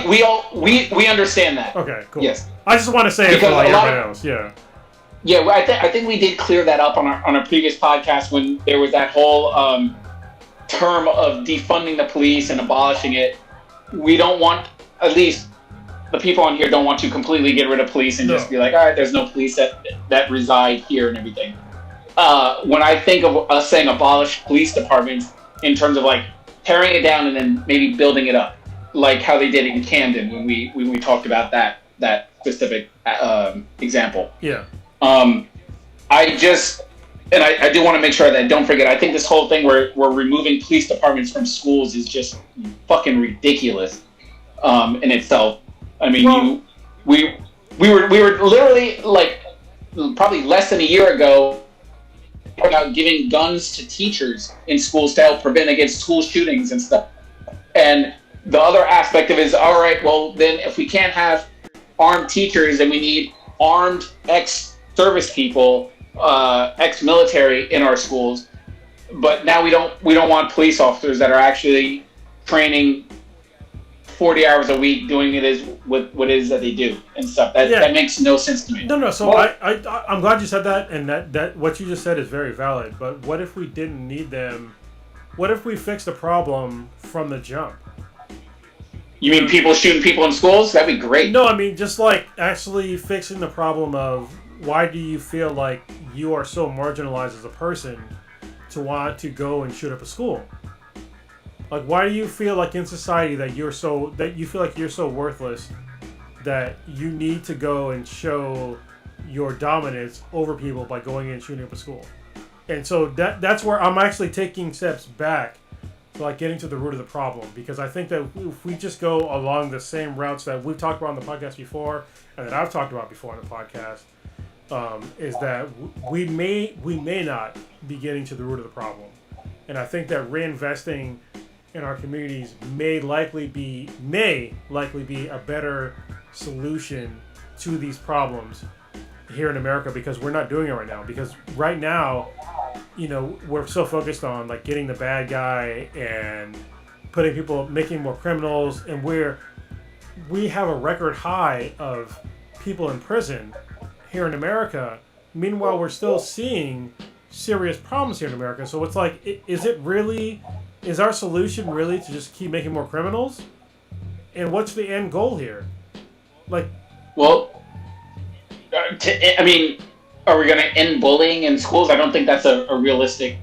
understand that. Okay, cool. Yes, I just want to say it for like everybody else. Yeah. Yeah, well, I think we did clear that up on our previous podcast when there was that whole term of defunding the police and abolishing it. We don't want, at least the people on here don't want to completely get rid of police and just be like, all right, there's no police that reside here and everything. When I think of us saying abolish police departments in terms of like tearing it down and then maybe building it up, like how they did it in Camden when we talked about that specific example. Yeah. I do want to make sure that don't forget. I think this whole thing where we're removing police departments from schools is just fucking ridiculous in itself. I mean, we were literally like probably less than a year ago about giving guns to teachers in schools to help prevent against school shootings and stuff. And the other aspect of it is, all right, well then if we can't have armed teachers, then we need armed ex-service people, ex-military in our schools, but now we don't want police officers that are actually training 40 hours a week doing what it is that they do and stuff. That makes no sense to me. No. So I'm glad you said that, and that what you just said is very valid. But what if we didn't need them? What if we fixed the problem from the jump? You mean people shooting people in schools? That'd be great. No, I mean just like actually fixing the problem of why do you feel like you are so marginalized as a person to want to go and shoot up a school? Like, why do you feel like in society that you feel like you're so worthless that you need to go and show your dominance over people by going in and shooting up a school? And so that's where I'm actually taking steps back to like getting to the root of the problem, because I think that if we just go along the same routes that we've talked about on the podcast before and that I've talked about before on the podcast, is that we may not be getting to the root of the problem. And I think that reinvesting in our communities may likely be a better solution to these problems here in America, because we're not doing it right now. Because right now, we're so focused on like getting the bad guy and making more criminals, and we have a record high of people in prison here in America. Meanwhile, we're still seeing serious problems here in America. So it's like, is our solution really to just keep making more criminals? And what's the end goal here? Like, well, I mean, are we going to end bullying in schools? I don't think that's a realistic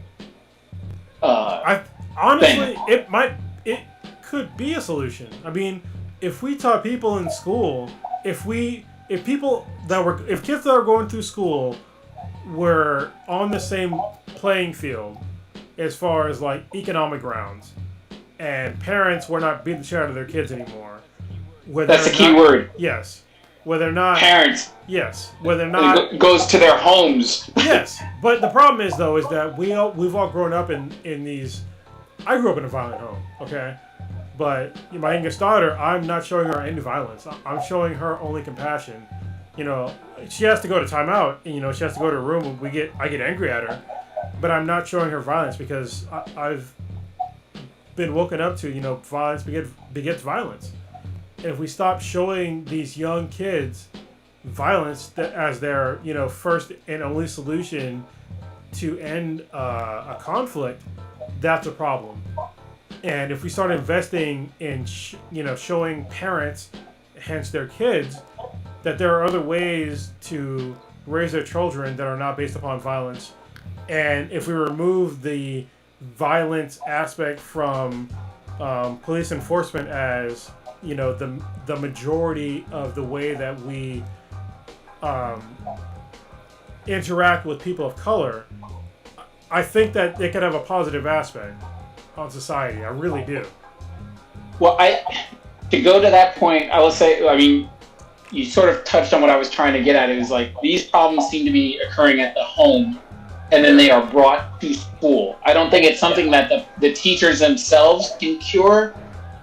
honestly thing. It could be a solution. I mean, if we taught people in school, if kids that are going through school were on the same playing field as far as like economic grounds, and parents were not beating the shit out of their kids anymore. That's the key word. Yes. Whether or not parents. Yes. Whether or not it goes to their homes. Yes. But the problem is though, is that we've all grown up in these. I grew up in a violent home, okay? But my youngest daughter, I'm not showing her any violence. I'm showing her only compassion. She has to go to timeout, and she has to go to a room and I get angry at her. But I'm not showing her violence because I've been woken up to, violence begets violence. And if we stop showing these young kids violence as their, first and only solution to end a conflict, that's a problem. And if we start investing in, showing parents, hence their kids, that there are other ways to raise their children that are not based upon violence, and if we remove the violence aspect from police enforcement as, the majority of the way that we interact with people of color, I think that it could have a positive aspect on society. I really do. Well, to go to that point, I will say, I mean, you sort of touched on what I was trying to get at. It was like, these problems seem to be occurring at the home, and then they are brought to school. I don't think it's something that the teachers themselves can cure.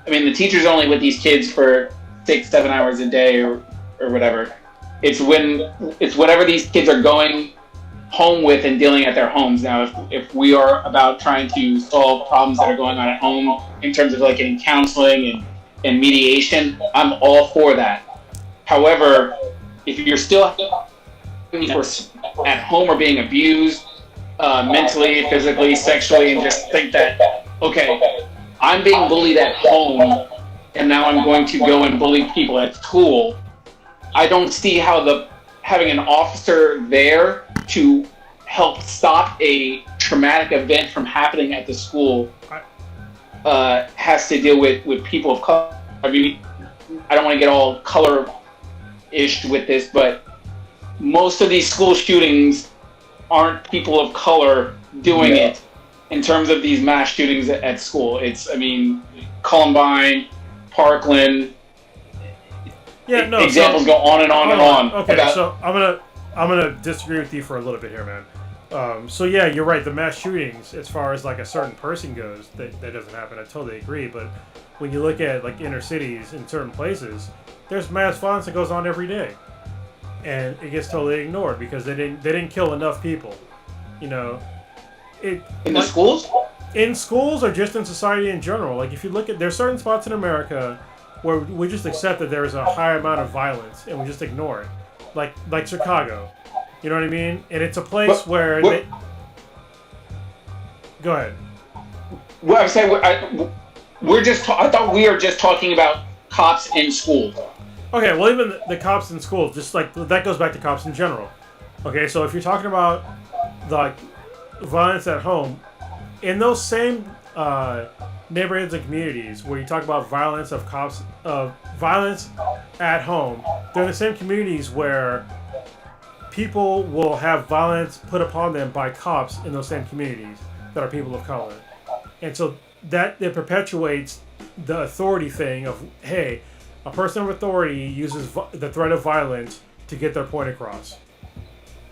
I mean, the teacher's only with these kids for 6-7 hours a day or whatever. It's whatever these kids are going home with and dealing at their homes. Now, if we are about trying to solve problems that are going on at home in terms of like getting counseling and mediation, I'm all for that. However, if you're still at home or being abused mentally, physically, sexually, and just think that, okay, I'm being bullied at home and now I'm going to go and bully people at school, I don't see how having an officer there to help stop a traumatic event from happening at the school has to deal with people of color. I mean, I don't want to get all color-ish with this, but most of these school shootings aren't people of color doing it in terms of these mass shootings at school. Columbine, Parkland. Examples go on and on and on. Okay, so I'm gonna disagree with you for a little bit here, man. So yeah, you're right. The mass shootings, as far as like a certain person goes, that doesn't happen. I totally agree. But when you look at like inner cities in certain places, there's mass violence that goes on every day, and it gets totally ignored because they didn't kill enough people. In the schools? In schools or just in society in general. Like if you look at, there's certain spots in America where we just accept that there is a high amount of violence and we just ignore it. Like Chicago. You know what I mean? And it's a place where they... Go ahead. Well, I'm saying, I thought we were just talking about cops in schools. Okay, well even the cops in schools, just like, that goes back to cops in general. Okay, so if you're talking about like violence at home, in those same neighborhoods and communities where you talk about violence of violence at home, they're the same communities where people will have violence put upon them by cops in those same communities that are people of color. And so that it perpetuates the authority thing of, hey, a person of authority uses the threat of violence to get their point across.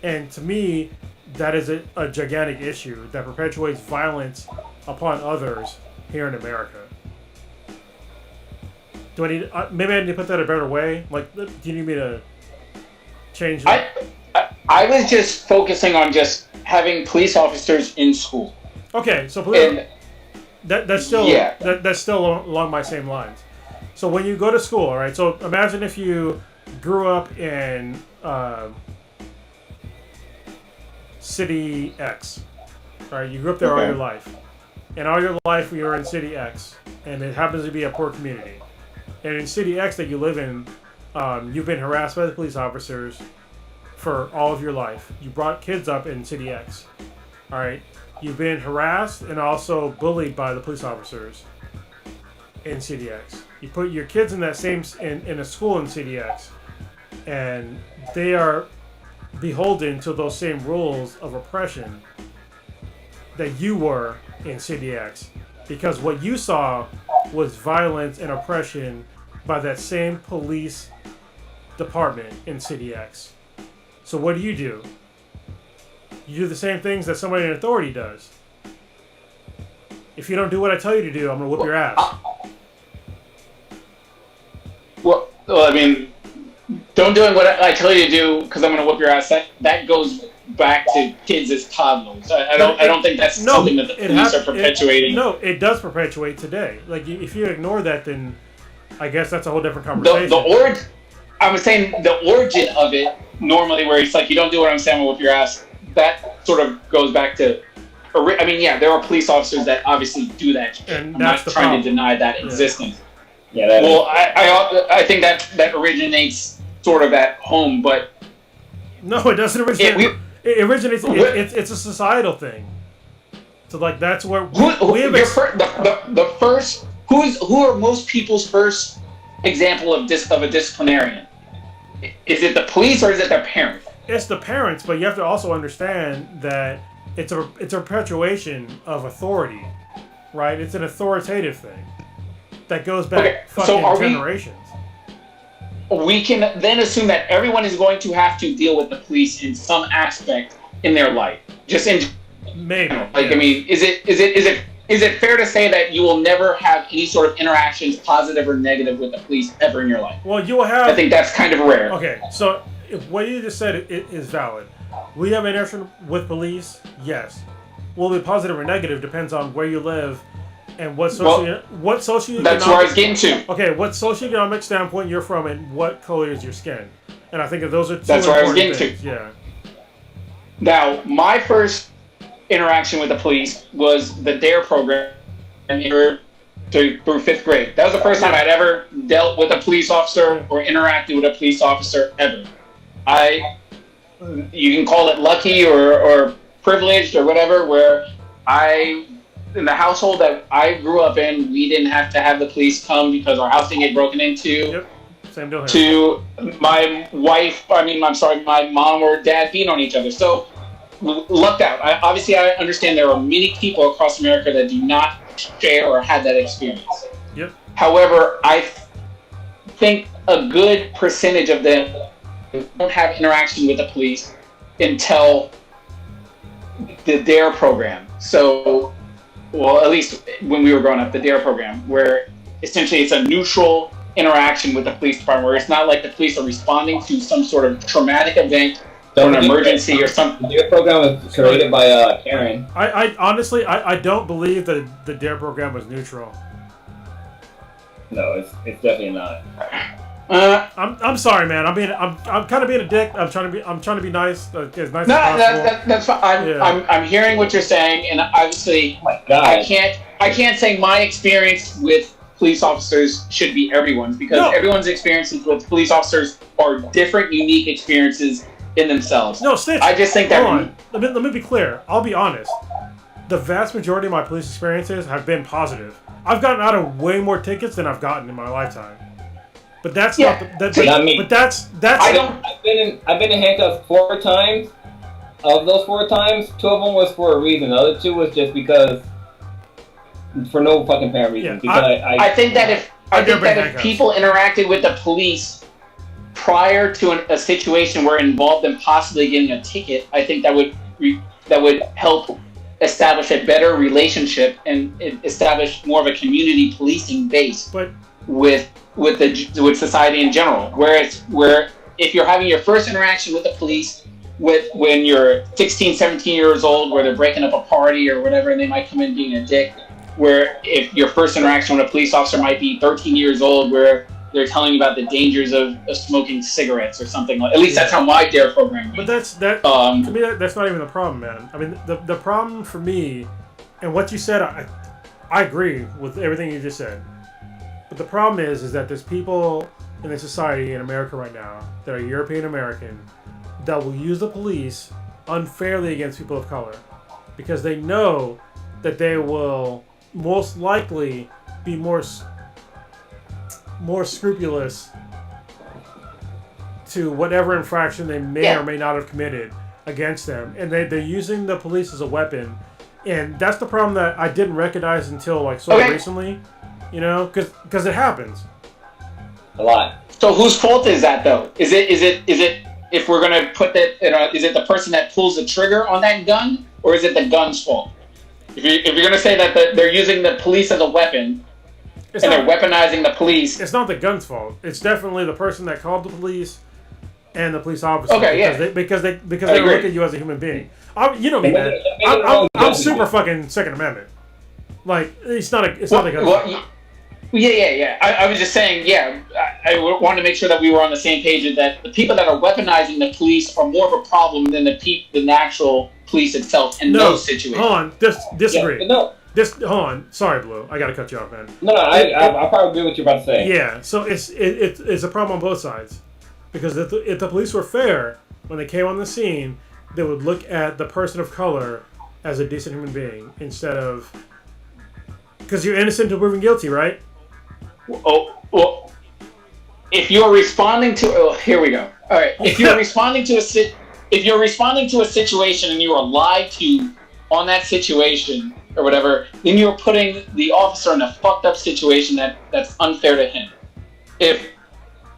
And to me, that is a gigantic issue that perpetuates violence upon others here in America. Do I need? Maybe I need to put that a better way. Like, do you need me to change that? I was just focusing on just having police officers in school. Okay, so that's still that's still along my same lines. So when you go to school, all right. So imagine if you grew up in City X, all right. You grew up there all your life, and all your life you were in City X, and it happens to be a poor community. And in City X that you live in, you've been harassed by the police officers for all of your life. You brought kids up in City X, all right. You've been harassed and also bullied by the police officers in City X. You put your kids in that same in a school in City X, and they are beholden to those same rules of oppression that you were in City X, because what you saw was violence and oppression by that same police department in City X. So what do? You do the same things that somebody in authority does. If you don't do what I tell you to do, I'm gonna whoop your ass. Well, I mean, don't do what I tell you to do because I'm gonna whoop your ass. That goes back to kids as toddlers. I don't think that's something that the police are perpetuating. It does perpetuate today. Like, if you ignore that, then I guess that's a whole different conversation. I was saying the origin of it normally, where it's like, you don't do what I'm saying, I'm gonna whoop your ass. That sort of goes back to, I mean, yeah, there are police officers that obviously do that. And I'm not trying to deny that existence. Yeah. Well, I think that originates sort of at home, but no, it doesn't originate. It originates. It's a societal thing. So, like, that's where who are most people's first example of a disciplinarian? Is it the police or is it their parents? It's the parents, but you have to also understand that it's a perpetuation of authority, right? It's an authoritative thing that goes back generations. We can then assume that everyone is going to have to deal with the police in some aspect in their life. Just in maybe. Like, yeah. I mean, is it fair to say that you will never have any sort of interactions, positive or negative, with the police ever in your life? Well, you will have. I think that's kind of rare. Okay, so if what you just said is valid. We have interaction with police, yes. Will it be positive or negative depends on where you live and what socioeconomic. That's where I was getting to. Okay, what socioeconomic standpoint you're from and what color is your skin, and I think that those are two That's important where I was getting things. to. Yeah. Now, my first interaction with the police was the DARE program through fifth grade. That was the first time I'd ever dealt with a police officer or interacted with a police officer ever. You can call it lucky or privileged or whatever, where in the household that I grew up in, we didn't have to have the police come because our house didn't get broken into. Yep. Same deal here. To my mom or dad being on each other. So, lucked out. Obviously, I understand there are many people across America that do not share or have that experience. Yep. However, I think a good percentage of them don't have interaction with the police until the DARE program. So, well, at least when we were growing up, the DARE program, where essentially it's a neutral interaction with the police department, where it's not like the police are responding to some sort of traumatic event or an emergency or something. The DARE program was created by Karen. I honestly don't believe that the DARE program was neutral. No, it's definitely not. I'm sorry, man. I'm kind of being a dick. I'm trying to be nice, as nice as possible. That's fine. I'm hearing what you're saying, and obviously, oh my God. I can't say my experience with police officers should be everyone's, because everyone's experiences with police officers are different, unique experiences in themselves. No, Stitch. I just think that. Let me be clear. I'll be honest. The vast majority of my police experiences have been positive. I've gotten out of way more tickets than I've gotten in my lifetime. But that's not. Not me. But that's. I've been in handcuffs 4 times. Of those 4 times, 2 of them was for a reason. The other 2 was just because, for no fucking apparent reason. Yeah, I think that if people interacted with the police prior to a situation where it involved them possibly getting a ticket, I think that would help establish a better relationship and establish more of a community policing base with society in general. Where if you're having your first interaction with the police when you're 16, 17 years old, where they're breaking up a party or whatever, and they might come in being a dick, where if your first interaction with a police officer might be 13 years old, where they're telling you about the dangers of smoking cigarettes or something like. At least that's how my DARE program went. But to me, that's not even the problem, man. I mean, the problem for me, and what you said, I agree with everything you just said. But the problem is that there's people in the society in America right now that are European American that will use the police unfairly against people of color because they know that they will most likely be more scrupulous to whatever infraction they may or may not have committed against them, and they're using the police as a weapon, and that's the problem that I didn't recognize until like so recently, you know, because it happens a lot. So whose fault is that though? Is it if we're gonna put that, is it the person that pulls the trigger on that gun, or is it the gun's fault? If you're gonna say that they're using the police as a weapon. They're weaponizing the police. It's not the gun's fault. It's definitely the person that called the police and the police officer. Because they look at you as a human being. You know me, man. I'm super fucking Second Amendment. Like it's not the gun's fault. Yeah. I was just saying. Yeah, I wanted to make sure that we were on the same page. That the people that are weaponizing the police are more of a problem than the actual police itself in those situations. Hold on, disagree. Yeah, hold on. Sorry, Blue. I gotta cut you off, man. No, I probably agree with what you're about to say. Yeah, so it's a problem on both sides. Because if the police were fair, when they came on the scene, they would look at the person of color as a decent human being instead of... Because you're innocent until proven guilty, right? Oh, well, if you're responding to... Oh, here we go. All right. If you're responding to a situation and you are lied to on that situation... or whatever, then you're putting the officer in a fucked up situation that's unfair to him. If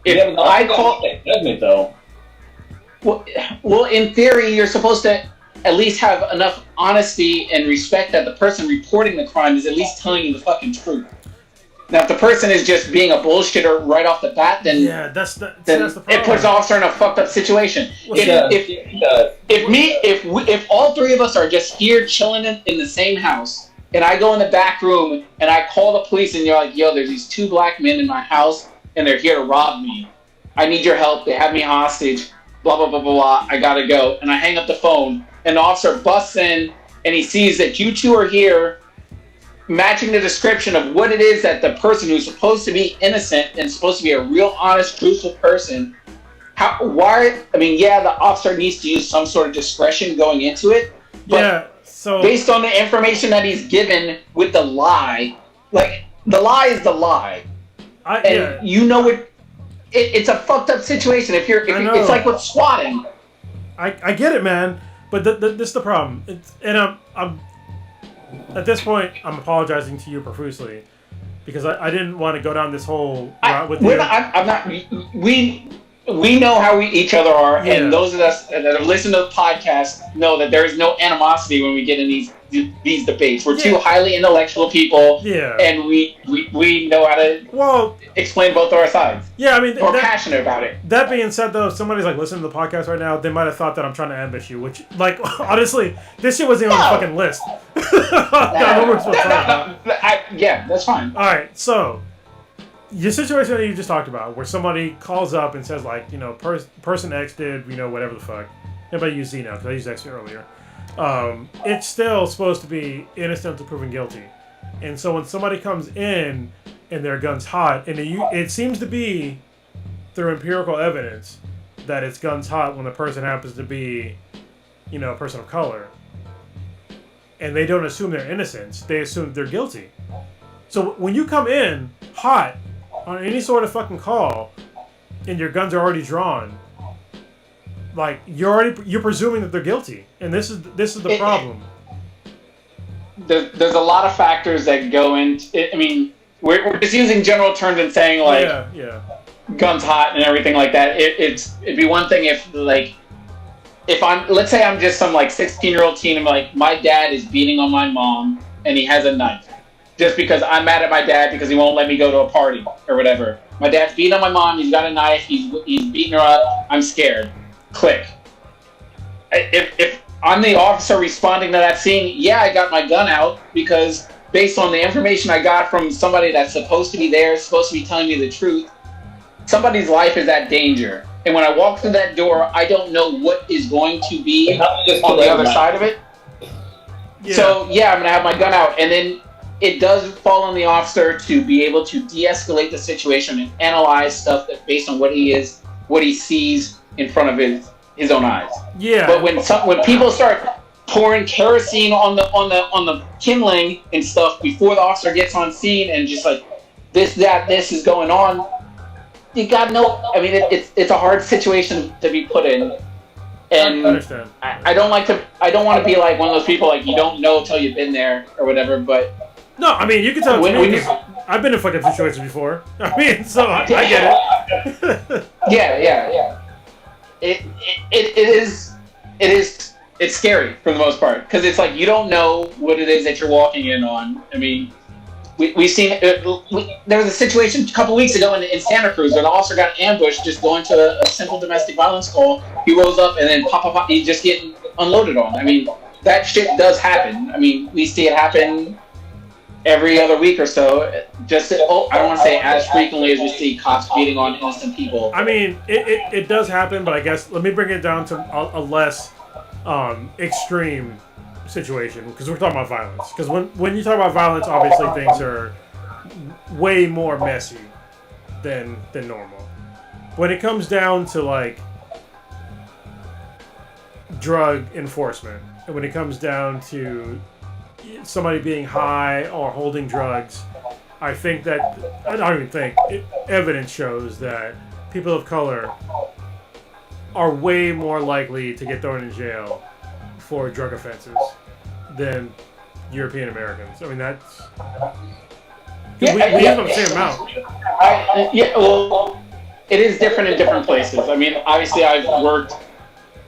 I call judgment though, well, in theory, you're supposed to at least have enough honesty and respect that the person reporting the crime is at least telling you the fucking truth. Now, if the person is just being a bullshitter right off the bat, then that's the problem. It puts the officer in a fucked up situation. If all three of us are just here chilling in the same house, and I go in the back room and I call the police, and you're like, "Yo, there's these two black men in my house, and they're here to rob me. I need your help. They have me hostage. Blah blah blah blah blah. I gotta go." And I hang up the phone, and the officer busts in, and he sees that you two are here, matching the description of what it is that the person who's supposed to be innocent and supposed to be a real, honest, truthful person. The officer needs to use some sort of discretion going into it. But based on the information that he's given with the lie, like the lie is the lie, you know it's a fucked up situation. It's like with swatting. I get it, man, but this is the problem. I'm at this point, I'm apologizing to you profusely because I didn't want to go down this whole route with you. I'm not. We know how each other are, and those of us that have listened to the podcast know that there is no animosity when we get in these debates. We're two highly intellectual people, and we know how to explain both our sides. Yeah, I mean, we're passionate about it. That being said, though, if somebody's like listening to the podcast right now, they might have thought that I'm trying to ambush you. Which, like, honestly, this shit wasn't on the fucking list. Yeah, that's fine. All right, so. Your situation that you just talked about, where somebody calls up and says, like, you know, person X did, you know, whatever the fuck. Everybody use Z now, because I used X earlier. It's still supposed to be innocent until proven guilty. And so when somebody comes in and their gun's hot, and it seems to be, through empirical evidence, that it's guns hot when the person happens to be, you know, a person of color. And they don't assume their innocence, they assume they're guilty. So when you come in hot, on any sort of fucking call, and your guns are already drawn, like you're presuming that they're guilty, and this is the problem. There's a lot of factors that go into it. I mean, we're just using general terms and saying like guns hot and everything like that. It'd be one thing if like if let's say I'm just some like 16-year-old teen, and like my dad is beating on my mom and he has a knife, just because I'm mad at my dad because he won't let me go to a party or whatever. My dad's beating on my mom. He's got a knife. He's beating her up. I'm scared. Click. If I'm the officer responding to that scene, yeah, I got my gun out because based on the information I got from somebody that's supposed to be there, supposed to be telling me the truth, somebody's life is at danger. And when I walk through that door, I don't know what is going to be on the other side of it. Yeah. So, yeah, I'm going to have my gun out. And then it does fall on the officer to be able to de-escalate the situation and analyze stuff that based on what he sees in front of his own eyes. Yeah. But when people start pouring kerosene on the kindling and stuff before the officer gets on scene and just like this is going on, you got no. I mean, it's a hard situation to be put in, and I understand. I don't want to be like one of those people like you don't know until you've been there or whatever. But no, I mean you can tell me. I've been in fucking situations before. I mean, so I get it. Yeah. It's scary for the most part because it's like you don't know what it is that you're walking in on. I mean. We've seen there was a situation a couple weeks ago in Santa Cruz where the officer got ambushed just going to a simple domestic violence call. He rose up and then pop, he's just getting unloaded on. I mean, that shit does happen. I mean, we see it happen every other week or so. I don't want to say as frequently as we see cops beating on innocent people. I mean, it does happen, but I guess let me bring it down to a less extreme situation because we're talking about violence. Because when you talk about violence, obviously things are way more messy than normal. When it comes down to like drug enforcement, and when it comes down to somebody being high or holding drugs, I think that evidence shows that people of color are way more likely to get thrown in jail for drug offenses than European Americans. I mean, that's... we have the same amount. Well, it is different in different places. I mean, obviously I've worked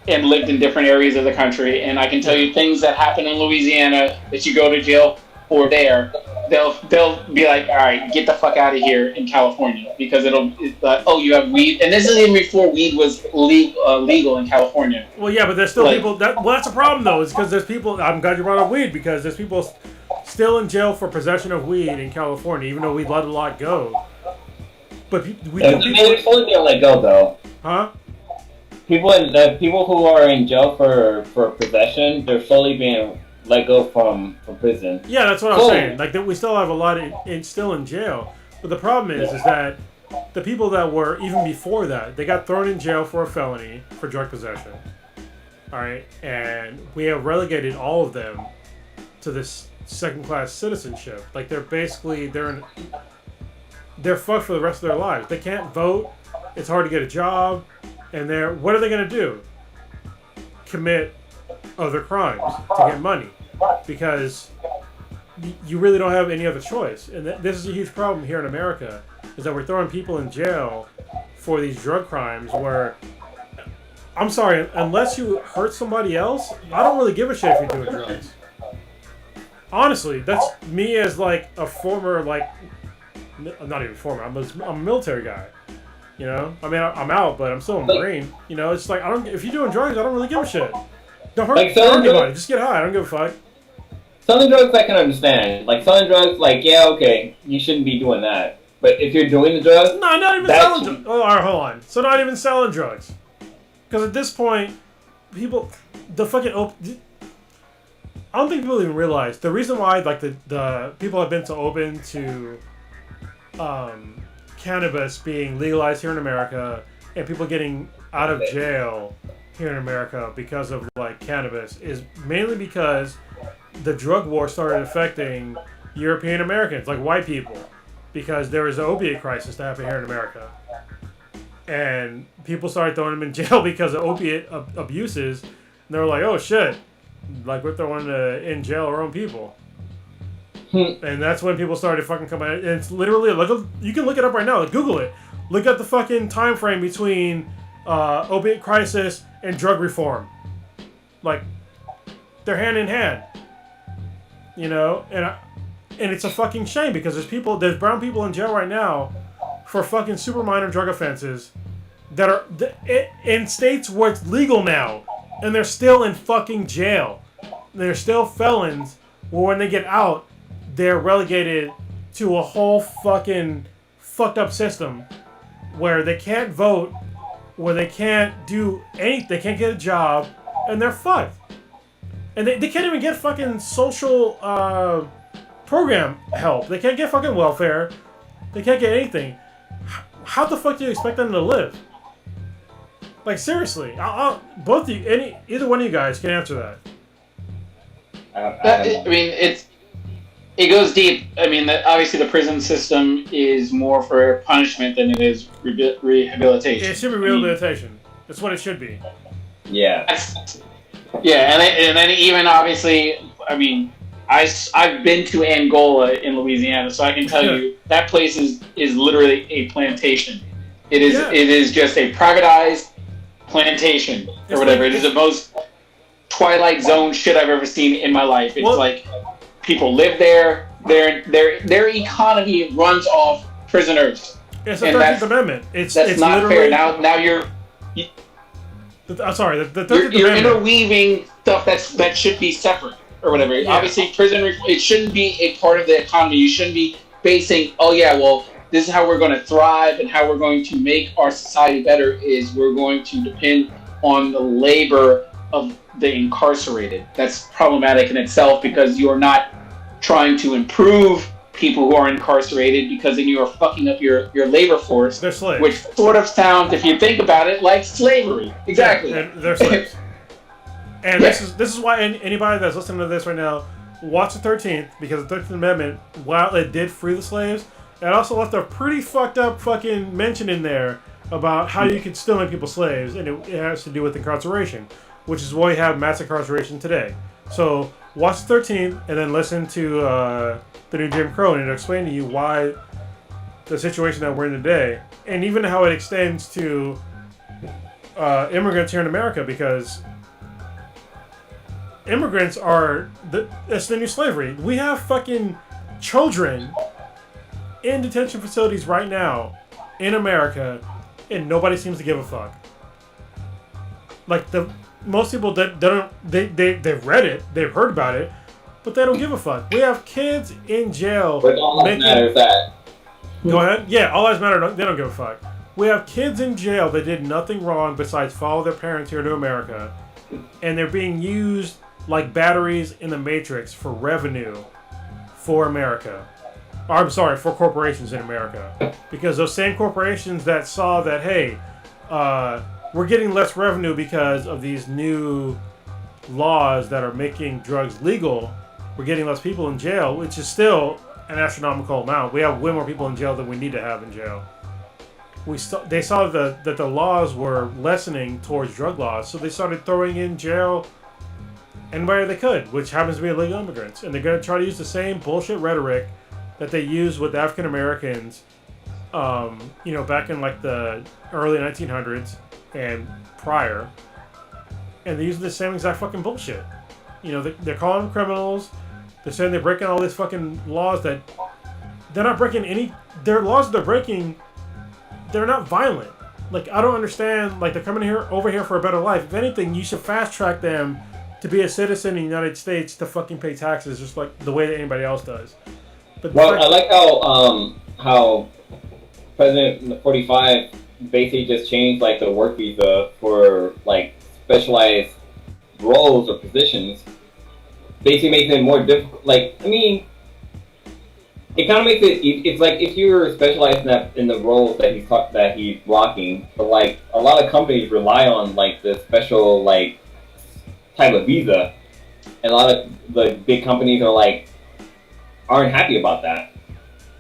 and lived in different areas of the country, and I can tell you things that happen in Louisiana that you go to jail for there, they'll be like, all right, get the fuck out of here in California because you have weed, and this is even before weed was legal in California. Well, yeah, but there's still people that's a problem though, is because there's people. I'm glad you brought up weed because there's people still in jail for possession of weed in California, even though we let a lot go. But it's only being let go though. Huh? People who are in jail for possession, they're slowly being let go from prison. Yeah, that's what I was saying. Like, we still have a lot still in jail. But the problem is that the people that were, even before that, they got thrown in jail for a felony for drug possession. Alright? And we have relegated all of them to this second-class citizenship. Like, they're basically, they're fucked for the rest of their lives. They can't vote. It's hard to get a job. And what are they going to do? Commit other crimes to get money. Because you really don't have any other choice. And this is a huge problem here in America, is that we're throwing people in jail for these drug crimes where, I'm sorry, unless you hurt somebody else, I don't really give a shit if you're doing drugs. Honestly, that's me as like a former, like, not even former, I'm a military guy. You know? I mean, I'm out, but I'm still a Marine. You know, it's like, if you're doing drugs, I don't really give a shit. Don't hurt anybody. Just get high. I don't give a fuck. Selling drugs, I can understand. Like, selling drugs, like, yeah, okay, you shouldn't be doing that. But if you're doing the drugs... No, not even selling drugs. Oh, all right, hold on. So not even selling drugs. Because at this point, people... I don't think people even realize. The reason why, like, the people have been so open to cannabis being legalized here in America and people getting out of jail here in America because of, like, cannabis is mainly because the drug war started affecting European Americans, like white people, because there was an opiate crisis that happened here in America. And people started throwing them in jail because of opiate abuses. And they were like, oh shit, like we're throwing in jail our own people. And that's when people started fucking coming out. And it's literally, you can look it up right now, like, Google it. Look at the fucking time frame between opiate crisis and drug reform. Like, they're hand in hand. You know, and it's a fucking shame because there's brown people in jail right now for fucking super minor drug offenses that are in states where it's legal now, and they're still in fucking jail. They're still felons, where when they get out, they're relegated to a whole fucking fucked up system where they can't vote, where they can't do anything, they can't get a job, and they're fucked. And they can't even get fucking social program help. They can't get fucking welfare. They can't get anything. How the fuck do you expect them to live? Like, seriously. Both of you, either one of you guys can answer that. I mean, it goes deep. I mean, obviously the prison system is more for punishment than it is rehabilitation. It should be rehabilitation. That's what it should be. Yeah. Yeah, and then even obviously, I mean, I've been to Angola in Louisiana, so I can tell you that place is literally a plantation. It is just a privatized plantation or whatever. It is the most Twilight Zone shit I've ever seen in my life. It's like people live there. Their economy runs off prisoners. It's the 13th Amendment. That's not fair. Now you're. I'm sorry. You're interweaving stuff that should be separate or whatever. Yeah. Obviously, prison it shouldn't be a part of the economy. You shouldn't be basing. Oh yeah, well, this is how we're going to thrive and how we're going to make our society better. Is we're going to depend on the labor of the incarcerated. That's problematic in itself because you are not trying to improve people who are incarcerated because then you are fucking up your labor force. They're slaves. Which sort of sounds, if you think about it, like slavery. Exactly. Yeah, they're slaves. And this is why anybody that's listening to this right now, watch the 13th, because the 13th Amendment, while it did free the slaves, it also left a pretty fucked up fucking mention in there about how you could still make people slaves, and it has to do with incarceration, which is why we have mass incarceration today. So watch the 13th and then listen to the new Jim Crow, and it'll explain to you why the situation that we're in today, and even how it extends to immigrants here in America, because immigrants it's the new slavery. We have fucking children in detention facilities right now in America, and nobody seems to give a fuck. Like, most people they've read it, they've heard about it, but they don't give a fuck. We have kids in jail. But all that matters that. Go ahead. Yeah, all lives matter. They don't give a fuck. We have kids in jail that did nothing wrong besides follow their parents here to America, and they're being used like batteries in the Matrix for revenue for America. I'm sorry, for corporations in America. Because those same corporations that saw that, hey, we're getting less revenue because of these new laws that are making drugs legal, we're getting less people in jail, which is still an astronomical amount. We have way more people in jail than we need to have in jail. They saw that the laws were lessening towards drug laws, so they started throwing in jail anybody they could, which happens to be illegal immigrants. And they're going to try to use the same bullshit rhetoric that they used with African Americans, back in like the early 1900s and prior. And they're using the same exact fucking bullshit. They're calling them criminals. They're saying they're breaking all these fucking laws that they're not breaking any. Their laws they're breaking, they're not violent. Like, I don't understand. Like, they're coming over here for a better life. If anything, you should fast track them to be a citizen in the United States to fucking pay taxes just like the way that anybody else does. But I like how President 45 basically just changed like the work visa for like specialized roles or positions. Basically makes it more difficult. Like, I mean, it kind of makes it. It's like if you're specialized in the roles that he's blocking, but like a lot of companies rely on like the special like type of visa, and a lot of the big companies aren't happy about that.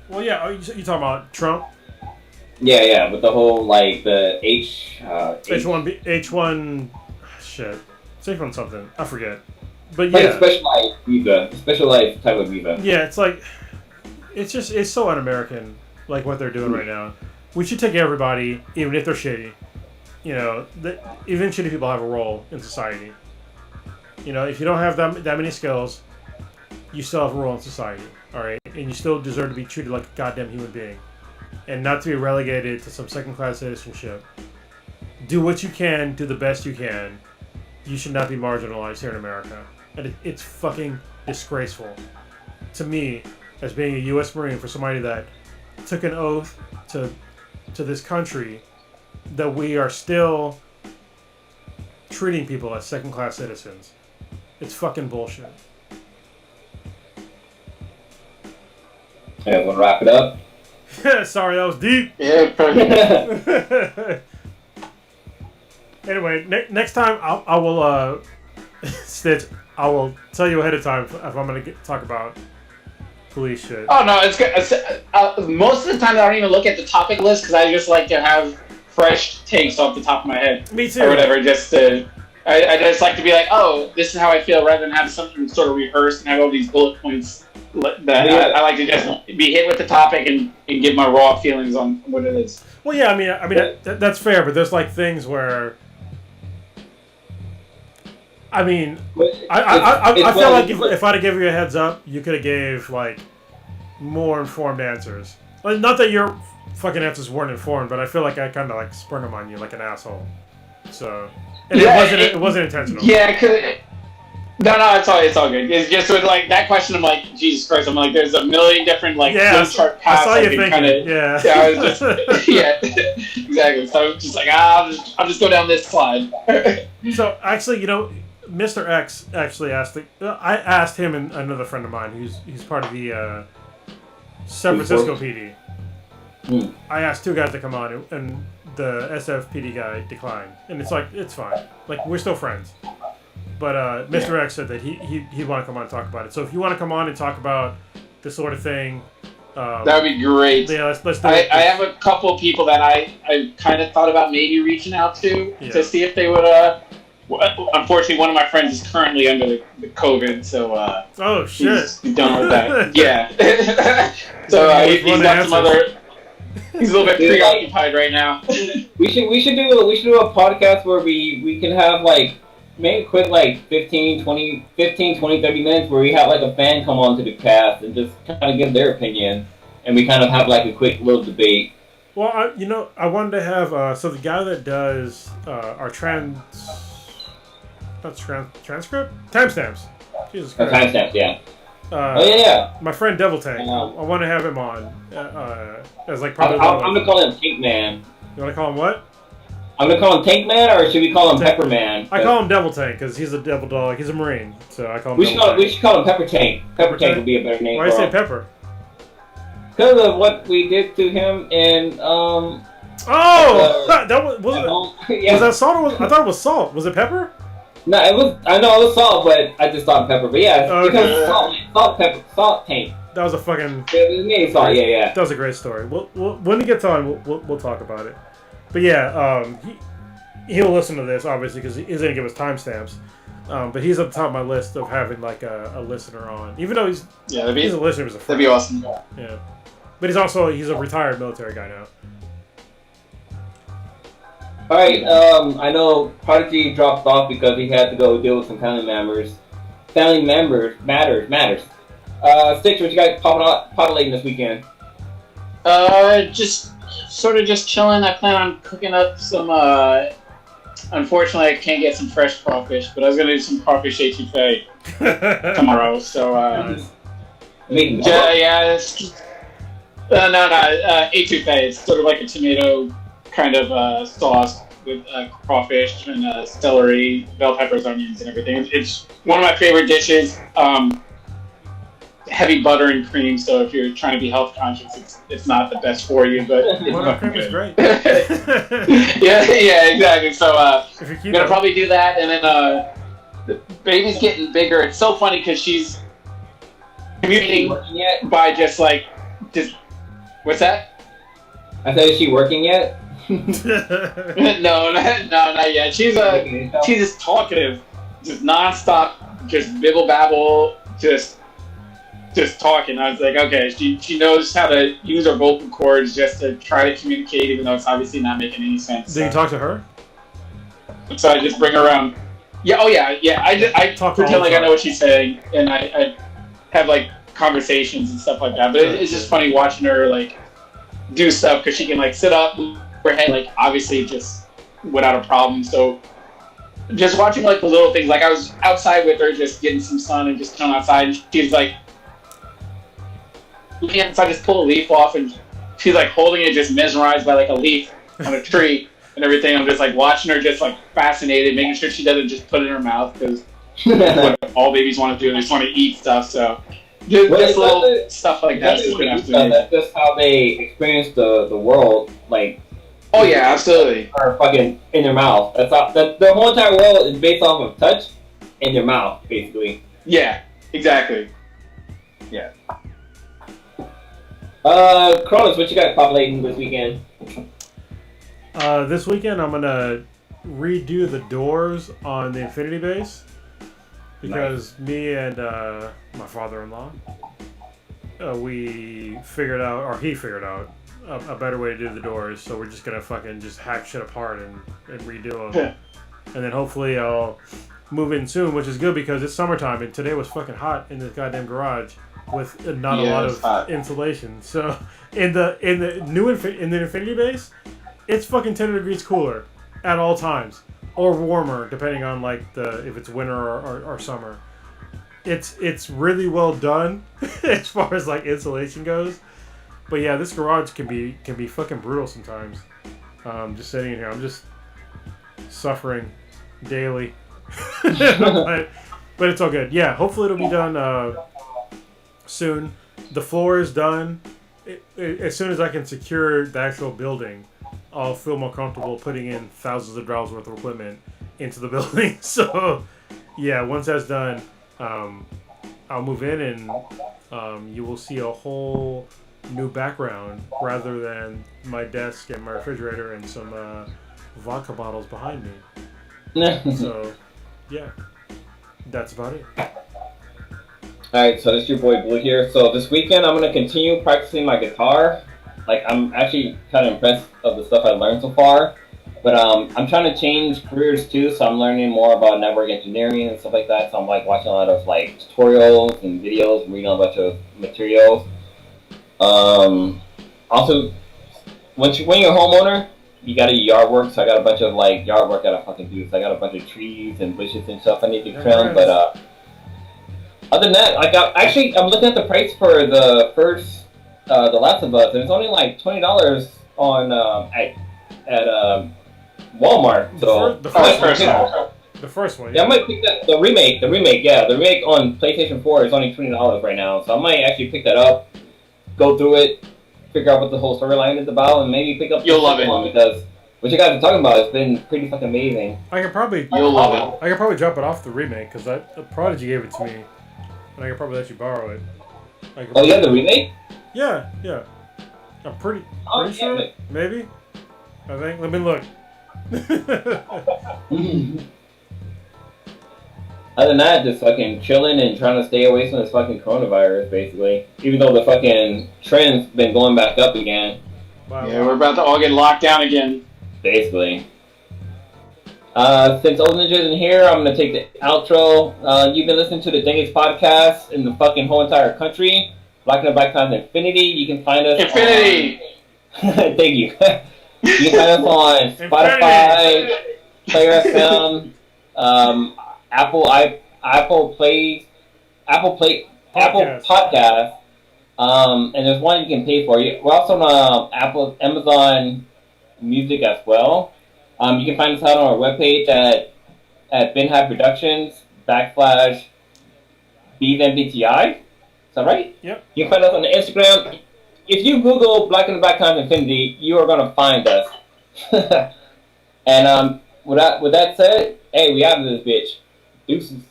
Well, yeah, you talking about Trump? Yeah, but the whole like the H1 shit. It's H1 something. I forget. But yeah, like specialized type of visa. Yeah, it's like it's so un-American, like what they're doing right now. We should take everybody, even if they're shitty. Even shitty people have a role in society. You know, if you don't have that many skills, you still have a role in society, all right? And you still deserve to be treated like a goddamn human being and not to be relegated to some second-class citizenship. Do what you can, do the best you can. You should not be marginalized here in America. And it's fucking disgraceful to me as being a U.S. Marine, for somebody that took an oath to this country, that we are still treating people as second-class citizens. It's fucking bullshit. Yeah, we'll wrap it up. Sorry, that was deep. Yeah, perfect. Anyway, next time I will Stitch. I will tell you ahead of time if I'm gonna talk about police shit. Oh no, it's good. Most of the time I don't even look at the topic list because I just like to have fresh takes off the top of my head. Me too. Or whatever. Just I just like to be like, oh, this is how I feel, rather than have something sort of rehearsed and have all these bullet points. That I like to just be hit with the topic and give my raw feelings on what it is. Well, yeah, I mean that's fair, but there's like things where. I mean, I feel like if I'd have given you a heads up, you could have gave like more informed answers. Like, not that your fucking answers weren't informed, but I feel like I kind of like sprung them on you like an asshole. So, and it wasn't intentional. Yeah, no, it's all good. It's just with like that question. I'm like, Jesus Christ! I'm like, there's a million different like chart paths. I saw you thinking. Yeah. I was just exactly. So I'm just like, I'll just go down this slide. So actually, Mr. X actually asked. I asked him and another friend of mine who's part of the San Francisco PD. I asked two guys to come on, and the SFPD guy declined. And it's like, it's fine. Like, we're still friends. But Mr. X said that he'd want to come on and talk about it. So if you want to come on and talk about this sort of thing, that would be great. Yeah, let's do it. I have a couple of people that I kind of thought about maybe reaching out to see if they would. Unfortunately, one of my friends is currently under the COVID, so oh shit, he's done with that. Yeah, so he's got some other. He's a little bit preoccupied right now. We should do a podcast where we can have like maybe quick like 15, 20, 30 minutes where we have like a fan come on to the cast and just kind of give their opinion, and we kind of have like a quick little debate. Well, I wanted to have so the guy that does our transcript? Timestamps. Jesus Christ. Timestamps, yeah. Yeah. My friend Devil Tank. I want to have him on as like probably. I'm gonna call him Tank Man. You want to call him what? I'm gonna call him Tank Man, or should we call him Pepper Man? I call him Devil Tank because he's a devil dog. He's a Marine, so I call him. We should call him Pepper Tank. Pepper Tank would be a better name. Why do you say Pepper? Because of what we did to him in that was that salt? I thought it was salt. Was it pepper? No, it was. I know it was salt, but I just thought pepper. But yeah, because salt tank. That was a fucking. It was made salt. Yeah. That was a great story. When he gets on, we'll talk about it. But yeah, he'll listen to this obviously because he's gonna give us timestamps. But he's at the top of my list of having like a listener on, even though he's a listener, he's a friend. That'd be awesome. Yeah, but he's a retired military guy now. Alright, I know Prodigy dropped off because he had to go deal with some family members. Family members matters. Stitch, what you got populating this weekend? Just chilling. I plan on cooking up some, unfortunately I can't get some fresh crawfish, but I was gonna do some crawfish etouffee tomorrow, so, etouffee. It's sort of like a tomato kind of sauce with crawfish and celery, bell peppers, onions, and everything. It's one of my favorite dishes. Heavy butter and cream, so if you're trying to be health conscious, it's not the best for you, but it's butter cream is great. yeah, exactly. So I'm gonna probably do that, and then the baby's getting bigger. It's so funny because she's communicating by just what's that? I said, is she working yet? No, not yet. She's just talkative, just nonstop, just bibble babble, just talking. I was like, okay, she knows how to use her vocal cords just to try to communicate, even though it's obviously not making any sense. Do you talk to her? So I just bring her around. Yeah. Oh yeah. Yeah. I pretend like I know what she's saying, and I have like conversations and stuff like that. But it's just funny watching her like do stuff because she can like sit up, move her head like obviously just without a problem. So just watching like the little things. Like I was outside with her, just getting some sun and just chilling outside. And she's like looking outside, just pull a leaf off, and she's like holding it, just mesmerized by like a leaf on a tree and everything. I'm just like watching her, just like fascinated, making sure she doesn't just put it in her mouth because what all babies want to do, they just want to eat stuff. So just little stuff like that. That's just how they experience the world. Like, oh yeah, absolutely. Are fucking in their mouth. That's how the whole entire world is based off of touch in your mouth, basically. Yeah, exactly. Yeah. Cronus, what you got populating this weekend? This weekend I'm gonna redo the doors on the Infinity base because me and my father-in-law we figured out, or he figured out, a better way to do the doors. So we're just gonna fucking just hack shit apart and redo them, and then hopefully I'll move in soon, which is good because it's summertime and today was fucking hot in this goddamn garage with not a lot of insulation. So in the Infinity base, it's fucking 10 degrees cooler at all times, or warmer depending on like if it's winter or summer. It's really well done as far as like insulation goes. But yeah, this garage can be fucking brutal sometimes. Just sitting in here, I'm just suffering daily. but it's all good. Yeah, hopefully it'll be done soon. The floor is done. As soon as I can secure the actual building, I'll feel more comfortable putting in thousands of dollars worth of equipment into the building. So yeah, once that's done, I'll move in and you will see a whole new background rather than my desk and my refrigerator and some vodka bottles behind me. So yeah, that's about it. Alright, so this is your boy Blue here. So this weekend I'm going to continue practicing my guitar. Like, I'm actually kind of impressed of the stuff I've learned so far. But I'm trying to change careers too, so I'm learning more about network engineering and stuff like that. So I'm like watching a lot of like tutorials and videos, and reading a bunch of materials. Also, when you're a homeowner, you gotta do yard work. So I got a bunch of like yard work I gotta fucking do. So I got a bunch of trees and bushes and stuff I need to trim. But other than that, I'm looking at the price for the first The Last of Us, and it's only like $20 on at Walmart. So the first one. Yeah, I might pick that. The remake. Yeah, the remake on PlayStation 4 is only $20 right now. So I might actually pick that up, go through it, figure out what the whole storyline is about, and maybe pick up. You'll love it because what you guys are talking about has been pretty fucking amazing. You'll love it. I could probably drop it off the remake because Prodigy gave it to me, and I could probably let you borrow it. Oh, you have the remake? Yeah. I'm pretty sure. Yeah. Maybe. I think. Let me look. Other than that, just fucking chilling and trying to stay away from this fucking coronavirus, basically. Even though the fucking trend's been going back up again. Wow. Yeah, we're about to all get locked down again. Basically. Since Old Ninja isn't here, I'm gonna take the outro. You've been listening to the Dingus podcast in the fucking whole entire country. Black and Black Times Infinity. You can find us Infinity! Thank you. You can find us on Spotify, Player FM, Apple Podcast, and there's one you can pay for. We're also on Amazon Music as well. You can find us out on our webpage at Binhigh Productions /BeesMBTI. Is that right? Yep. You can find us on Instagram. If you Google Black and Black Times Infinity, you are gonna find us. And with that said, hey, we out of this bitch. Deuces.